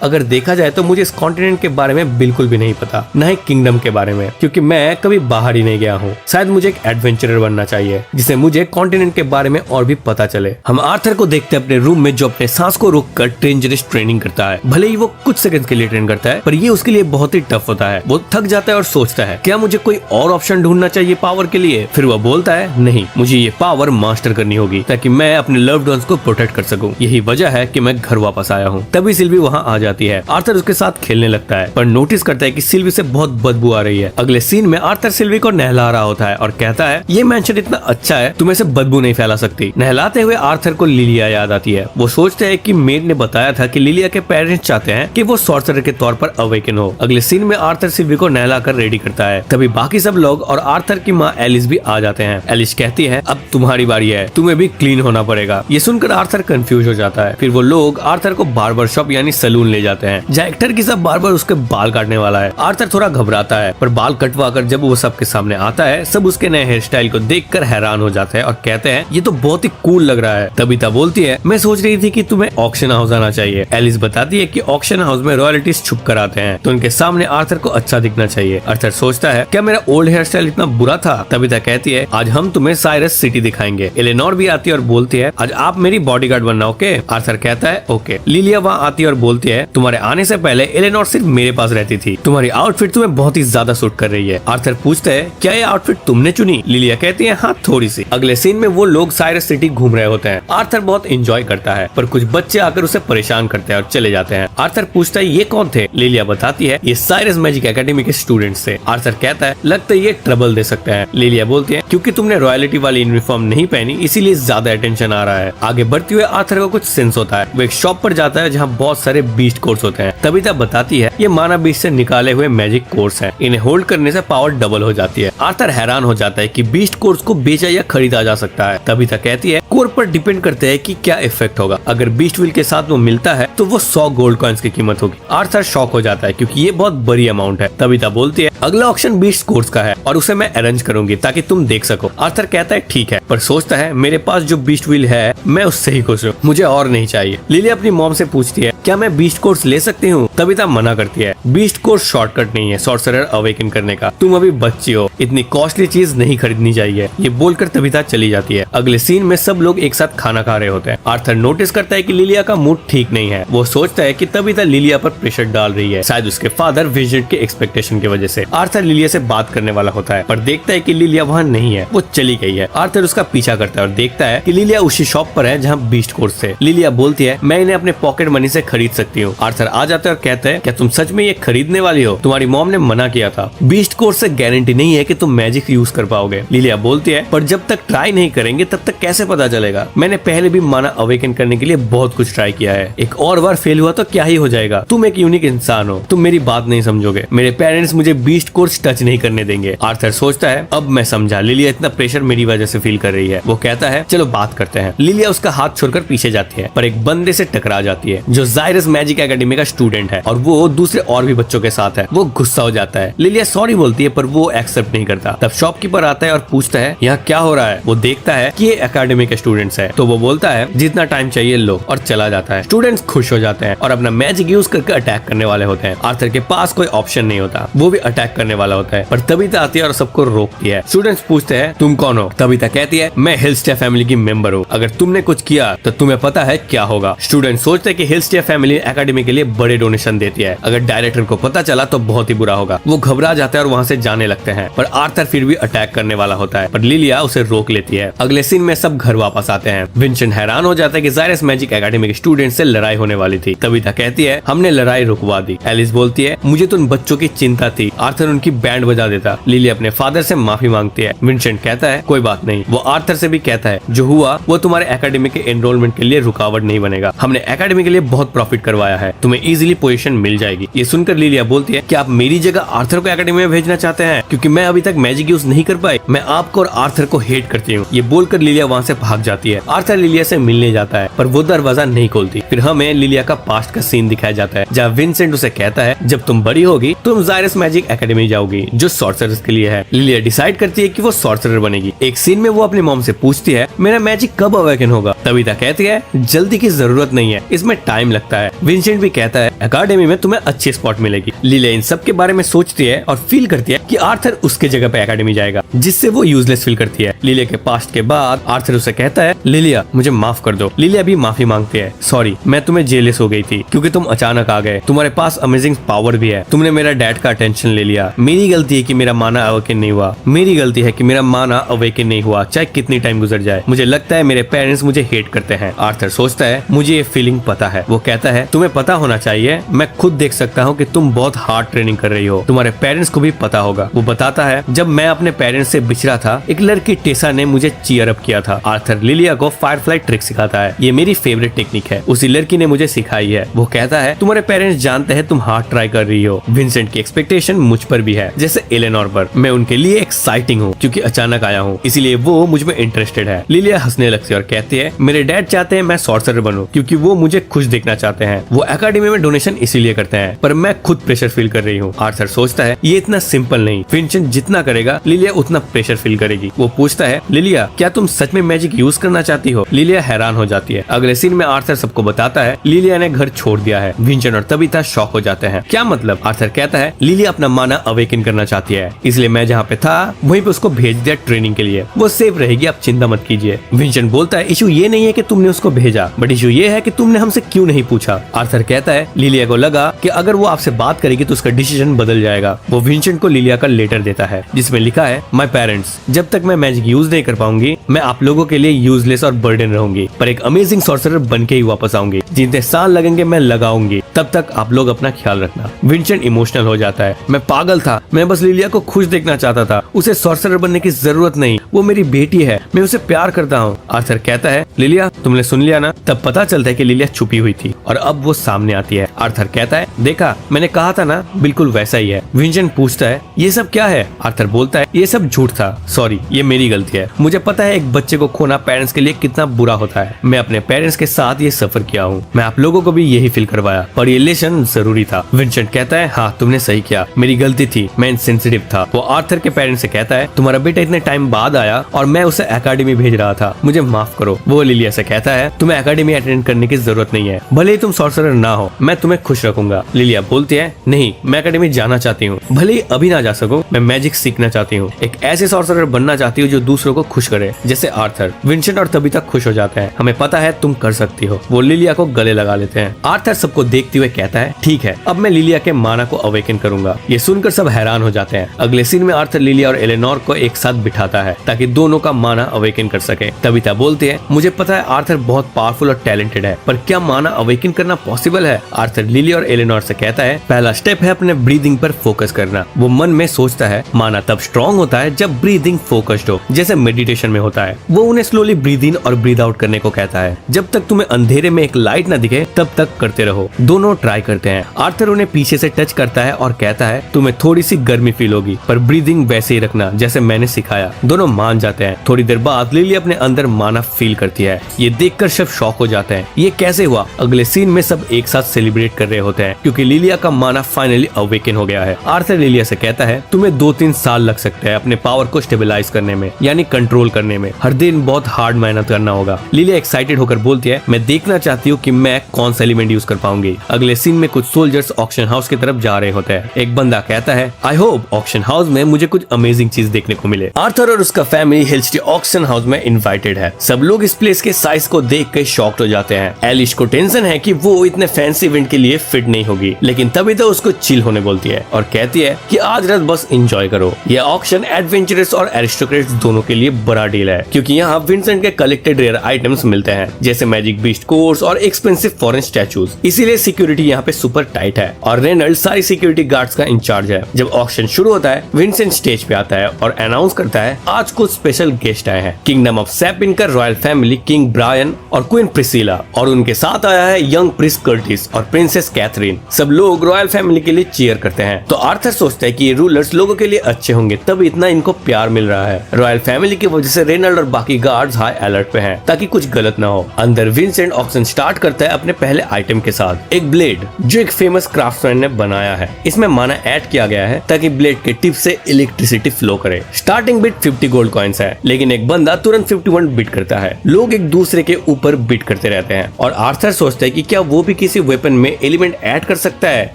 अगर देखा जाए तो मुझे इस कॉन्टिनेंट के बारे में बिल्कुल भी नहीं पता, न ही किंगडम के बारे में, क्योंकि मैं कभी बाहर ही नहीं गया हूँ। शायद मुझे एक एडवेंचरर बनना चाहिए जिसे मुझे कॉन्टिनेंट के बारे में और भी पता चले। हम आर्थर को देखते हैं अपने रूम में, जो अपने सांस को रोककर डेंजरस ट्रेनिंग करता है। भले ही वो कुछ सेकंड के लिए ट्रेन करता है, पर ये उसके लिए बहुत ही टफ होता है। वो थक जाता है और सोचता है, क्या मुझे कोई और ऑप्शन ढूंढना चाहिए पावर के लिए। फिर वह बोलता है, नहीं, मुझे ये पावर मास्टर करनी होगी ताकि मैं अपने लव्ड वंस को प्रोटेक्ट कर सकूं। यही वजह है कि मैं घर वापस आया हूँ। तभी सिल्वी वहाँ आ जाती है। आर्थर उसके साथ खेलने लगता है, पर नोटिस करता है कि सिल्वी से बहुत बदबू आ रही है। अगले सीन में आर्थर सिल्वी को नहला रहा होता है और कहता है, ये मैंशन इतना अच्छा है, तुम ऐसे बदबू नहीं फैला सकती। नहलाते हुए आर्थर को लिलिया याद आती है। वो सोचते हैं कि मेड ने बताया था कि लिलिया के पेरेंट्स चाहते हैं कि वो सॉर्सरर के तौर पर अवेकन हो। अगले सीन में आर्थर सिल्वी को नहलाकर रेडी करता है। तभी बाकी सब लोग और आर्थर की माँ एलिस भी आ जाते हैं। एलिस कहती है, अब तुम्हारी बारी है, तुम्हें भी क्लीन होना पड़ेगा। ये सुनकर आर्थर कंफ्यूज हो जाता है। फिर वो लोग आर्थर को बार्बर शॉप यानी सलून ले जाते हैं, जहाँ एक्टर की सब बार्बर उसके बाल काटने वाला है। आर्थर थोड़ा घबराता है, पर बाल कटवा कर जब वो सबके सामने आता है, सब उसके नए हेयर स्टाइल को देखकर हैरान हो जाते हैं और कहते हैं, ये तो बहुत ही कूल लग रहा है। तबीता बोलती है, मैं सोच रही थी कि तुम्हें ऑक्शन हाउस आना चाहिए। एलिस बताती है कि ऑक्शन हाउस में रॉयल्टीज छुप कर आते हैं, तो उनके सामने आर्थर को अच्छा दिखना चाहिए। आर्थर सोचता है, क्या मेरा ओल्ड हेयर स्टाइल इतना बुरा था। तबीता कहती है, आज हम तुम्हें साइरस सिटी दिखाएंगे। एलेनोर भी आती है और बोलती है, आज आप मेरी बॉडीगार्ड बनना, ओके। आर्थर कहता है, ओके। लिलिया वहाँ आती है और बोलती है, तुम्हारे आने से पहले एलेनोर सिर्फ मेरे पास रहती थी, तुम्हारी आउटफिट तुम्हें बहुत ही ज्यादा सूट कर रही है। आर्थर पूछता है, क्या ये आउटफिट तुमने चुनी। लिलिया कहती है, हाँ, थोड़ी सी। अगले सीन में वो लोग साइरस सिटी घूम रहे होते हैं। आर्थर बहुत एंजॉय करता है, पर कुछ बच्चे आकर उसे परेशान करते हैं और चले जाते हैं। आर्थर पूछता है, ये कौन थे। लिलिया बताती है, ये साइरस मैजिक एकेडमी के स्टूडेंट्स थे। आर्थर कहता है, लगता है ये ट्रबल दे सकते हैं। लिलिया बोलती है, क्योंकि तुमने रॉयल्टी वाली यूनिफॉर्म नहीं पहनी, इसीलिए ज्यादा अटेंशन आ रहा है। आगे बढ़ते हुए आर्थर को कुछ सेंस होता है। वो एक शॉप पर जाता है जहाँ बहुत सारे बीस्ट कोर्स होते हैं। तबीता बताती है, ये माना बीस्ट से निकाले हुए मैजिक कोर्स हैं, इन्हें होल्ड करने से पावर डबल हो जाती है। आर्थर हैरान हो जाता है कि बीस्ट कोर्स को बेचा या खरीदा जा सकता है। तबीता कहती है, कोर पर डिपेंड करते हैं कि क्या इफेक्ट होगा। अगर बीस्ट व्हील के साथ वो मिलता है तो वो 100 गोल्ड कॉइन्स की कीमत होगी। आर्थर शॉक हो जाता है क्योंकि ये बहुत बड़ी अमाउंट है। तबीता बोलती है, अगला ऑक्शन बीस्ट कोर्स का है और उसे मैं अरेंज करूंगी ताकि तुम देख सको। आर्थर कहता है, ठीक है, पर सोचता है, मेरे पास जो बीस्ट व्हील है मैं उससे ही खुश हूँ, मुझे और नहीं चाहिए। लिली अपनी मॉम से पूछती है, क्या मैं बीस्ट कोर्स ले सकती हूँ। तबीता मना करती है, बीस्ट कोर्स शॉर्टकट नहीं है सॉर्सरर अवेकन करने का, तुम अभी बच्ची हो, इतनी कॉस्टली चीज नहीं खरीदनी चाहिए। ये बोलकर तबीता चली जाती है। अगले सीन में सब लोग एक साथ खाना खा रहे होते हैं। आर्थर नोटिस करता है कि लिलिया का मूड ठीक नहीं है। वो सोचता है कि तबीता लिलिया पर प्रेशर डाल रही है, शायद उसके फादर विजिट के एक्सपेक्टेशन की वजह से। आर्थर लिलिया से बात करने वाला होता है, पर देखता है कि लिलिया वहाँ नहीं है, वो चली गई है। आर्थर उसका पीछा करता है और देखता है कि लिलिया उसी शॉप पर है जहाँ बीस्ट कोर्स थे। लिलिया बोलती है, मैं इन्हें अपने पॉकेट मनी से खरीद सकती हूँ। आर्थर आ जाता है और कहता है, क्या तुम सच में ये खरीदने वाली हो, तुम्हारी मॉम ने मना किया था। बीस्ट कोर्स से गारंटी नहीं है कि तुम मैजिक यूज कर पाओगे। लिलिया बोलती है, पर जब तक ट्राई नहीं करेंगे तब तक कैसे पता चलेगा। मैंने पहले भी माना अवेकन करने के लिए बहुत कुछ ट्राई किया है, एक और बार फेल हुआ तो क्या ही हो जाएगा। तुम एक यूनिक इंसान हो, तुम मेरी बात नहीं समझोगे। मेरे पेरेंट्स मुझे बीस्ट कोर्स टच नहीं करने देंगे। आर्थर सोचता है, अब मैं समझा, लिलिया इतना प्रेशर मेरी वजह से फील कर रही है। वो कहता है, चलो बात करते हैं। लिलिया उसका हाथ छोड़कर पीछे जाती है, पर एक बंदे से टकरा जाती है जो जायरस मैजिक एकेडमी का स्टूडेंट है और वो दूसरे और भी बच्चों के साथ है। वो गुस्सा हो जाता है। लिलिया सॉरी बोलती है पर वो एक्सेप्ट नहीं करता। तब शॉपकीपर आता है और पूछता है यहाँ क्या हो रहा है। वो देखता है कि ये एकेडमी के स्टूडेंट्स है, तो वो बोलता है जितना टाइम चाहिए लो और चला जाता है। स्टूडेंट्स खुश हो जाते हैं और अपना मैजिक यूज करके अटैक करने वाले होते हैं। आर्थर के पास कोई ऑप्शन नहीं होता, वो भी अटैक करने वाला होता है, पर तबीता आती है और सबको रोकती है। स्टूडेंट्स पूछते हैं तुम कौन हो। तबीता कहती है मैं हिलस्टेयर फैमिली की मेंबर हूँ, अगर तुमने कुछ किया तो तुम्हें पता है क्या होगा। स्टूडेंट सोचते हैं कि हिलस्टेयर फैमिली एकेडमी के लिए बड़े डोनेशन देती है, अगर डायरेक्टर को पता चला तो बहुत ही बुरा होगा। वो घबरा जाता है और वहाँ से जाने लगते हैं, पर आर्थर फिर भी अटैक करने वाला होता है, पर लिलिया उसे रोक लेती है। अगले सीन में सब घर वापस आते हैं। विंसेंट हैरान हो जाता है कि जायरस मैजिक एकेडमी के स्टूडेंट से लड़ाई होने वाली थी। तबीता कहती है हमने लड़ाई रुकवा दी। एलिस बोलती है मुझे तो उन बच्चों की चिंता थी, आर्थर उनकी बैंड बजा देता। लिली अपने फादर से माफी मांगती है। विंसेंट कहता है कोई बात नहीं। वो आर्थर से भी कहता है जो हुआ वो तुम्हारे एकेडमी के एनरोलमेंट के लिए रुकावट नहीं बनेगा, हमने एकेडमी के लिए बहुत प्रॉफिट करवाया है, तुम्हें इजीली पोजीशन मिल जाएगी। ये सुनकर लिलिया बोलती है कि आप मेरी जगह आर्थर को एकेडमी में भेजना चाहते हैं क्योंकि मैं अभी तक मैजिक यूज नहीं कर पाई, मैं आपको और आर्थर को हेट करती हूँ। ये बोलकर लिलिया वहाँ से भाग जाती है। आर्थर लिलिया से मिलने जाता है पर वो दरवाजा नहीं खोलती। फिर हमें लिलिया का पास्ट का सीन दिखाया जाता है जहाँ विंसेंट उसे कहता है जब तुम बड़ी होगी तुम जायरस मैजिक एकेडमी जाओगी जो सॉर्सरर्स के लिए है। लिलिया डिसाइड करती है कि वो सॉर्सरर बनेगी। एक सीन में वो अपनी मॉम से पूछती है मेरा मैजिक कब अवेकन होगा। तबीता कहती है जल्दी की जरूरत नहीं है, इसमें टाइम लगता है। विंसेंट भी कहता है एकेडमी में तुम्हें अच्छी स्पॉट मिलेगी। लिलिया इन सब के बारे में सोचती है और फील करती है कि आर्थर उसके जगह पे एकेडमी जाएगा, जिससे वो यूजलेस फील करती है। लिलिया के पास्ट के बाद आर्थर उसे कहता है लिलिया मुझे माफ कर दो। लिलिया भी माफी मांगती है सॉरी मैं तुम्हें जेलस हो गई थी क्योंकि तुम अचानक आ गए, तुम्हारे पास अमेजिंग पावर भी है, तुमने मेरा डैड का अटेंशन ले लिया, मेरी गलती है कि मेरा माना अवेकन नहीं हुआ, मेरी गलती है कि मेरा माना अवेकन नहीं हुआ चाहे कितनी टाइम गुजर जाए। मुझे लगता है मेरे पेरेंट्स मुझे हेट करते हैं। आर्थर सोचता है मुझे ये फीलिंग पता है। वो कहता है तुम्हें पता होना चाहिए, मैं खुद देख सकता हूँ कि तुम बहुत हार्ड ट्रेनिंग कर रही हो, तुम्हारे पेरेंट्स को भी पता होगा। वो बताता है जब मैं अपने पेरेंट्स से बिछड़ा था एक लड़की टेसा ने मुझे चीयर अप किया था। आर्थर लिलिया को फायरफ्लाई ट्रिक सिखाता है, ये मेरी फेवरेट टेक्निक है, उसी लड़की ने मुझे सिखाई है। वो कहता है तुम्हारे पेरेंट्स जानते हैं तुम हार्ड ट्राई कर रही हो। विंसेंट की एक्सपेक्टेशन मुझ पर भी है जैसे एलेनोर पर। मैं उनके लिए एक्साइटिंग हूँ क्योंकि अचानक आया हूँ, इसीलिए वो मुझ में इंटरेस्टेड है। लिलिया हंसने लगती है और कहती है मेरे डैड चाहते हैं मैं सॉर्सरर बनूं क्योंकि वो मुझे खुश देखना चाहते हैं। वो एकेडमी में डोनेशन इसीलिए करते हैं पर मैं खुद प्रेशर फील कर रही हूँ। आर्थर सोचता है ये इतना सिंपल नहीं, विंसेंट जितना करेगा लिलिया उतना प्रेशर फील करेगी। वो पूछता है लिलिया क्या तुम सच में मैजिक यूज करना चाहती हो। लिलिया हैरान हो जाती है। अगले सीन में आर्थर सबको बताता है लिलिया ने घर छोड़ दिया है। विंसेंट और तबीता शॉक हो जाते हैं। क्या मतलब। आर्थर कहता है लिलिया अपना माना अवेकन करना चाहती है, इसलिए मैं जहाँ पे था वहीं पे उसको भेज दिया ट्रेनिंग के लिए, वो सेफ रहेगी आप चिंता मत कीजिए। विंसेंट बोलता है इशू ये नहीं है कि तुमने उसको भेजा बट इशू ये है कि तुमने हमसे क्यों नहीं पूछा। आर्थर कहता है लिलिया को लगा कि अगर वो आपसे बात करेगी तो उसका डिसीजन बदल जाएगा। वो विंसेंट को लिलिया का लेटर देता है जिसमें लिखा है माय पेरेंट्स जब तक मैं मैजिक यूज नहीं कर पाऊंगी मैं आप लोगों के लिए यूजलेस और बर्डन रहूंगी, पर एक अमेजिंग सॉर्सरर बन के ही वापस आऊंगी, जितने साल लगेंगे मैं लगाऊंगी, तब तक आप लोग अपना ख्याल रखना। विंसेंट इमोशनल हो जाता है। मैं पागल था, मैं बस लिलिया को खुश देखना चाहता था, उसे सॉर्सरर बनने की जरूरत नहीं, वो मेरी बेटी है, मैं उसे प्यार करता हूँ। आर्थर कहता है लिलिया तुमने सुन लिया ना। तब पता चलता है कि लिलिया छुपी हुई थी और अब वो सामने आती है। आर्थर कहता है देखा मैंने कहा था ना बिल्कुल वैसा ही है। विंसेंट पूछता है ये सब क्या है। आर्थर बोलता है ये सब झूठ था, सॉरी ये मेरी गलती है, मुझे पता है एक बच्चे को खोना पेरेंट्स के लिए कितना बुरा होता है, मैं अपने पेरेंट्स के साथ ये सफर किया हूँ, मैं आप लोगों को भी यही फील करवाया पर ये लेसन जरूरी था। विंसेंट कहता है हाँ तुमने सही किया, मेरी गलती थी, मैं इनसेंसिटिव था। वो आर्थर के पेरेंट्स से कहता है तुम्हारा बेटा इतने टाइम बाद आया और मैं उसे एकेडमी भेज रहा था, मुझे माफ करो। वो लिलिया से कहता है तुम्हें एकेडमी अटेंड करने की जरूरत नहीं है, भले ही तुम सॉर्सरर ना हो मैं तुम्हें खुश रखूंगा। लिलिया बोलती है नहीं मैं एकेडमी जाना चाहती हूँ, भले ही अभी ना जा सकूं, मैं मैजिक सीखना चाहती हूँ, एक ऐसे सॉर्सरर बनना चाहती हूँ जो दूसरों को खुश करे जैसे आर्थर। विंसेंट और तबीता खुश हो जाते हैं, हमें पता है तुम कर सकती हो। वो लिलिया को गले लगा लेते हैं। आर्थर सबको देखते हुए कहता है ठीक है अब मैं लिलिया के माना को अवेकन करूंगा। ये सुनकर सब हैरान हो जाते हैं। अगले सीन में आर्थर लिलिया और एलेनोर को एक साथ बिठाता है ताकि दोनों का माना अवेकन कर सके। तबीता बोलती है मुझे पता है आर्थर बहुत पावरफुल और टैलेंटेड है पर क्या माना अवेकन करना पॉसिबल है। आर्थर लिलिया और एलेनोर से कहता है पहला स्टेप है अपने ब्रीदिंग पर फोकस करना। वो मन में सोचता है माना तब स्ट्रॉन्ग होता है जब ब्रीदिंग फोकस्ड हो जैसे मेडिटेशन में होता है। वो उन्हें स्लोली ब्रीद इन और ब्रीद आउट करने को कहता है। जब तक तुम्हें अंधेरे में एक लाइट न दिखे तब तक करते रहो। दोनों दोनों ट्राई करते हैं। आर्थर उन्हें पीछे से टच करता है और कहता है तुम्हें थोड़ी सी गर्मी फील होगी, पर ब्रीदिंग वैसे ही रखना जैसे मैंने सिखाया। दोनों मान जाते हैं। थोड़ी देर बाद लिली अपने अंदर माना फील करती है। ये देखकर सब शॉक हो जाते हैं, ये कैसे हुआ। अगले सीन में सब एक साथ सेलिब्रेट कर रहे होते हैं क्योंकि लिलिया का माना फाइनली अवेकन हो गया है। आर्थर लिलिया से कहता है तुम्हें 2-3 साल लग सकते हैं अपने पावर को स्टेबलाइज करने में, यानी कंट्रोल करने में। हर दिन बहुत हार्ड मेहनत करना होगा। लिलिया एक्साइटेड होकर बोलती है मैं देखना चाहती हूँ कि मैं कौन सा एलिमेंट यूज कर पाऊंगी। अगले सीन में कुछ सोल्जर्स ऑक्शन हाउस की तरफ जा रहे होते हैं। एक बंदा कहता है आई होप ऑक्शन हाउस में मुझे कुछ अमेजिंग चीज देखने को मिले। आर्थर और उसका फैमिली हिल्स्टी ऑक्शन हाउस में इनवाइटेड है। सब लोग इस प्लेस के साइज को देख कर शॉक्ड हो जाते हैं। एलिश को टेंशन है कि वो इतने फैंसी इवेंट के लिए फिट नहीं होगी, लेकिन तभी तो उसको चिल होने बोलती है और कहती है कि आज रात बस एंजॉय करो। यह ऑक्शन एडवेंचरस और एरिस्टोक्रेट्स दोनों के लिए बड़ा डील है क्योंकि यहाँ विंसेंट के कलेक्टेड रेयर आइटम्स मिलते हैं जैसे मैजिक बीस्ट कोर्स और एक्सपेंसिव फॉरेन स्टैचूज। इसीलिए सिक्योरिटी यहाँ पे सुपर टाइट है और रेनल्ड सारी सिक्योरिटी गार्ड्स का इंचार्ज है। जब ऑक्शन शुरू होता है विंसेंट स्टेज पे आता है और अनाउंस करता है आज कुछ स्पेशल गेस्ट आए हैं। किंगडम ऑफ सैपिन का रॉयल फैमिली किंग ब्रायन और क्वीन प्रिसिला, और उनके साथ आया है यंग प्रिंस कर्टिस और प्रिंसेस कैथरीन। सब लोग रॉयल फैमिली के लिए चीयर करते हैं। तो आर्थर सोचता है कि ये रूलर्स लोगों के लिए अच्छे होंगे तभी इतना इनको प्यार मिल रहा है। रॉयल फैमिली की वजह से रेनल्ड और बाकी गार्ड्स हाई अलर्ट पे हैं ताकि कुछ गलत ना हो। अंदर विंसेंट ऑक्शन स्टार्ट करता है अपने पहले आइटम के साथ, एक ब्लेड जो एक फेमस क्राफ्ट्समैन ने बनाया है। इसमें माना ऐड किया गया है ताकि ब्लेड के टिप से इलेक्ट्रिसिटी फ्लो करे। स्टार्टिंग बिट 50 गोल्ड कॉइंस है, लेकिन एक बंदा तुरंत 51 बिट करता है। लोग एक दूसरे के ऊपर बिट करते रहते हैं और आर्थर सोचता है कि क्या वो भी किसी वेपन में एलिमेंट ऐड कर सकता है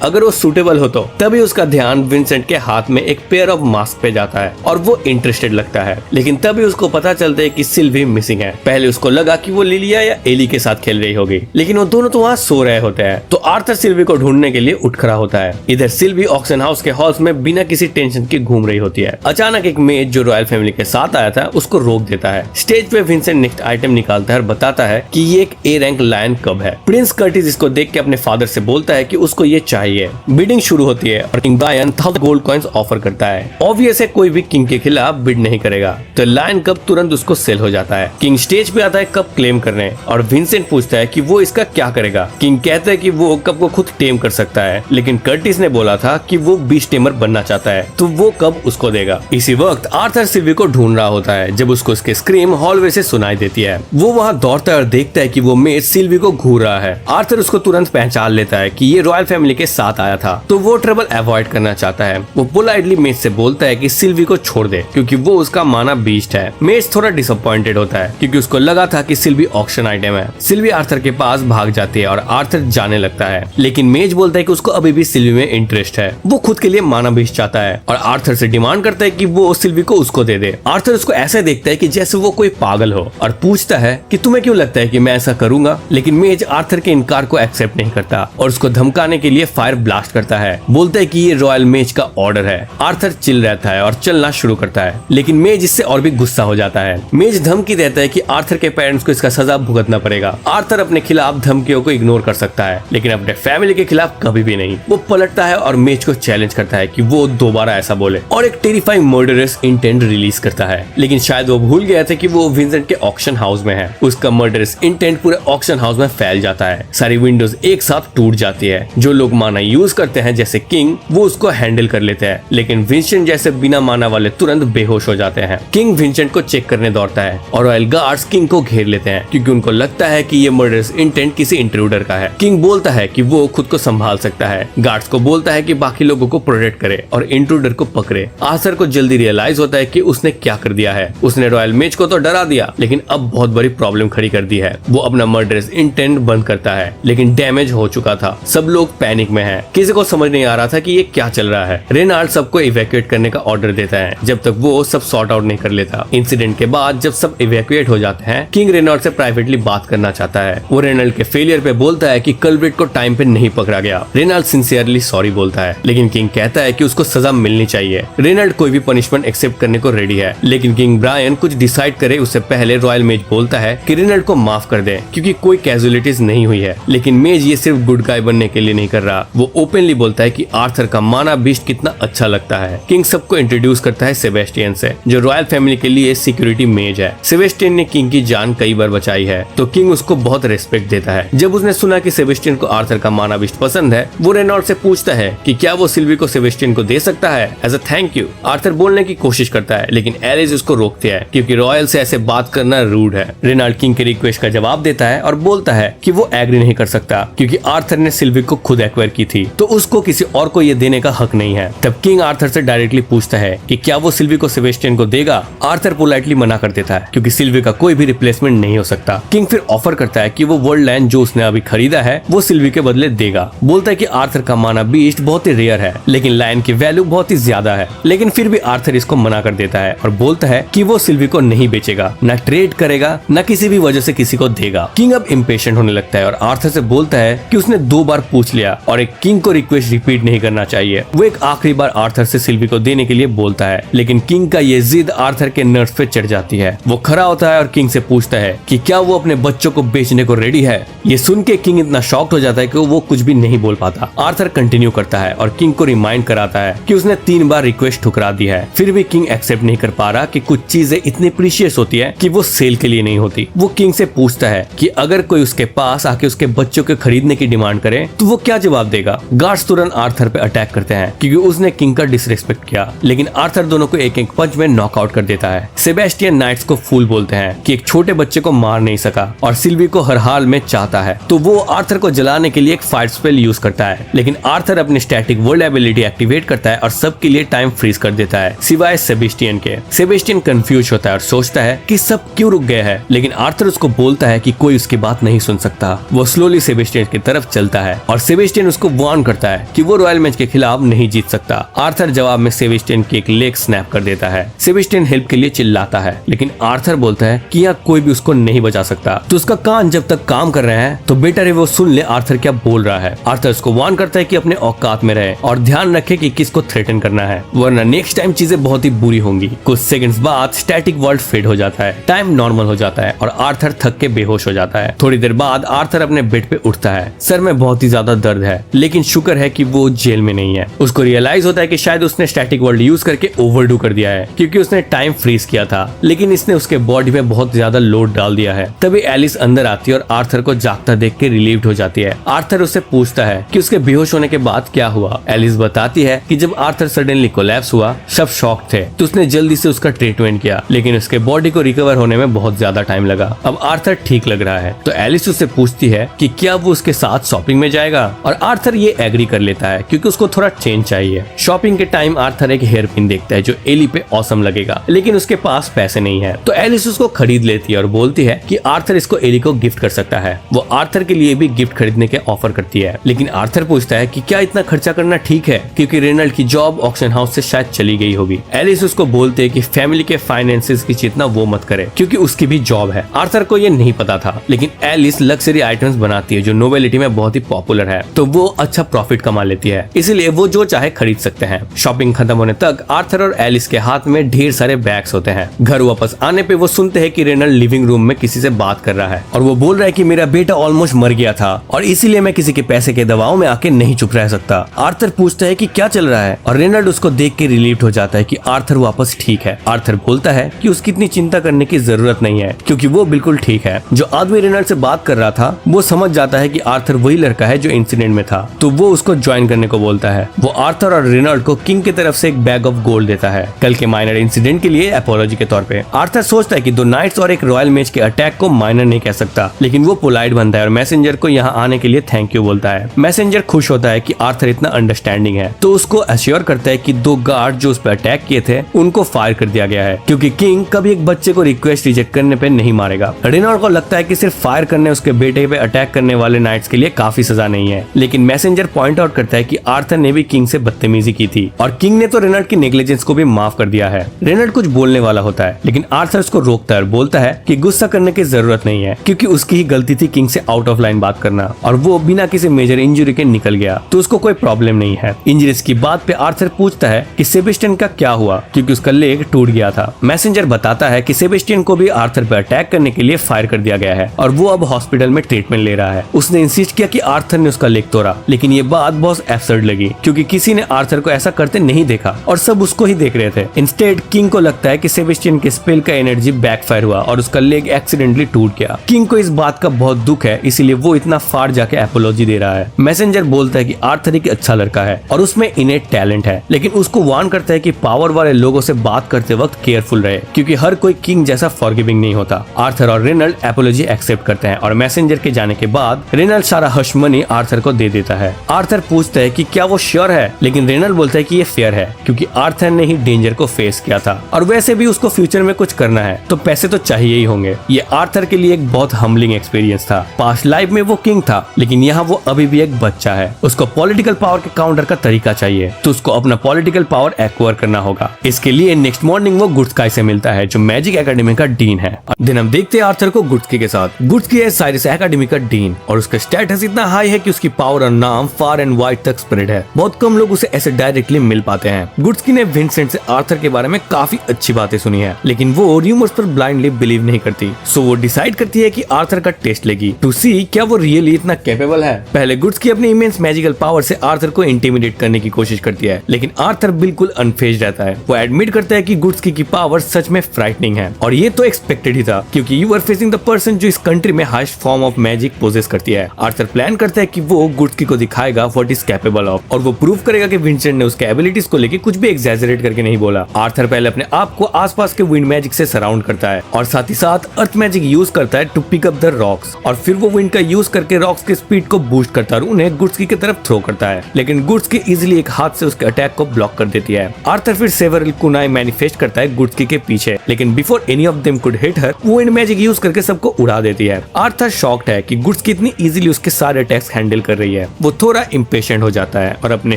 अगर वो सूटेबल हो तो। तभी उसका ध्यान विंसेंट के हाथ में एक पेयर ऑफ मास्क पे जाता है और वो इंटरेस्टेड लगता है, लेकिन तभी उसको पता चलता है कि सिल्वी मिसिंग है। पहले उसको लगा कि वो लिलिया या एली के साथ खेल रही होगी, लेकिन वो दोनों तो वहाँ सो रहे होते हैं। तो आर्थर सिल्वी को ढूंढने के लिए उठ खड़ा होता है। इधर सिल्वी ऑक्शन हाउस के हॉल्स में बिना किसी टेंशन के घूम रही होती है। अचानक एक मेज जो रॉयल फैमिली के साथ आया था उसको रोक देता है। स्टेज पे विंसेंट नेक्स्ट आइटम निकालता है और बताता है कि ये एक ए रैंक लायन कब है। प्रिंस कर्टिस इसको देख के अपने फादर से बोलता है कि उसको ये चाहिए। बिडिंग शुरू होती है और king Brian 1000 gold coins offer करता है। ऑब्वियस है कोई भी किंग के खिलाफ बिड नहीं करेगा, तो लायन कब तुरंत उसको सेल हो जाता है। किंग स्टेज पे आता है कब क्लेम करने और विंसेंट पूछता है कि वो इसका क्या करेगा। किंग कहता है कि वो कब को खुद टेम कर सकता है, लेकिन कर्टिस ने बोला था कि वो बीस्ट टेमर बनना चाहता है, तो वो कब उसको देगा। इसी वक्त आर्थर सिल्वी को ढूंढ रहा होता है जब उसको उसके स्क्रीम हॉलवे से सुनाई देती है। वो वहाँ दौड़ता है और देखता है कि वो मेज सिल्वी को घूर रहा है। आर्थर उसको तुरंत पहचान लेता है कि ये रॉयल फैमिली के साथ आया था, तो वो ट्रबल अवॉइड करना चाहता है। वो पोलाइटली मेज से बोलता है कि सिल्वी को छोड़ दे क्योंकि वो उसका माना बीस्ट है। मेज थोड़ा डिसअपॉइंटेड होता है क्योंकि उसको लगा था कि सिल्वी ऑक्शन आइटम है। सिल्वी आर्थर के पास भाग जाती है और आर्थर जाने लगता है, लेकिन मेज बोलता है कि उसको अभी भी सिल्वी में इंटरेस्ट है। वो खुद के लिए माना बीस्ट चाहता है और आर्थर से डिमांड करता है कि वो सिल्वी को उसको दे दे। आर्थर उसको ऐसे देखता है कि जैसे वो कोई पागल हो और पूछता है कि तुम्हें क्यों लगता है कि मैं ऐसा करूंगा, लेकिन मेज आर्थर के इनकार को एक्सेप्ट नहीं करता और उसको धमकाने के लिए फायर ब्लास्ट करता है। बोलता है कि ये रॉयल मेज का ऑर्डर है। आर्थर चिल रहता है और चलना शुरू करता है, लेकिन मेज इससे और भी गुस्सा हो जाता है। मेज धमकी देता है कि आर्थर के पेरेंट्स को इसका सजा भुगतना पड़ेगा। आर्थर अपने खिलाफ धमकियों को इग्नोर कर सकता है, लेकिन अपने फैमिली के खिलाफ कभी भी नहीं। वो पलटता है और मेज को चैलेंज करता है कि वो दोबारा ऐसा बोले और एक टेरिफाइंग मर्डरस इंटेंट रिलीज करता है, लेकिन शायद वो भूल गया था कि वो विंसेंट के ऑक्शन हाउस में है। उसका मर्डरस इंटेंट पूरे ऑक्शन हाउस में फैल जाता है। सारी विंडोज एक साथ टूट जाती है। जो लोग माना यूज करते हैं जैसे किंग, वो उसको हैंडल कर लेते हैं, लेकिन विंसेंट जैसे बिना माना वाले तुरंत बेहोश हो जाते हैं। किंग विंसेंट को चेक करने दौड़ता है और रॉयल गार्ड्स किंग को घेर लेते हैं क्योंकि उनको लगता है कि ये मर्डरस इंटेंट किसी इंट्रूडर का है। किंग बोलता है कि वो खुद को संभाल सकता है। गार्ड्स को बोलता है कि बाकी लोगों को प्रोटेक्ट करे और इंट्रूडर को पकड़े। आर्थर को जल्दी रियलाइज होता है कि उसने क्या कर दिया है। उसने रॉयल मेज को तो डरा दिया, लेकिन अब बहुत बड़ी प्रॉब्लम खड़ी कर दी है। वो अपना मर्डरस इंटेंट बंद करता है, लेकिन डैमेज हो चुका था। सब लोग पैनिक में हैं। किसी को समझ नहीं आ रहा था कि ये क्या चल रहा है। रेनाल्ड सबको इवैक्यूएट करने का ऑर्डर देता है जब तक वो सब सॉर्ट आउट नहीं कर लेता। इंसिडेंट के बाद जब सब इवैक्यूएट हो जाते हैं, किंग रेनाल्ड से प्राइवेटली बात करना चाहता है। वो रेनाल्ड के फेलियर पे बोलता है कि कल्प्रिट को टाइम पे नहीं पकड़ा गया। रेनाल्ड सिंसियरली सॉरी बोलता है, लेकिन किंग कहता है कि उसको सजा मिलनी चाहिए। रेनाल्ड कोई भी पनिशमेंट एक्सेप्ट करने को रेडी है, लेकिन किंग ब्रायन कुछ डिसाइड करे उससे पहले रॉयल मेज बोलता है कि रेनाल्ड को माफ कर दे क्योंकि कोई कैजुअलिटीज नहीं हुई है। लेकिन मेज ये सिर्फ गुड गाय बनने के लिए नहीं कर रहा। वो ओपनली बोलता है कि आर्थर का माना बीस्ट कितना अच्छा लगता है। किंग सबको इंट्रोड्यूस करता है सेबेस्टियन से, जो रॉयल फैमिली के लिए सिक्योरिटी मेज है। सेबेस्टियन ने किंग की जान कई बार बचाई है, तो किंग उसको बहुत रेस्पेक्ट देता है। जब उसने सुना कि सेबेस्टियन को आर्थर का माना बिस्ट पसंद है, वो रेनॉल्ड से पूछता है कि क्या वो सिल्वी को सेबेस्टियन को दे सकता है as a thank you. Arthur बोलने की कोशिश करता है लेकिन एलिस उसको रोकती है क्योंकि रॉयल से ऐसे बात करना रूड है। रेनॉल्ड किंग के रिक्वेस्ट का जवाब देता है और बोलता है कि वो एग्री नहीं कर सकता क्योंकि आर्थर ने सिल्वी को खुद एक्वायर की थी, तो उसको किसी और को ये देने का हक नहीं है। तब किंग आर्थर से डायरेक्टली पूछता है कि क्या वो सिल्वी को सेबेस्टियन को देगा। आर्थर पोलाइटली मना कर देता है क्योंकि सिल्वी का कोई भी रिप्लेसमेंट नहीं हो सकता। किंग फिर ऑफर करता है कि वो वर्ल्ड लैंड जो उसने अभी खरीदा है वो सिल्वी के बदले देगा। बोलता है कि आर्थर का माना बीस्ट बहुत ही रेयर है लेकिन लायन की वैल्यू बहुत ही ज्यादा है, लेकिन फिर भी आर्थर इसको मना कर देता है और बोलता है कि वो सिल्वी को नहीं बेचेगा, न ट्रेड करेगा, न किसी भी वजह से किसी को देगा। किंग अब इम्पेशेंट होने लगता है और आर्थर से बोलता है कि उसने 2 बार पूछ लिया और एक किंग को रिक्वेस्ट रिपीट नहीं करना चाहिए। वो एक आखिरी बार आर्थर से सिल्वी को देने के लिए बोलता है लेकिन किंग का ये जिद आर्थर के नर्व्स पे चढ़ जाती है। वो खड़ा होता है और किंग से पूछता है कि क्या वो अपने बच्चों को बेचने को रेडी है। ये सुन के किंग इतना शॉक्ड हो जाता है कि वो कुछ भी नहीं बोल पाता। आर्थर कंटिन्यू करता है और किंग को रिमाइंड कराता है कि उसने 3 बार रिक्वेस्ट ठुकरा दी है, फिर भी किंग एक्सेप्ट नहीं कर पा रहा कि कुछ चीजें इतनी प्रीशियस होती है कि वो सेल के लिए नहीं होती। वो किंग से पूछता है कि अगर कोई उसके पास आके उसके बच्चों के खरीदने की डिमांड करे तो वो क्या जवाब देगा। गार्ड्स तुरंत आर्थर पे अटैक करते हैं क्योंकि उसने किंग का डिसरिस्पेक्ट किया, लेकिन आर्थर दोनों को एक एक पंच में नॉकआउट कर देता है। सेबेस्टियन नाइट्स को फूल बोलते हैं कि एक छोटे बच्चे को मार नहीं सका और सिल्वी को हर हाल में चाहता है, तो वो आर्थर को जलाने के लिए एक फायर स्पेल यूज करता है। लेकिन आर्थर अपनी स्टैटिक वर्ल्ड एबिलिटी एक्टिवेट करता है और सबके लिए टाइम फ्रीज कर देता है सिवाय सेबेस्टियन के। सेबेस्टियन कंफ्यूज होता है और सोचता है कि सब क्यों रुक गए हैं, लेकिन आर्थर उसको बोलता है कि कोई उसकी बात नहीं सुन सकता। वो स्लोली सेबेस्टियन की तरफ चलता है और सेबेस्टियन उसको वार्न करता है कि वो रॉयल मैच के खिलाफ नहीं जीत सकता। आर्थर जवाब में सेबेस्टियन की एक लेग स्नैप कर देता है। सेबेस्टियन हेल्प के लिए चिल्लाता है लेकिन आर्थर बोलता है कि यहाँ कोई भी उसको नहीं बचा सकता, तो उसका कान जब तक काम कर रहे हैं तो बेटर है वो सुन ले आर्थर क्या बोल रहा है। आर्थर उसको वार्न करता है कि अपने औकात में रहे और ध्यान रखे कि किसको थ्रेटन करना है, वरना नेक्स्ट टाइम चीजें बहुत ही बुरी होंगी। कुछ सेकंड्स बाद स्टैटिक वर्ल्ड फेड हो जाता है, टाइम नॉर्मल हो जाता है और आर्थर थक के बेहोश हो जाता है। थोड़ी देर बाद आर्थर अपने बेड पे उठता है। सर में बहुत ही ज्यादा दर्द है लेकिन शुक्र है कि वो जेल में नहीं है। उसको रियलाइज होता है कि शायद उसने स्टैटिक वर्ल्ड यूज करके ओवरडू कर दिया है क्योंकि उसने टाइम फ्रीज किया था, लेकिन इसने उसके बॉडी पे बहुत ज्यादा लोड डाल दिया है। तभी एलिस अंदर आती है और आर्थर को जागता देख के रिलीव्ड हो जाती है। आर्थर उससे पूछता है कि उसके बेहोश होने के बाद क्या हुआ। एलिस बताती है कि जब आर्थर सडनली कोलैप्स हुआ सब शॉक थे, तो उसने जल्दी से उसका ट्रीटमेंट किया लेकिन उसके बॉडी को रिकवर होने में बहुत ज्यादा टाइम लगा। अब आर्थर ठीक लग रहा है तो एलिस उससे पूछती है कि क्या वो उसके साथ शॉपिंग में जाएगा और आर्थर ये एग्री कर लेता है क्योंकि उसको थोड़ा चेंज चाहिए। शॉपिंग के टाइम आर्थर एक हेयर पिन देखता है जो एली पे ऑसम लगेगा, लेकिन उसके पास पैसे नहीं है, तो एलिस उसको खरीद लेती है और बोलती है कि आर्थर इसको एली को गिफ्ट कर सकता है। वो आर्थर के लिए भी गिफ्ट खरीदने के ऑफर करती है, लेकिन आर्थर पूछता है कि क्या इतना खर्चा करना ठीक है क्योंकि रेनल्ड की जॉब ऑक्शन हाउस से शायद चली गई होगी। एलिस उसको बोलते है कि फैमिली के फाइनेंसेस की चिंता वो मत करे क्योंकि उसकी भी जॉब है। आर्थर को ये नहीं पता था, लेकिन एलिस लग्जरी आइटम्स बनाती है जो नोवेलिटी में बहुत ही पॉपुलर है, तो वो अच्छा प्रॉफिट कमा लेती है, इसलिए वो जो चाहे खरीद सकते हैं। शॉपिंग खत्म होने तक आर्थर और एलिस के हाथ में ढेर सारे बैग्स होते हैं। घर वापस आने पे वो सुनते हैं कि रेनल्ड लिविंग रूम में किसी से बात कर रहा है और वो बोल रहा है कि मेरा बेटा ऑलमोस्ट मर गया था और इसीलिए मैं किसी के पैसे के दबाव में आके नहीं चुप रह सकता। आर्थर पूछता है कि क्या चल रहा है और रेनल्ड उसको देख के रिलीव्ड हो जाता है कि आर्थर वापस ठीक है। आर्थर बोलता है कि उसकी इतनी चिंता करने की जरूरत नहीं है क्योंकि वो बिल्कुल ठीक है। जो आदमी रेनल्ड से बात कर रहा था वो समझ जाता है कि आर्थर वही लड़का है जो इंसिडेंट में था, तो वो उसको ज्वाइन करने को बोलता है। वो आर्थर और रेनल्ड को किंग की तरफ से एक बैग ऑफ गोल्ड देता है कल के माइनर इंसिडेंट के लिए अपोलॉजी के तौर पे। आर्थर सोचता है कि 2 नाइट्स और एक रॉयल मेज के अटैक को माइनर नहीं कह सकता, लेकिन वो पोलाइट बनता है और मैसेंजर को यहाँ आने के लिए थैंक यू बोलता है। मैसेंजर खुश होता है कि आर्थर इतना अंडरस्टैंडिंग है, तो उसको एश्योर करता है कि 2 गार्ड जो उस पर अटैक किए थे उनको फायर कर दिया गया है क्योंकि किंग कभी एक बच्चे को रिक्वेस्ट रिजेक्ट करने पे नहीं मारेगा। रेनॉल्ड को लगता है कि सिर्फ फायर करने उसके बेटे पे अटैक करने वाले नाइट्स के लिए काफी सजा नहीं है, लेकिन मैसेंजर पॉइंट आउट करता है कि आर्थर ने भी किंग से बदतमीजी की थी और किंग ने तो रेनल्ड की नेग्लिजेंस को भी माफ कर दिया है। रेनल्ड कुछ बोलने वाला होता है लेकिन आर्थर उसको रोकता है और बोलता है कि गुस्सा करने की जरूरत नहीं है क्योंकि उसकी ही गलती थी किंग से आउट ऑफ लाइन बात करना और वो बिना किसी मेजर इंजरी के निकल गया, तो उसको कोई प्रॉब्लम नहीं है। इंजरीज की बात पे आर्थर पूछता है कि सेबेस्टियन का क्या हुआ क्योंकि उसका लेग टूट गया था। मैसेंजर बताता है कि सेबेस्टियन को भी आर्थर पे अटैक करने के लिए फायर कर दिया गया है और वो अब हॉस्पिटल में ट्रीटमेंट ले रहा है। उसने इंसिस्ट किया कि आर्थर ने उसका लेग तोड़ा, लेकिन ये बात बहुत एब्सर्ड लगी क्योंकि किसी ने आर्थर को ऐसा करते नहीं देखा और सब उसको ही देख रहे थे। इंस्टेड किंग को लगता है कि सेबेस्टियन के स्पेल का एनर्जी बैकफायर हुआ और उसका लेग एक्सीडेंटली टूट गया। किंग को इस बात का बहुत दुख है, इसीलिए वो इतना फार जाके एपोलॉजी दे रहा है। मैसेंजर बोलता है कि आर्थर एक अच्छा लड़का है और उसमें इनेट टैलेंट है, लेकिन उसको वार्न करता है कि पावर वाले लोगों से बात करते वक्त केयरफुल रहे, क्योंकि हर कोई किंग जैसा फॉरगिविंग नहीं होता। आर्थर और रेनल्ड एपोलॉजी एक्सेप्ट करते हैं और मैसेंजर के जाने के बाद रेनल्ड सारा हश मनी आर्थर को दे देता है। आर्थर पूछता है कि क्या वो श्योर है, लेकिन रेनल्ड बोलता है कि ये फेयर है, क्योंकि आर्थर ने ही डेंजर को फेस किया था और वैसे भी उसको फ्यूचर में कुछ करना है तो पैसे तो चाहिए ही होंगे। ये आर्थर के लिए एक बहुत हम्बलिंग एक्सपीरियंस था। पास्ट लाइफ में वो किंग था, लेकिन यहाँ वो अभी भी एक बच्चा है। उसको पॉलिटिकल पावर के काउंटर का तरीका चाहिए, तो उसको अपना पॉलिटिकल पावर एक्वायर करना होगा। इसके लिए नेक्स्ट मॉर्निंग वो गुड्सकी से मिलता है, जो मैजिक एकेडमी का डीन है। दिन हम देखते हैं आर्थर को गुड्सकी के साथ। गुड्सकी है साइरस एकेडमी का डीन और उसका स्टेटस इतना हाई है कि उसकी पावर और नाम फार एंड वाइड तक स्प्रेड है। बहुत कम लोग उसे ऐसे डायरेक्टली मिल पाते हैं। गुड्सकी ने विंसेंट से आर्थर के बारे में काफी अच्छी बातें सुनी है, लेकिन वो रूमर्स पर ब्लाइंडली बिलीव नहीं करती। सो वो डिसाइड करती है कि आर्थर का टेस्ट लेगी टू सी क्या वो रियली इतना कैपेबल है। पहले गुड्सकी अपनी इमेंस मैजिकल पावर से आर्थर को इंटिमिडेट करने की कोशिश करती है, लेकिन आर्थर बिल्कुल अनफेज्ड रहता है। वो एडमिट करता है कि गुड्सकी की पावर सच में फ्राइटनिंग है और ये तो एक्सपेक्टेड ही था, क्योंकि you are facing the person जो इस कंट्री में highest form of magic possess करती है। आर्थर प्लान करता है कि वो गुड्सकी को दिखाएगा व्हाट इज कैपेबल ऑफ और वो प्रूव करेगा कि विंसेंट ने उसके एबिलिटीज को लेकर कुछ भी एग्जैजरेट करके नहीं बोला। आर्थर पहले अपने आप को आसपास के विंड मैजिक से सराउंड करता है और साथ ही साथ अर्थ मैजिक यूज करता है to pick up the rocks, और फिर वो विंड का यूज करके रॉक्स की स्पीड को बूस्ट करता है और उन्हें गुड्सकी की तरफ थ्रो करता है, लेकिन गुड्सकी इजीली एक हाथ से उसके अटैक को ब्लॉक कर देती है। आर्थर फिर सेवरल कुनाई मैनिफेस्ट करता है गुड्सकी के पीछे, लेकिन before any of them could hit her, वो विंड मैजिक यूज करके सबको उड़ा देती है। आर्थर शॉक्ड है कि गुड्सकी इतनी इजीली उसके सारे अटैक्स हैंडल कर रही है। वो थोड़ा इम्पेशेंट हो जाता है और अपने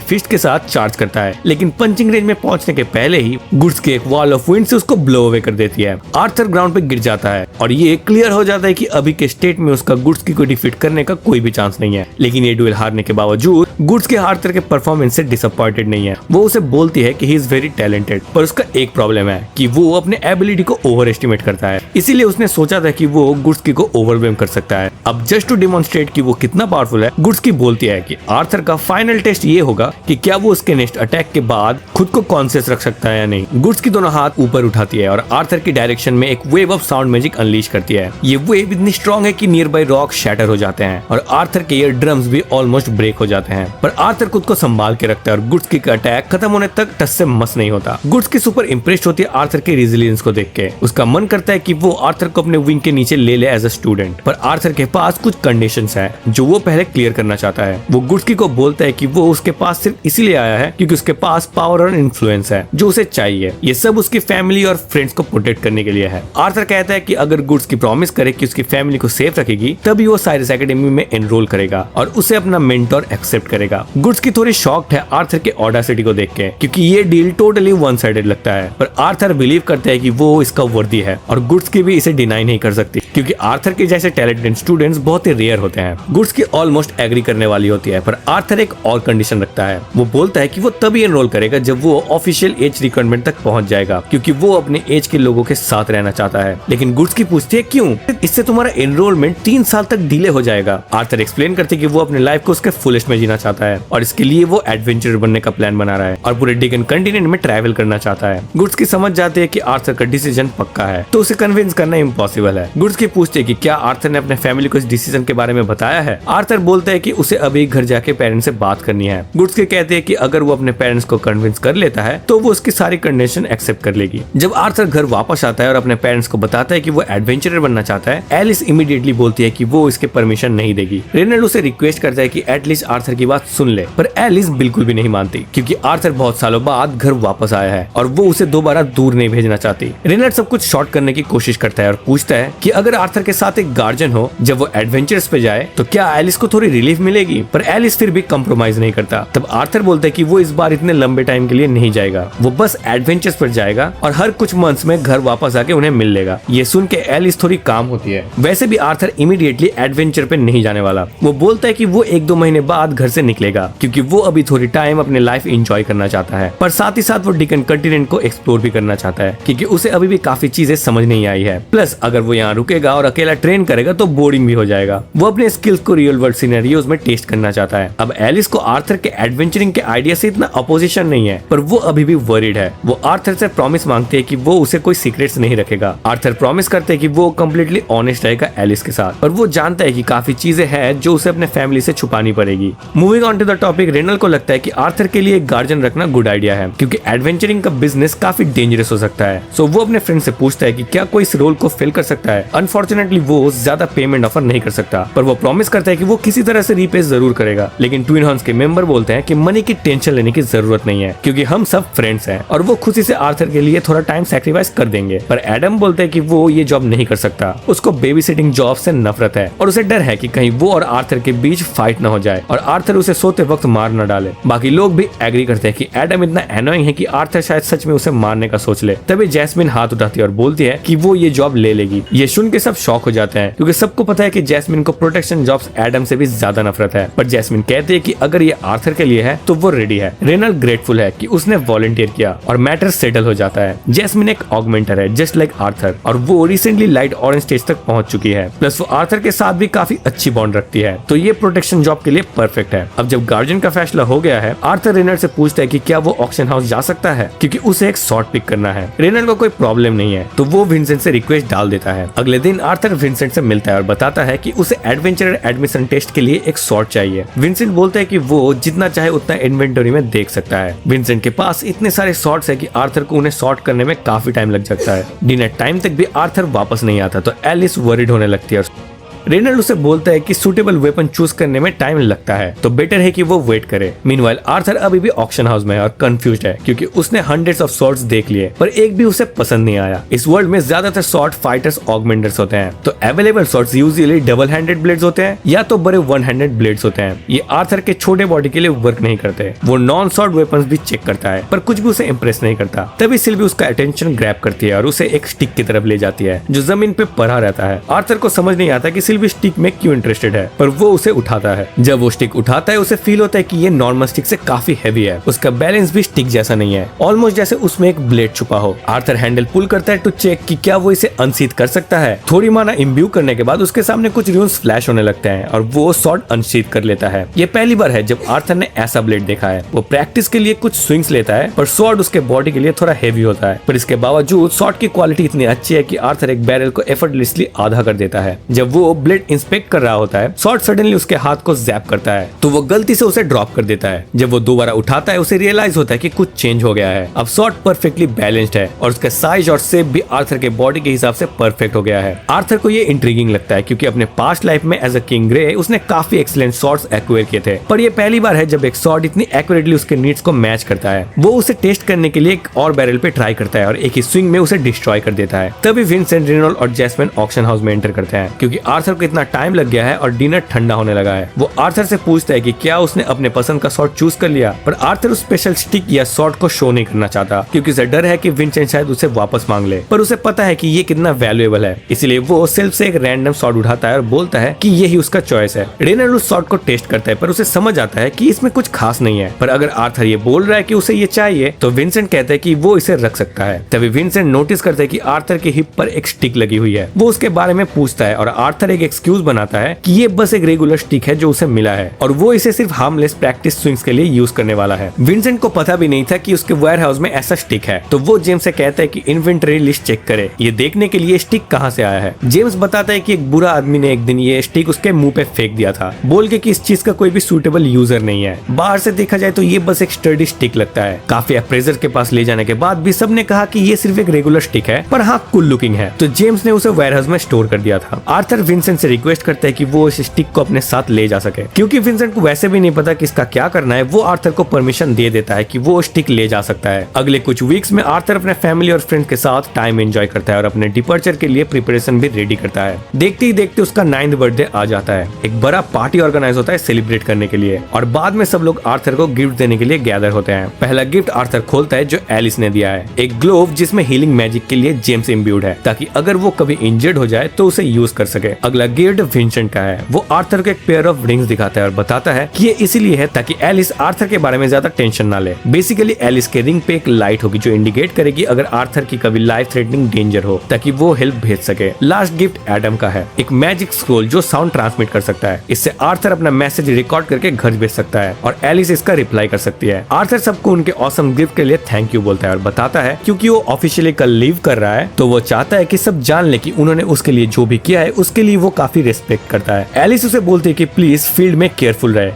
फिस्ट के साथ चार्ज करता है, लेकिन पंचिंग रेंज में पहुंचने के पहले ही गुड्सकी एक वॉल ऑफ विंड से उसको ब्लो अवे कर देती है। आर्थर ग्राउंड पे गिर जाता है और ये क्लियर हो जाता है कि अभी के स्टेट में उसका गुड्सकी को डिफीट करने का कोई भी चांस नहीं है। लेकिन ये डुएल हारने के बावजूद गुड्सकी आर्थर के परफॉर्मेंस से डिसअपॉइंटेड नहीं है। वो उसे बोलती है कि ही इज वेरी टैलेंटेड, पर उसका एक प्रॉब्लम है कि वो अपने एबिलिटी को ओवर एस्टिमेट करता है। इसीलिए उसने सोचा था कि वो गुड्सकी को ओवरवेम कर सकता है। अब जस्ट टू डेमोन्स्ट्रेट कि वो कितना पावरफुल है, गुड्सकी बोलती है कि आर्थर का फाइनल टेस्ट ये होगा कि क्या वो उसके नेक्स्ट अटैक के बाद खुद को कॉन्शियस रख सकता है या नहीं। गुड्सकी दोनों हाथ ऊपर उठाती है और आर्थर की डायरेक्शन में एक wave of sound magic unleash करती है। ये वेव इतनी स्ट्रॉन्ग है कि नियर बाय रॉक शैटर हो जाते हैं और आर्थर के ईयर ड्रम्स भी ऑलमोस्ट ब्रेक हो जाते हैं, पर आर्थर खुद को संभाल के रखता है और गुड्सकी का अटैक खत्म होने तक टस से मस नहीं होता। गुड्सकी सुपर इंप्रेस्ड होती है आर्थर के रेजिलियंस को देख के। उसका मन करता है कि वो आर्थर को अपने विंग के नीचे ले एज अ स्टूडेंट, पर आर्थर के पास कुछ कंडीशंस है जो वो पहले क्लियर करना चाहता है। वो गुड्सकी को बोलता है कि वो उसके पास सिर्फ इसीलिए आया है क्योंकि उसके पास पावर और इन्फ्लुएंस है जो उसे चाहिए। ये सब उसकी फैमिली और फ्रेंड्स को प्रोटेक्ट करने के लिए है। आर्थर कहता है कि अगर गुड्सकी प्रॉमिस करे कि उसकी फैमिली को सेफ रखेगी तभी वो साइरस एकेडमी में एनरोल करेगा और उसे अपना मेंटोर एक्सेप्ट करेगा। गुड्सकी थोड़ी शॉक्ड है आर्थर के ऑडासिटी को देख के, क्योंकि ये डील टोटली वन साइडेड लगता है, पर आर्थर बिलीव करता है कि वो इसका वर्दी है और गुड्सकी भी इसे डिनाई नहीं कर सकती, क्योंकि आर्थर के जैसे टैलेंटेड स्टूडेंट्स बहुत ही रेयर होते हैं। गुड्सकी ऑलमोस्ट एग्री करने वाली होती है, पर आर्थर एक और कंडीशन रखता है। वो बोलता है कि वो तभी एनरोल करेगा जब वो ऑफिशियल एज रिक्वायरमेंट तक पहुंच जाएगा, क्योंकि वो अपने एज के लोगों के साथ रहना चाहता है। लेकिन गुड्सकी पूछती है क्यों? इससे तुम्हारा एनरोलमेंट 3 साल तक डिले हो जाएगा। आर्थर एक्सप्लेन करते कि वो अपने लाइफ को उसके फुलेस्ट में जीना चाहता है और इसके लिए वो एडवेंचरर बनने का प्लान बना रहा है और पूरे डेकन कॉन्टिनेंट में ट्रैवल करना चाहता है। गुड्सकी समझ जाते हैं कि आर्थर का डिसीजन पक्का है, तो उसे कन्विंस करना इम्पॉसिबल है। गुड्सकी पूछते हैं कि क्या आर्थर ने अपने फैमिली को इस डिसीजन के बारे में बताया है। आर्थर बोलता है कि उसे अभी घर जाके पेरेंट्स से बात करनी है। गुड्सकी कहते हैं कि अगर वो अपने पेरेंट्स को कन्विंस कर लेता है तो वो उसकी सारी कंडीशन एक्सेप्ट कर लेगी। जब आर्थर घर वापस आता है और अपने पेरेंट्स को बताता है कि वो एडवेंचरर बनना चाहता है, एलिस इमीडिएटली बोलती है कि वो इसके परमिशन नहीं देगी। रेनल्ड उसे रिक्वेस्ट करता है कि एटलीस्ट आर्थर की बात सुन ले, पर एलिस बिल्कुल भी नहीं मानती, क्योंकि आर्थर बहुत सालों बाद घर वापस आया है और वो उसे दोबारा दूर नहीं भेजना चाहती। रेनल्ड सब कुछ शॉर्ट करने की कोशिश करता है और पूछता है कि अगर आर्थर के साथ एक गार्जियन हो जब वो एडवेंचर्स पे जाए तो क्या एलिस को थोड़ी रिलीफ मिलेगी, पर एलिस फिर भी कंप्रोमाइज नहीं करता। तब आर्थर बोलता है कि वो इस बार इतने लंबे टाइम के लिए नहीं जाएगा, वो बस एडवेंचर्स पर जाएगा और हर कुछ मंथ्स में घर वापस आके उन्हें मिल लेगा। ये सुन के एलिस थोड़ी काम होती है। वैसे भी आर्थर इमीडिएटली एडवेंचर पे नहीं जाने वाला। वो बोलता है कि वो 1-2 महीने बाद घर से निकलेगा, क्योंकि वो अभी थोड़ी टाइम अपने लाइफ एंजॉय करना चाहता है, पर साथ ही साथ वो डेकन कॉन्टिनेंट को एक्सप्लोर भी करना चाहता है, क्योंकि उसे अभी भी काफी चीजें समझ नहीं आई है। प्लस अगर वो यहाँ रुकेगा सोएगा और अकेला ट्रेन करेगा तो बोरिंग भी हो जाएगा। वो अपने स्किल्स को रियल वर्ल्ड सिनेरियोज में टेस्ट करना चाहता है। अब एलिस को आर्थर के एडवेंचरिंग के आइडिया से इतना अपोजिशन नहीं है, पर वो अभी भी वरीड है। वो आर्थर से प्रॉमिस मांगते हैं कि वो उसे कोई सीक्रेट्स नहीं रखेगा। आर्थर प्रॉमिस करते हैं कि वो कम्प्लीटली ऑनेस्ट रहेगा एलिस के साथ, पर वो जानता है कि काफी चीजें हैं जो उसे अपने फैमिली से छुपानी पड़ेगी। Moving on to the topic, Reynold को लगता है कि आर्थर के लिए एक गार्जियन रखना गुड आइडिया है, क्योंकि एडवेंचरिंग का बिजनेस काफी डेंजरस हो सकता है। सो वो अपने फ्रेंड से पूछता है कि क्या कोई इस रोल को फिल कर सकता है। अनफॉर्चुनेटली वो ज्यादा पेमेंट ऑफर नहीं कर सकता, पर वो प्रॉमिस करता है कि वो किसी तरह से रीपे जरूर करेगा। लेकिन ट्विन हॉर्न्स के मेंबर बोलते हैं कि मनी की टेंशन लेने की जरूरत नहीं है, क्योंकि हम सब फ्रेंड्स हैं और वो खुशी से आर्थर के लिए थोड़ा टाइम सैक्रिफाइस कर देंगे। पर एडम बोलते हैं कि वो ये जॉब नहीं कर सकता, उसको बेबी सिटिंग जॉब से नफरत है और उसे डर है कि कहीं वो और आर्थर के बीच फाइट न हो जाए और आर्थर उसे सोते वक्त मार न डाले। बाकी लोग भी एग्री करते हैं कि एडम इतना एनोइंग है कि आर्थर शायद सच में उसे मारने का सोच ले। तभी जैस्मिन हाथ उठाती है और बोलती है कि वो ये जॉब ले लेगी। ये सुन के सब शॉक हो जाते हैं, क्योंकि सबको पता है कि जैस्मिन को प्रोटेक्शन जॉब्स एडम से भी ज्यादा नफरत है। पर जैस्मिन कहती है कि अगर ये आर्थर के लिए है तो वो रेडी है। रेनल ग्रेटफुल है कि उसने वॉलंटियर किया और मैटर सेटल हो जाता है। जैस्मिन एक ऑगमेंटर है जस्ट लाइक आर्थर, और वो रिसेंटली लाइट ऑरेंज स्टेज तक पहुंच चुकी है। प्लस वो आर्थर के साथ भी काफी अच्छी बॉन्ड रखती है, तो ये प्रोटेक्शन जॉब के लिए परफेक्ट है। अब जब गार्जियन का फैसला हो गया है, आर्थर रेनल से पूछता है कि क्या वो ऑक्शन हाउस जा सकता है, क्योंकि उसे एक शॉट पिक करना है। रेनल को कोई प्रॉब्लम नहीं है, तो वो विंसेंट से रिक्वेस्ट डाल देता है। अगले दिन आर्थर विंसेंट से मिलता है और बताता है कि उसे एडवेंचर एडमिशन टेस्ट के लिए एक शॉट चाहिए। विंसेंट बोलता है कि वो जितना चाहे उतना इन्वेंटरी में देख सकता है। विंसेंट के पास इतने सारे शॉट्स है कि आर्थर को उन्हें शॉट करने में काफी टाइम लग जाता है। डिनर टाइम तक भी आर्थर वापस नहीं आता, तो एलिस वरीड होने लगती है। रेनल उसे बोलता है कि सूटेबल वेपन चूज करने में टाइम लगता है, तो बेटर है कि वो वेट करे। मीनवाइल आर्थर अभी भी ऑक्शन हाउस में है और कंफ्यूज्ड है, क्योंकि उसने हंड्रेड्स ऑफ स्वॉर्ड्स देख लिए, पर एक भी उसे पसंद नहीं आया। इस वर्ल्ड में ज्यादातर स्वॉर्ड फाइटर्स ऑगमेंटर्स होते हैं, तो available swords usually double handed blades होते हैं या तो बड़े वन हैंडेड ब्लेड्स होते हैं। ये आर्थर के छोटे बॉडी के लिए वर्क नहीं करते। वो नॉन स्वॉर्ड वेपन्स भी चेक करता है, पर कुछ भी उसे इम्प्रेस नहीं करता। तभी सिल्वी उसका अटेंशन ग्रैब करती है और उसे एक स्टिक की तरफ ले जाती है जो जमीन पे पड़ा रहता है। आर्थर को समझ नहीं आता कि सिल्वी स्टिक में क्यों इंटरेस्टेड है, पर वो उसे उठाता है। जब वो स्टिक उठाता है उसे फील होता है कि ये नॉर्मल स्टिक से काफी हैवी है। उसका बैलेंस भी स्टिक जैसा नहीं है, ऑलमोस्ट जैसे उसमें एक ब्लेड छुपा हो। आर्थर हैंडल पुल करता है टू चेक कि क्या वो इसे अनसीथ कर सकता है। थोड़ी माना इम्ब्यू करने के बाद उसके सामने कुछ रून्स फ्लैश होने लगते हैं और वो स्वॉर्ड अनसीथ कर लेता है। ये पहली बार है जब आर्थर ने ऐसा ब्लेड देखा है। वो प्रैक्टिस के लिए कुछ स्विंग्स लेता है, पर स्वॉर्ड उसके बॉडी के लिए थोड़ा हेवी होता है। पर इसके बावजूद स्वॉर्ड की क्वालिटी इतनी अच्छी है कि आर्थर एक बैरल को एफर्टलेसली आधा कर देता है। जब वो ब्लेड इंस्पेक्ट कर रहा होता है, स्वॉर्ड सडनली उसके हाथ को जैप करता है, तो वो गलती से उसे ड्रॉप कर देता है। जब वो दोबारा उठाता है उसे रियलाइज होता है कि कुछ चेंज हो गया है। अब स्वॉर्ड परफेक्टली बैलेंस्ड है और उसका साइज और शेप भी आर्थर के बॉडी के हिसाब से परफेक्ट हो गया है। आर्थर को ये इंट्रिगिंग लगता है, क्योंकि अपने पास्ट लाइफ में एज अ किंग ग्रे उसने काफी एक्सीलेंट स्वॉर्ड्स एक्वायर किए थे, पर ये पहली बार है जब एक स्वॉर्ड इतनी एक्यूरेटली उसके नीड्स को मैच करता है। वो उसे टेस्ट करने के लिए एक और बैरल पे ट्राई करता है और एक ही स्विंग में उसे डिस्ट्रॉय कर देता है। तभी विंसेंट, रेनॉल्ड और जैस्मिन ऑक्शन हाउस में एंटर करते हैं, क्योंकि आर्थर को इतना टाइम लग गया है और डिनर ठंडा होने लगा है। वो आर्थर से पूछता है कि क्या उसने अपने पसंद का शॉट चूज कर लिया, पर आर्थर उस स्पेशल स्टिक या शॉट को शो नहीं करना चाहता, क्योंकि उसे डर है कि विंसेंट शायद उसे वापस मांग ले। पर उसे पता है कि ये कितना वैल्यूएबल है, इसलिए वो सेल्फ से एक रैंडम शॉट उठाता है और बोलता है कि यही उसका चॉइस है। रेनल उस शॉट को टेस्ट करता है, पर उसे समझ आता है कि इसमें कुछ खास नहीं है। पर अगर आर्थर ये बोल रहा है कि उसे ये चाहिए, तो विंसेंट कहता है कि वो इसे रख सकता है। तभी विंसेंट नोटिस करता है कि आर्थर के हिप पर एक स्टिक लगी हुई है। वो उसके बारे में पूछता है और आर्थर एक एक्सक्यूज बनाता है कि ये बस एक रेगुलर स्टिक है जो उसे मिला है और वो इसे सिर्फ हार्मलेस प्रैक्टिस स्विंग्स के लिए यूज करने वाला है। विंसेंट को पता भी नहीं था कि उसके वेयर हाउस में ऐसा स्टिक है, तो वो जेम्स से कहता है कि इन्वेंटरी लिस्ट चेक करे, ये देखने के लिए स्टिक कहाँ से आया है। जेम्स बताता है कि एक बुरा आदमी ने एक दिन ये स्टिक उसके मुंह पे फेंक दिया था, बोल के कि इस चीज का कोई भी सूटेबल यूजर नहीं है। बाहर से देखा जाए तो ये बस एक स्टडी स्टिक लगता है। काफी अप्रेजर के पास ले जाने के बाद भी सबने कहा कि ये सिर्फ एक रेगुलर स्टिक है, पर हाँ कूल लुकिंग है, तो जेम्स ने उसे वेयर हाउस में स्टोर कर दिया था। आर्थर विंसेंट से रिक्वेस्ट करता है कि वो इस स्टिक को अपने साथ ले जा सके, क्योंकि विंसेंट को वैसे भी नहीं पता कि इसका क्या करना है। वो आर्थर को परमिशन दे देता है कि वो स्टिक ले जा सकता है। अगले कुछ वीक्स में आर्थर अपने फैमिली और फ्रेंड्स के साथ टाइम एंजॉय करता है और अपने डिपर्चर के लिए प्रिपरेशन भी रेडी करता है। देखते ही देखते उसका 9th बर्थडे आ जाता है। एक बड़ा पार्टी ऑर्गेनाइज होता है सेलिब्रेट करने के लिए और बाद में सब लोग आर्थर को गिफ्ट देने के लिए गैदर होते हैं। पहला गिफ्ट आर्थर खोलता है जो एलिस ने दिया है, एक ग्लोव जिसमें हीलिंग मैजिक के लिए जेम्स इम्ब्यूड है, ताकि अगर वो कभी इंजर्ड हो जाए तो उसे यूज कर सके। अगला अगला गिफ्ट विंसेंट का है। वो आर्थर को एक पेयर ऑफ रिंग्स दिखाता है और बताता है कि ये इसीलिए है ताकि एलिस आर्थर के बारे में ज्यादा टेंशन ना ले। बेसिकली एलिस के रिंग पे एक लाइट होगी जो इंडिकेट करेगी अगर आर्थर की कभी लाइफ थ्रेटनिंग डेंजर हो, ताकि वो हेल्प भेज सके। लास्ट गिफ्ट एडम का है, एक मैजिक स्क्रोल जो साउंड ट्रांसमिट कर सकता है। इससे आर्थर अपना मैसेज रिकॉर्ड करके घर भेज सकता है और एलिस इसका रिप्लाई कर सकती है। आर्थर सबको उनके ऑसम गिफ्ट के लिए थैंक यू बोलता है और बताता है क्योंकि वो ऑफिशियली कल लीव कर रहा है तो वो चाहता है कि सब जान ले कि उन्होंने उसके लिए जो भी किया है उसके लिए वो काफी रिस्पेक्ट करता है। एलिस उसे बोलती है कि प्लीज फील्ड में केयरफुल रहे,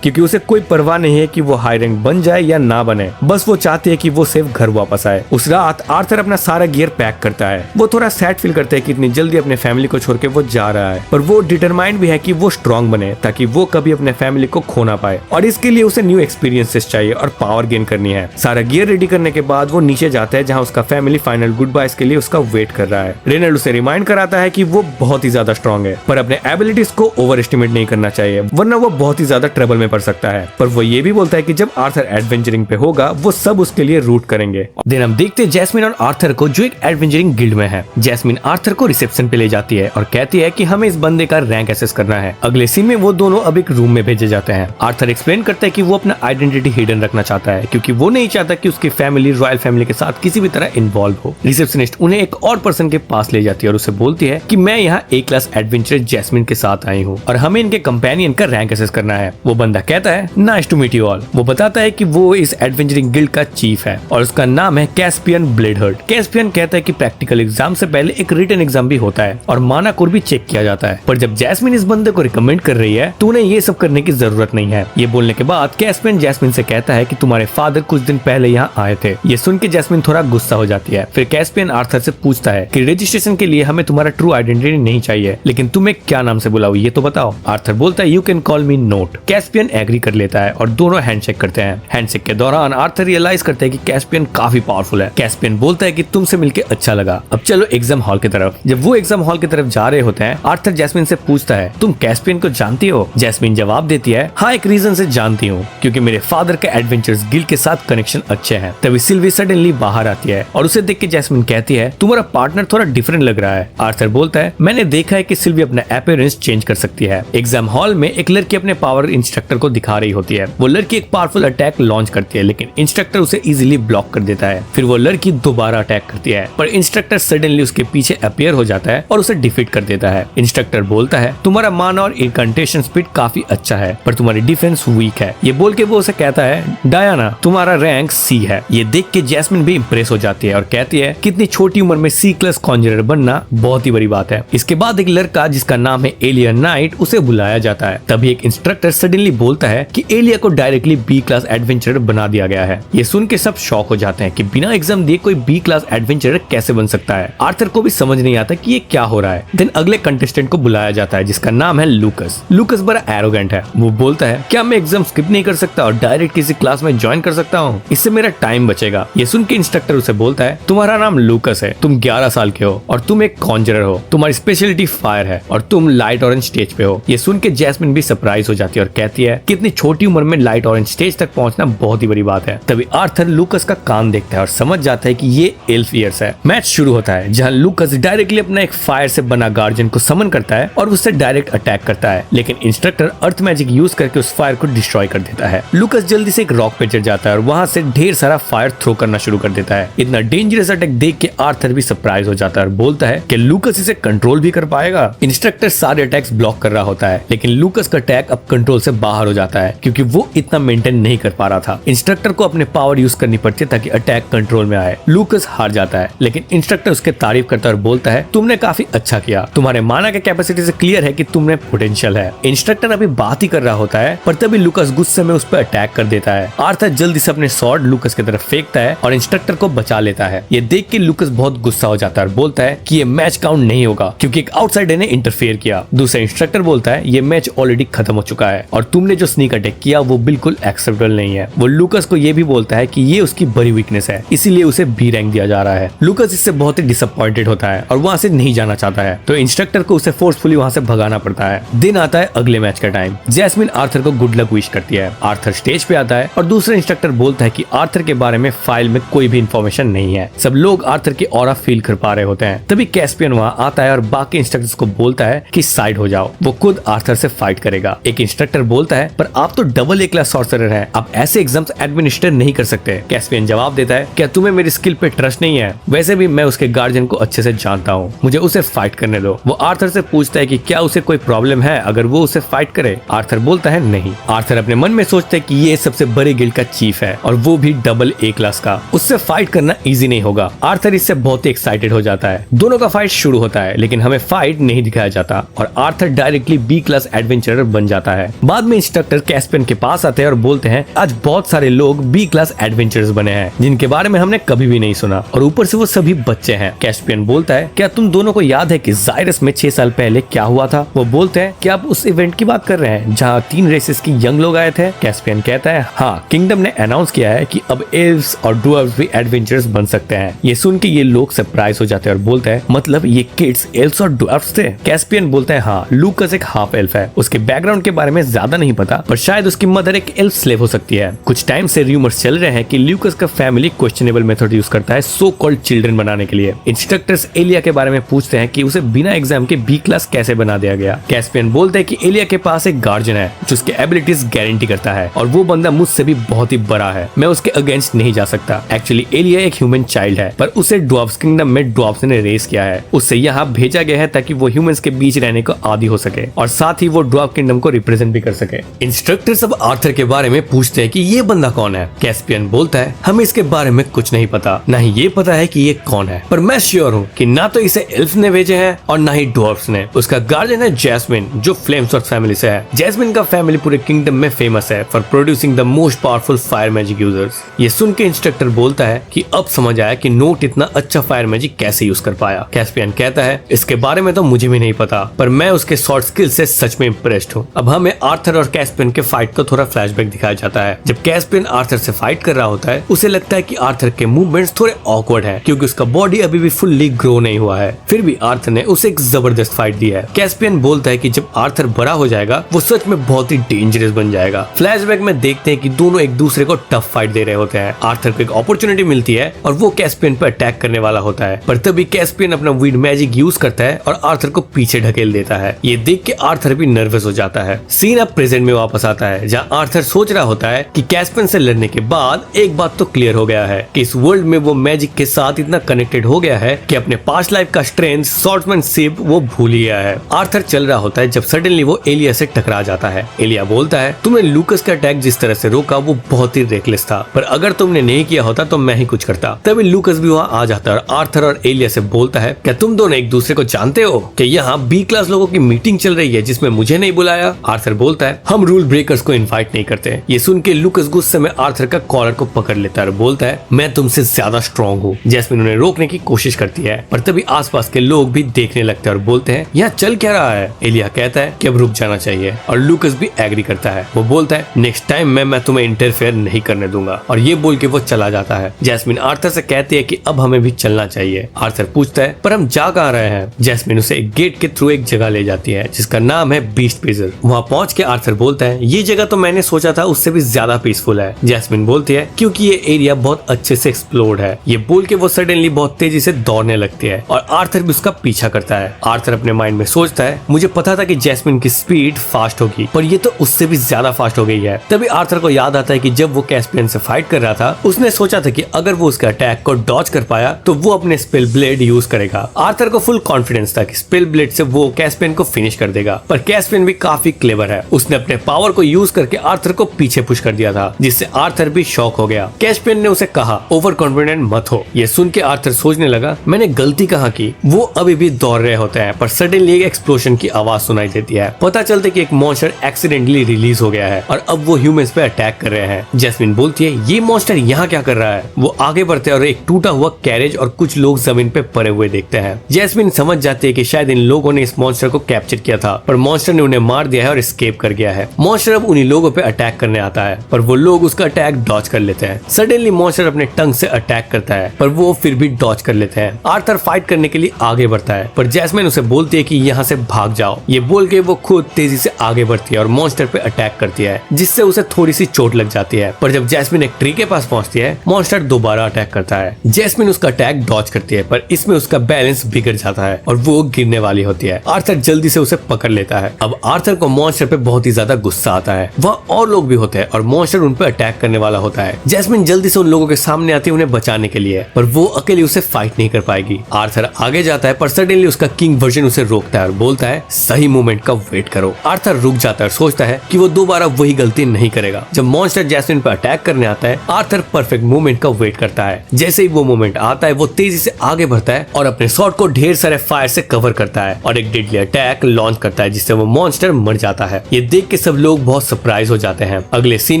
क्योंकि उसे कोई परवाह नहीं है कि वो हाई रैंक बन जाए या ना बने, बस वो चाहती है कि वो सिर्फ घर वापस आए। उस रात आर्थर अपना सारा गियर पैक करता है। वो थोड़ा सैड फील करता है कि इतनी जल्दी अपने फैमिली को छोड़ के वो जा रहा है, पर वो डिटरमाइंड भी है कि वो स्ट्रॉन्ग बने ताकि वो कभी अपने फैमिली को खो ना पाए, और इसके लिए उसे न्यू एक्सपीरियंसेस चाहिए और पावर गेन करनी है। सारा गियर रेडी करने के बाद वो नीचे जाता है जहाँ उसका फैमिली फाइनल गुड बाइज के लिए उसका वेट कर रहा है। रेनल्ड उसे रिमाइंड कराता है कि वो बहुत ही ज्यादा स्ट्रॉन्ग है, पर अपने एबिलिटीज को ओवर एस्टिमेट नहीं करना चाहिए वरना वो बहुत ही ज्यादा ट्रबल में पड़ सकता है। पर वो ये भी बोलता है कि जब आर्थर एडवेंचरिंग पे होगा वो सब उसके लिए रूट करेंगे। देन हम देखते हैं जैस्मिन और आर्थर को जो एक एडवेंचरिंग गिल्ड में है। जैस्मिन आर्थर को रिसेप्शन पे ले जाती है और कहती है कि हमें इस बंदे का रैंक एसेस करना है। अगले सीन में वो दोनों अब एक रूम में भेजे जाते हैं। आर्थर एक्सप्लेन करता है कि वो अपना आइडेंटिटी हिडन रखना चाहता है क्योंकि वो नहीं चाहता कि उसकी फैमिली रॉयल फैमिली के साथ किसी भी तरह इन्वॉल्व हो। रिसेप्शनिस्ट उन्हें एक और पर्सन के पास ले जाती है और उसे बोलती है कि मैं यहाँ ए क्लास एडवेंचरर जैस्मिन के साथ आई हूँ और हमें इनके कंपेनियन का रैंक एसेस करना है। वो बंदा कहता है nice to meet you all. वो बताता है कि वो इस एडवेंचरिंग गिल्ड का चीफ है और उसका नाम है कैस्पियन ब्लेडहर्ट। कैस्पियन कहता है कि प्रैक्टिकल एग्जाम से पहले एक रिटन एग्जाम भी होता है और माना कोर भी चेक किया जाता है, पर जब जैस्मिन इस बंदे को रिकमेंड कर रही है तो उन्हें ये सब करने की जरूरत नहीं है। ये बोलने के बाद कैस्पियन जैस्मिन से कहता है कि तुम्हारे फादर कुछ दिन पहले यहाँ आए थे। ये सुन के जैस्मिन थोड़ा गुस्सा हो जाती है। फिर कैस्पियन आर्थर से पूछता है कि रजिस्ट्रेशन के लिए हमें तुम्हारा ट्रू आइडेंटिटी नहीं चाहिए, लेकिन तुम्हें क्या नाम से बुलाओ ये तो बताओ। आर्थर बोलता है you can call me note. Caspian agree कर लेता है और दोनों हैंडशेक करते हैं। हैंडशेक के दौरान आर्थर रियलाइज करते हैं कि कैस्पियन काफी पावरफुल है। कैस्पियन बोलता है कि तुमसे मिलके अच्छा लगा, अब चलो एग्जाम हॉल की तरफ। जब वो एग्जाम हॉल की तरफ जा रहे होते हैं आर्थर जैस्मिन से पूछता है तुम कैस्पियन को जानती हो? जैस्मिन जवाब देती है हाँ एक रीजन से जानती हूँ, क्योंकि मेरे फादर के एडवेंचर्स गिल्ड के साथ कनेक्शन अच्छे हैं। तभी सिल्वी सडनली बाहर आती है और उसे देख के जैस्मिन कहती है तुम्हारा पार्टनर थोड़ा डिफरेंट लग रहा है। आर्थर बोलता है मैंने देखा है कि सिल्वी अपना अपीयरेंस चेंज कर सकती है। एग्जाम हॉल में एक लड़की अपने पावर इंस्ट्रक्टर को दिखा रही होती है। वो लड़की एक पावरफुल अटैक लॉन्च करती है लेकिन इंस्ट्रक्टर उसे इजीली ब्लॉक कर देता है। फिर वो लड़की दोबारा अटैक करती है पर इंस्ट्रक्टर सडनली उसके पीछे अपीयर हो जाता है और उसे डिफीट कर देता है। इंस्ट्रक्टर बोलता है तुम्हारा माना और इनकंटेशन स्पीड काफी अच्छा है पर तुम्हारी डिफेंस वीक है। ये बोल के वो उसे कहता है डायना तुम्हारा रैंक सी है। ये देख के जैस्मिन भी इंप्रेस हो जाती है और कहती है कितनी छोटी उम्र में सी क्लास कॉन्जरर बनना बहुत ही बड़ी बात है। इसके बाद एक लड़का जिसका नाम है एलिया नाइट उसे बुलाया जाता है। तभी एक इंस्ट्रक्टर सडनली बोलता है कि एलिया को डायरेक्टली बी क्लास एडवेंचरर बना दिया गया है। ये सुन के सब शॉक हो जाते हैं कि बिना एग्जाम दिए कोई बी क्लास एडवेंचरर कैसे बन सकता है। आर्थर को भी समझ नहीं आता कि ये क्या हो रहा है। देन अगले कंटेस्टेंट को बुलाया जाता है जिसका नाम है लूकस। लूकस बड़ा एरोगेंट है। वो बोलता है क्या मैं एग्जाम स्किप नहीं कर सकता और डायरेक्ट किसी क्लास में ज्वाइन कर सकता हूँ? इससे मेरा टाइम बचेगा। ये सुन के इंस्ट्रक्टर उसे बोलता है तुम्हारा नाम लूकस है, तुम 11 साल के हो और तुम एक कॉन्जरर हो, तुम्हारी स्पेशलिटी फायर है और तुम लाइट ऑरेंज स्टेज पे हो। ये सुन के जैस्मिन भी सरप्राइज हो जाती है और कहती है कि इतनी छोटी उम्र में लाइट ऑरेंज स्टेज तक पहुंचना बहुत ही बड़ी बात है। तभी आर्थर लूकस का कान देखता है और समझ जाता है कि ये एल्फ ईयर्स है। मैच शुरू होता है जहां लूकस डायरेक्टली अपना एक फायर से बना गार्जियन को समन करता है और उससे डायरेक्ट अटैक करता है, लेकिन इंस्ट्रक्टर अर्थ मैजिक यूज करके उस फायर को डिस्ट्रॉय कर देता है। लूकस जल्दी से एक रॉक पे चढ़ जाता है और वहां से ढेर सारा फायर थ्रो करना शुरू कर देता है। इतना डेंजरस अटैक देख के आर्थर भी सरप्राइज हो जाता है और बोलता है कि लूकस इसे कंट्रोल भी कर पाएगा। इंस्ट्रक्टर सारे अटैक्स ब्लॉक कर रहा होता है लेकिन लूकस का अटैक अब कंट्रोल से बाहर हो जाता है क्योंकि वो इतना मेंटेन नहीं कर पा रहा था। इंस्ट्रक्टर को अपने पावर यूज करनी पड़ती है ताकि अटैक कंट्रोल में आए। लूकस हार जाता है लेकिन इंस्ट्रक्टर उसके तारीफ करता है और बोलता है तुमने काफी अच्छा किया, तुम्हारे माना के कैपेसिटी से क्लियर है कि तुमने पोटेंशियल है। इंस्ट्रक्टर अभी बात ही कर रहा होता है पर तभी लूकस गुस्से में उस पर अटैक कर देता है। आर्थर जल्दी से अपने स्वॉर्ड लूकस की तरफ फेंकता है और इंस्ट्रक्टर को बचा लेता है। ये देख के लूकस बहुत गुस्सा हो जाता है और बोलता है कि ये मैच काउंट नहीं होगा क्योंकि एक आउटसाइडर ने इंटरफेयर किया। दूसरा इंस्ट्रक्टर बोलता है ये मैच ऑलरेडी खत्म हो चुका है और तुमने जो स्नीक अटैक किया वो बिल्कुल एक्सेप्टेबल नहीं है। वो लूकस को ये भी बोलता है कि ये उसकी बड़ी वीकनेस है इसीलिए उसे बी रैंक दिया जा रहा है। लूकस इससे बहुत ही डिसअपॉइंटेड होता है और वहां से नहीं जाना चाहता है तो इंस्ट्रक्टर को उसे फोर्सफुली वहां से भगाना पड़ता है। दिन आता है अगले मैच का टाइम। जैस्मिन आर्थर को गुड लक विश करती है। आर्थर स्टेज पे आता है और दूसरा इंस्ट्रक्टर बोलता है कि आर्थर के बारे में फाइल में कोई भी इंफॉर्मेशन नहीं है। सब लोग आर्थर की ऑरा फील कर पा रहे होते हैं। तभी कैस्पियन वहाँ आता है और बाकी इंस्ट्रक्टर्स को बोलता है कि साइड हो जाओ, वो खुद आर्थर से फाइट करेगा। एक इंस्ट्रक्टर बोलता है पर आप तो डबल ए क्लास सॉर्सरर हैं, आप ऐसे एग्जाम्स एडमिनिस्टर नहीं कर सकते। कैस्पियन जवाब देता है, क्या तुम्हें मेरी स्किल पे ट्रस्ट नहीं है? वैसे भी मैं उसके गार्जियन को अच्छे से जानता हूँ, मुझे उसे फाइट करने दो। वो आर्थर से पूछता है कि क्या उसे कोई प्रॉब्लम है अगर वो उसे फाइट करे। आर्थर बोलता है नहीं। आर्थर अपने मन में सोचता है कि ये सबसे बड़े गिल्ड का चीफ है और वो भी डबल ए क्लास का, उससे फाइट करना इजी नहीं होगा। आर्थर इससे बहुत ही एक्साइटेड हो जाता है। दोनों का फाइट शुरू होता है लेकिन हमें फाइट नहीं दिखाया जाता और Arthur directly B class adventurer बन जाता है। बाद में इंस्ट्रक्टर कैस्पियन के पास आते हैं और बोलते हैं आज बहुत सारे लोग बी क्लास एडवेंचरर्स बने हैं जिनके बारे में हमने कभी भी नहीं सुना और ऊपर से वो सभी बच्चे हैं। कैस्पियन बोलता है, क्या तुम दोनों को याद है कि जायरस में 6 साल पहले क्या हुआ था? वो बोलते हैं कि आप उस इवेंट की बात कर रहे हैं जहाँ 3 रेसेस की यंग लोग आए थे। कैस्पियन कहता है, हाँ, किंगडम ने अनाउंस किया है कि अब एल्व्स और डुअर्व्स भी एडवेंचरर्स बन सकते हैं। ये सुन के ये लोग सरप्राइज हो जाते हैं और बोलते हैं, मतलब ये किड्स एल्व्स और डुअर्व्स थे? कैस्पियन बोलता है, हाँ, लूकस एक हाफ एल्फ है, उसके बैकग्राउंड के बारे में ज्यादा नहीं पता पर शायद उसकी मदर एक एल्फ स्लेव हो सकती है। कुछ टाइम से रूमर्स चल रहे हैं कि लूकस का फैमिली क्वेश्चनेबल मेथड यूज करता है सो कॉल्ड चिल्ड्रन बनाने के लिए। इंस्ट्रक्टर्स एलिया के बारे में पूछते हैं कि उसे बिना एग्जाम के बी क्लास कैसे बना दिया गया। कैस्पियन बोलते हैं कि एलिया के पास एक गार्जियन है जो उसके एबिलिटीज गारंटी करता है और वो बंदा मुझसे भी बहुत ही बड़ा है, मैं उसके अगेंस्ट नहीं जा सकता। एक्चुअली एलिया एक ह्यूमन चाइल्ड है पर उसे ड्वार्फ्स किंगडम में ड्वार्फ्स ने रेस किया है, उससे यहाँ भेजा गया है ताकि वो ह्यूमंस के बीच रहने को आदी हो सके और साथ ही वो ड्वार्फ किंगडम को रिप्रेजेंट भी कर सके। इंस्ट्रक्टर सब आर्थर के बारे में पूछते हैं कि ये बंदा कौन है। कैस्पियन बोलता है, हमें इसके बारे में कुछ नहीं पता, ना ही ये पता है कि ये कौन है, पर मैं श्योर हूँ कि ना तो इसे एल्फ ने भेजे हैं और ना ही ड्वार्फ्स ने। उसका गार्जियन है जैस्मिन जो फ्लेमसॉर्ड फैमिली से है। जैस्मिन का फैमिली पूरे किंगडम में फेमस है for producing the most powerful fire magic users. ये सुन के इंस्ट्रक्टर बोलता है कि अब समझ आया कि नोट इतना अच्छा फायर मैजिक कैसे यूज कर पाया। कैस्पियन कहता है, इसके बारे में तो मुझे भी नहीं पता पर मैं उसके शॉर्ट स्किल से सच में इम्प्रेस्ड हूँ। अब हमें आर्थर और कैस्पियन के फाइट का थोड़ा फ्लैशबैक दिखाया जाता है। जब कैस्पियन आर्थर से फाइट कर रहा होता है उसे लगता है कि आर्थर के मूवमेंट्स थोड़े ऑकवर्ड हैं क्योंकि उसका बॉडी अभी भी फुल्ली ग्रो नहीं हुआ है। फिर भी आर्थर ने उसे एक जबरदस्त फाइट दी है। कैस्पियन बोलता है कि जब आर्थर बड़ा हो जाएगा वो सच में बहुत ही डेंजरस बन जाएगा। फ्लैशबैक में देखते हैं कि दोनों एक दूसरे को टफ फाइट दे रहे होते हैं। आर्थर को एक अपॉर्चुनिटी मिलती है और वो कैस्पियन पर अटैक करने वाला होता है पर तभी कैस्पियन अपना वीड मैजिक यूज करता है और आर्थर को पीछे ढकेल देता है। ये देख के आर्थर भी नर्वस हो जाता है। सीन अब प्रेजेंट में वापस आता है जहाँ आर्थर सोच रहा होता है कि कैस्पियन से लड़ने के बाद एक बात तो क्लियर हो गया है कि इस वर्ल्ड में वो मैजिक के साथ इतना कनेक्टेड हो गया है कि अपने पास्ट लाइफ का स्ट्रेंथ स्वॉर्ड्समैनशिप वो भूल गया है। आर्थर चल रहा होता है जब सडनली वो एलिया से टकरा जाता है। एलिया बोलता है, तुमने लूकस का अटैक जिस तरह से रोका वो बहुत ही रेकलेस था पर अगर तुमने नहीं किया होता तो मैं ही कुछ करता। तभी लूकस भी वहाँ आ जाता है और आर्थर और एलिया से बोलता है, क्या तुम दोनों एक दूसरे को जानते हो कि यहाँ बी क्लास लोगों की मीटिंग चल रही है जिसमें मुझे नहीं बुलाया? आर्थर बोलता है, हम रूल ब्रेकर्स को इनवाइट नहीं करते। ये सुन के लूकस गुस्से में आर्थर का कॉलर को पकड़ लेता है और बोलता है, मैं तुमसे ज्यादा स्ट्रॉन्ग हूँ। जैस्मिन उन्हें रोकने की कोशिश करती है पर तभी आसपास के लोग भी देखने लगते हैं और बोलते हैं, यहाँ चल क्या रहा है? एलिया कहता है कि अब रुक जाना चाहिए और लूकस भी एग्री करता है। वो बोलता है, नेक्स्ट टाइम मैं तुम्हें इंटरफेयर नहीं करने दूंगा और ये बोल के वो चला जाता है। जैस्मिन आर्थर से कहती है कि अब हमें भी चलना चाहिए। आर्थर पूछता है, पर हम जा कहाँ रहे हैं? जैस्मिन उसे एक गेट के थ्रू एक जगह ले जाती है जिसका नाम है बीस्ट प्रिजन। वहाँ पहुंच के आर्थर बोलता है, ये जगह तो मैंने सोचा था उससे भी ज्यादा पीसफुल है। जैस्मिन बोलती है, क्योंकि ये एरिया बहुत अच्छे से एक्सप्लोर्ड है। ये बोल के वो सडनली बहुत तेजी से दौड़ने लगती है और आर्थर भी उसका पीछा करता है। आर्थर अपने माइंड में सोचता है, मुझे पता था कि जैस्मिन की स्पीड फास्ट होगी पर ये तो उससे भी ज्यादा फास्ट हो गई है। तभी आर्थर को याद आता है कि जब वो कैस्पियन से फाइट कर रहा था उसने सोचा था कि अगर वो उसके अटैक को डॉज कर पाया तो वो अपने स्पेल ब्लेड यूज करेगा। आर्थर को फुल कॉन्फिडेंस था कि स्पेल ब्लेड से वो कैस्पियन को फिनिश कर देगा पर कैस्पियन भी काफी क्लेवर है। उसने अपने पावर को यूज करके आर्थर को पीछे पुश कर दिया था जिससे आर्थर भी शॉक हो गया। कैस्पियन ने उसे कहा, ओवर कॉन्फिडेंट मत हो। ये सुन के आर्थर सोचने लगा, मैंने गलती कहाँ की? वो अभी भी दौड़ रहे होते हैं पर सडनली एक एक्सप्लोजन की आवाज सुनाई देती है। पता चलता है कि एक मॉन्स्टर एक्सीडेंटली रिलीज हो गया है और अब वो ह्यूमंस पे अटैक कर रहे हैं। जैस्मिन बोलती है, ये मॉन्स्टर यहाँ क्या कर रहा है? वो आगे बढ़ते हैं और एक टूटा हुआ कैरेज और कुछ लोग जमीन पे पड़े हुए देखते हैं। जैस्मिन समझ जाती है कि शायद इन लोगों ने इस मॉन्स्टर को कैप्चर किया था पर मॉन्स्टर ने उन्हें मार दिया है और एस्केप कर गया है। मॉन्स्टर अब उन्हीं लोगों पे अटैक करने आता है पर वो लोग उसका अटैक डॉज कर लेते हैं। सडनली मॉन्स्टर अपने टंग से अटैक करता है पर वो फिर भी डॉज कर लेते हैं। आर्थर फाइट करने के लिए आगे बढ़ता है पर जैस्मिन उसे बोलती है कि यहाँ से भाग जाओ। ये बोल के वो खुद तेजी से आगे बढ़ती है और मॉन्स्टर पे अटैक करती है जिससे उसे थोड़ी सी चोट लग जाती है। पर जब जैस्मिन एक ट्री के पास पहुंचती है मॉन्स्टर दोबारा अटैक करता है। जैस्मिन उसका उसका अटैक डॉज करती है, पर इसमें उसका बैलेंस बिगड़ जाता है और वो गिरने वाली होती है। आर्थर जल्दी से उसे पकड़ लेता है। अब आर्थर को मॉन्स्टर पे बहुत ही ज्यादा गुस्सा आता है। वह और लोग भी होते हैं और मॉन्स्टर उन पे अटैक करने वाला होता है। जैस्मिन जल्दी से उन लोगों के सामने आती है उन्हें बचाने के लिए, पर वो अकेले उसे फाइट नहीं कर पाएगी। आर्थर आगे जाता है पर सडनली उसका किंग वर्जन उसे रोकता है और बोलता है सही मोमेंट का वेट करो। आर्थर रुक जाता है और सोचता है कि वो दोबारा वही गलती नहीं करेगा। जब मॉन्स्टर जैस्मिन पर अटैक करने आता है, आर्थर परफेक्ट मोमेंट का वेट करता है। जैसे ही वो मोमेंट आता है, वो तेजी से आगे बढ़ता है और अपने शॉट को ढेर सारे फायर से कवर करता है और एक डेडली अटैक लॉन्च करता है, जिससे वो मॉन्स्टर मर जाता है। ये देख के सब लोग बहुत सरप्राइज हो जाते हैं। अगले सीन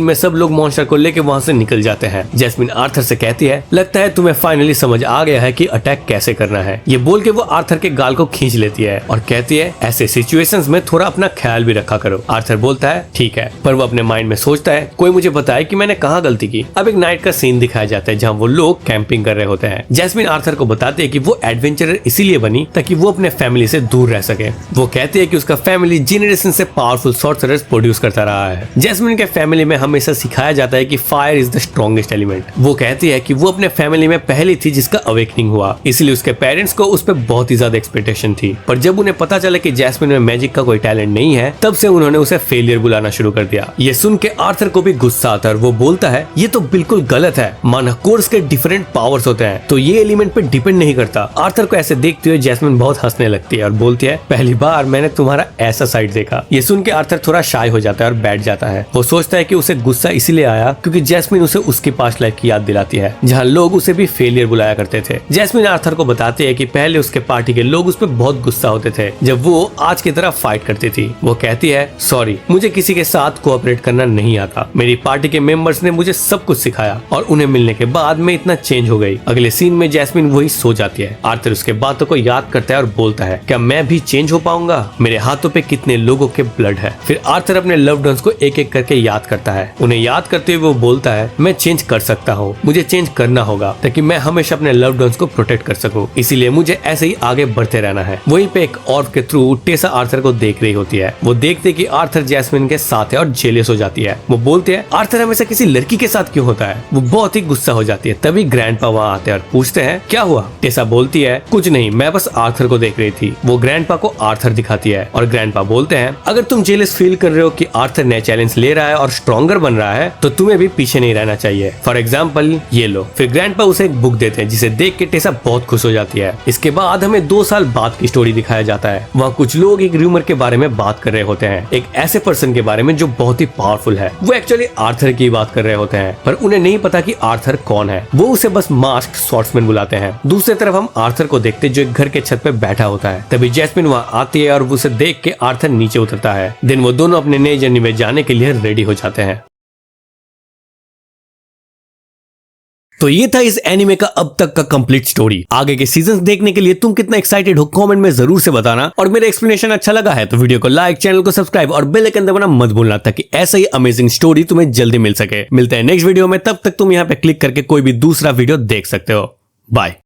में सब लोग मॉन्स्टर को लेकर वहाँ से निकल जाते हैं। जैस्मिन आर्थर से कहती है, लगता है तुम्हें फाइनली समझ आ गया है कि अटैक कैसे करना है। ये बोल के वो आर्थर के गाल को खींच लेती है और कहती है, ऐसे सिचुएशंस में थोड़ा अपना ख्याल भी रखा करो। आर्थर बोलता है ठीक है, पर वो अपने माइंड में सोचता है कोई मुझे बताए कि मैंने कहाँ गलती की। अब एक नाइट का सीन दिखाया जाता है जहाँ वो लोग कैंपिंग कर रहे होते हैं। जैस्मिन आर्थर को बताते है कि वो एडवेंचरर इसीलिए बनी ताकि वो अपने फैमिली से दूर रह सके। वो कहती है कि उसका फैमिली जनरेशन से पावरफुल सॉर्सरर्स प्रोड्यूस करता रहा है। जैस्मिन के फैमिली में हमेशा सिखाया जाता है कि fire is the strongest element. वो कहती है कि वो अपने फैमिली में पहली थी जिसका अवेकनिंग हुआ, इसलिए उसके पेरेंट्स को उस पर बहुत ही ज्यादा एक्सपेक्टेशन थी। पर जब उन्हें पता चला कि जैस्मिन में मैजिक का कोई टैलेंट नहीं है, तब से उन्होंने उसे फेलियर बुलाना शुरू कर दिया। ये सुन के आर्थर को भी गुस्सा आता है और वो बोलता है ये तो बिल्कुल गलत है। माना कोर्स के डिफरेंट पावर्स होते हैं तो ये एलिमेंट पे डिपेंड नहीं करता। आर्थर को ऐसे देखते हुए जैस्मिन बहुत हंसने लगती है और बोलती है पहली बार मैंने तुम्हारा ऐसा साइड देखा। ये सुन के आर्थर थोड़ा शाय हो जाता है और बैठ जाता है। वो सोचता है कि उसे गुस्सा इसलिए आया क्योंकि जैस्मिन उसे उसकी पास्ट लाइफ की याद दिलाती है जहाँ लोग उसे भी फेलियर बुलाया करते थे। जैस्मिन आर्थर को बताती है कि पहले उसके पार्टी के लोग उस पर बहुत गुस्सा होते थे जब वो आज की तरह फाइट करती थी। वो कहती है सॉरी, मुझे किसी के साथ कोऑपरेट करना नहीं आता। मेरी पार्टी के मेंबर्स ने मुझे सब कुछ सिखाया और उन्हें मिलने के बाद मैं इतना चेंज हो गई। अगले सीन में जैस्मिन वही सो जाती है। आर्थर उसके बातों को याद करता है और बोलता है क्या मैं भी चेंज हो पाऊंगा? मेरे हाथों पे कितने लोगों के ब्लड है। फिर आर्थर अपने लव्ड वंस को एक एक करके याद करता है। उन्हें याद करते हुए वो बोलता है मैं चेंज कर सकता हूँ, मुझे चेंज करना होगा ताकि मैं हमेशा अपने लव्ड वंस को प्रोटेक्ट कर सकूं। इसीलिए मुझे ऐसे ही आगे बढ़ते रहना है। वहीं पे एक ऑर्फ के थ्रू टेसा आर्थर को देख रही होती है। वो देखते कि आर्थर जैस्मिन के साथ है और जेलस हो जाती है। वो बोलते हैं आर्थर हमेशा किसी लड़की के साथ क्यों होता है? वो बहुत ही गुस्सा हो जाती है। तभी ग्रैंडपा वहाँ आते हैं और पूछते हैं क्या हुआ? टेसा बोलती है कुछ नहीं, मैं बस आर्थर को देख रही थी। वो ग्रैंडपा को आर्थर दिखाती है और ग्रैंडपा बोलते हैं अगर तुम जेलस फील कर रहे हो कि आर्थर नए चैलेंज ले रहा है और स्ट्रॉन्गर बन रहा है तो तुम्हें भी पीछे नहीं रहना चाहिए। फॉर एग्जाम्पल ये लो। फिर ग्रैंडपा उसे एक बुक देते हैं जिसे देख के टेसा बहुत खुश हो जाती है। इसके बाद हमें 2 साल बाद की स्टोरी दिखाया जाता है। वहाँ कुछ लोग एक रूमर के बारे में बात कर रहे होते हैं, एक ऐसे पर्सन के बारे में जो बहुत ही पावरफुल है। वो एक्चुअली आर्थर की बात कर रहे होते हैं पर उन्हें नहीं पता कि आर्थर कौन है। वो उसे बस मास्क स्वॉर्ड्समैन बुलाते हैं। दूसरी तरफ हम आर्थर को देखते जो एक घर के छत पे बैठा होता है। तभी जैस्मिन वहाँ आती है और उसे देख के आर्थर नीचे उतरता है। देन वो दोनों अपने नए जर्नी में जाने के लिए रेडी हो जाते हैं। तो ये था इस एनिमे का अब तक का कंप्लीट स्टोरी। आगे के सीजन्स देखने के लिए तुम कितना एक्साइटेड हो कमेंट में जरूर से बताना। और मेरा एक्सप्लेनेशन अच्छा लगा है तो वीडियो को लाइक, चैनल को सब्सक्राइब और बेल आइकन दबाना मत भूलना ताकि ऐसा ही अमेजिंग स्टोरी तुम्हें जल्दी मिल सके। मिलते हैं नेक्स्ट वीडियो में, तब तक तुम यहाँ पे क्लिक करके कोई भी दूसरा वीडियो देख सकते हो। बाय।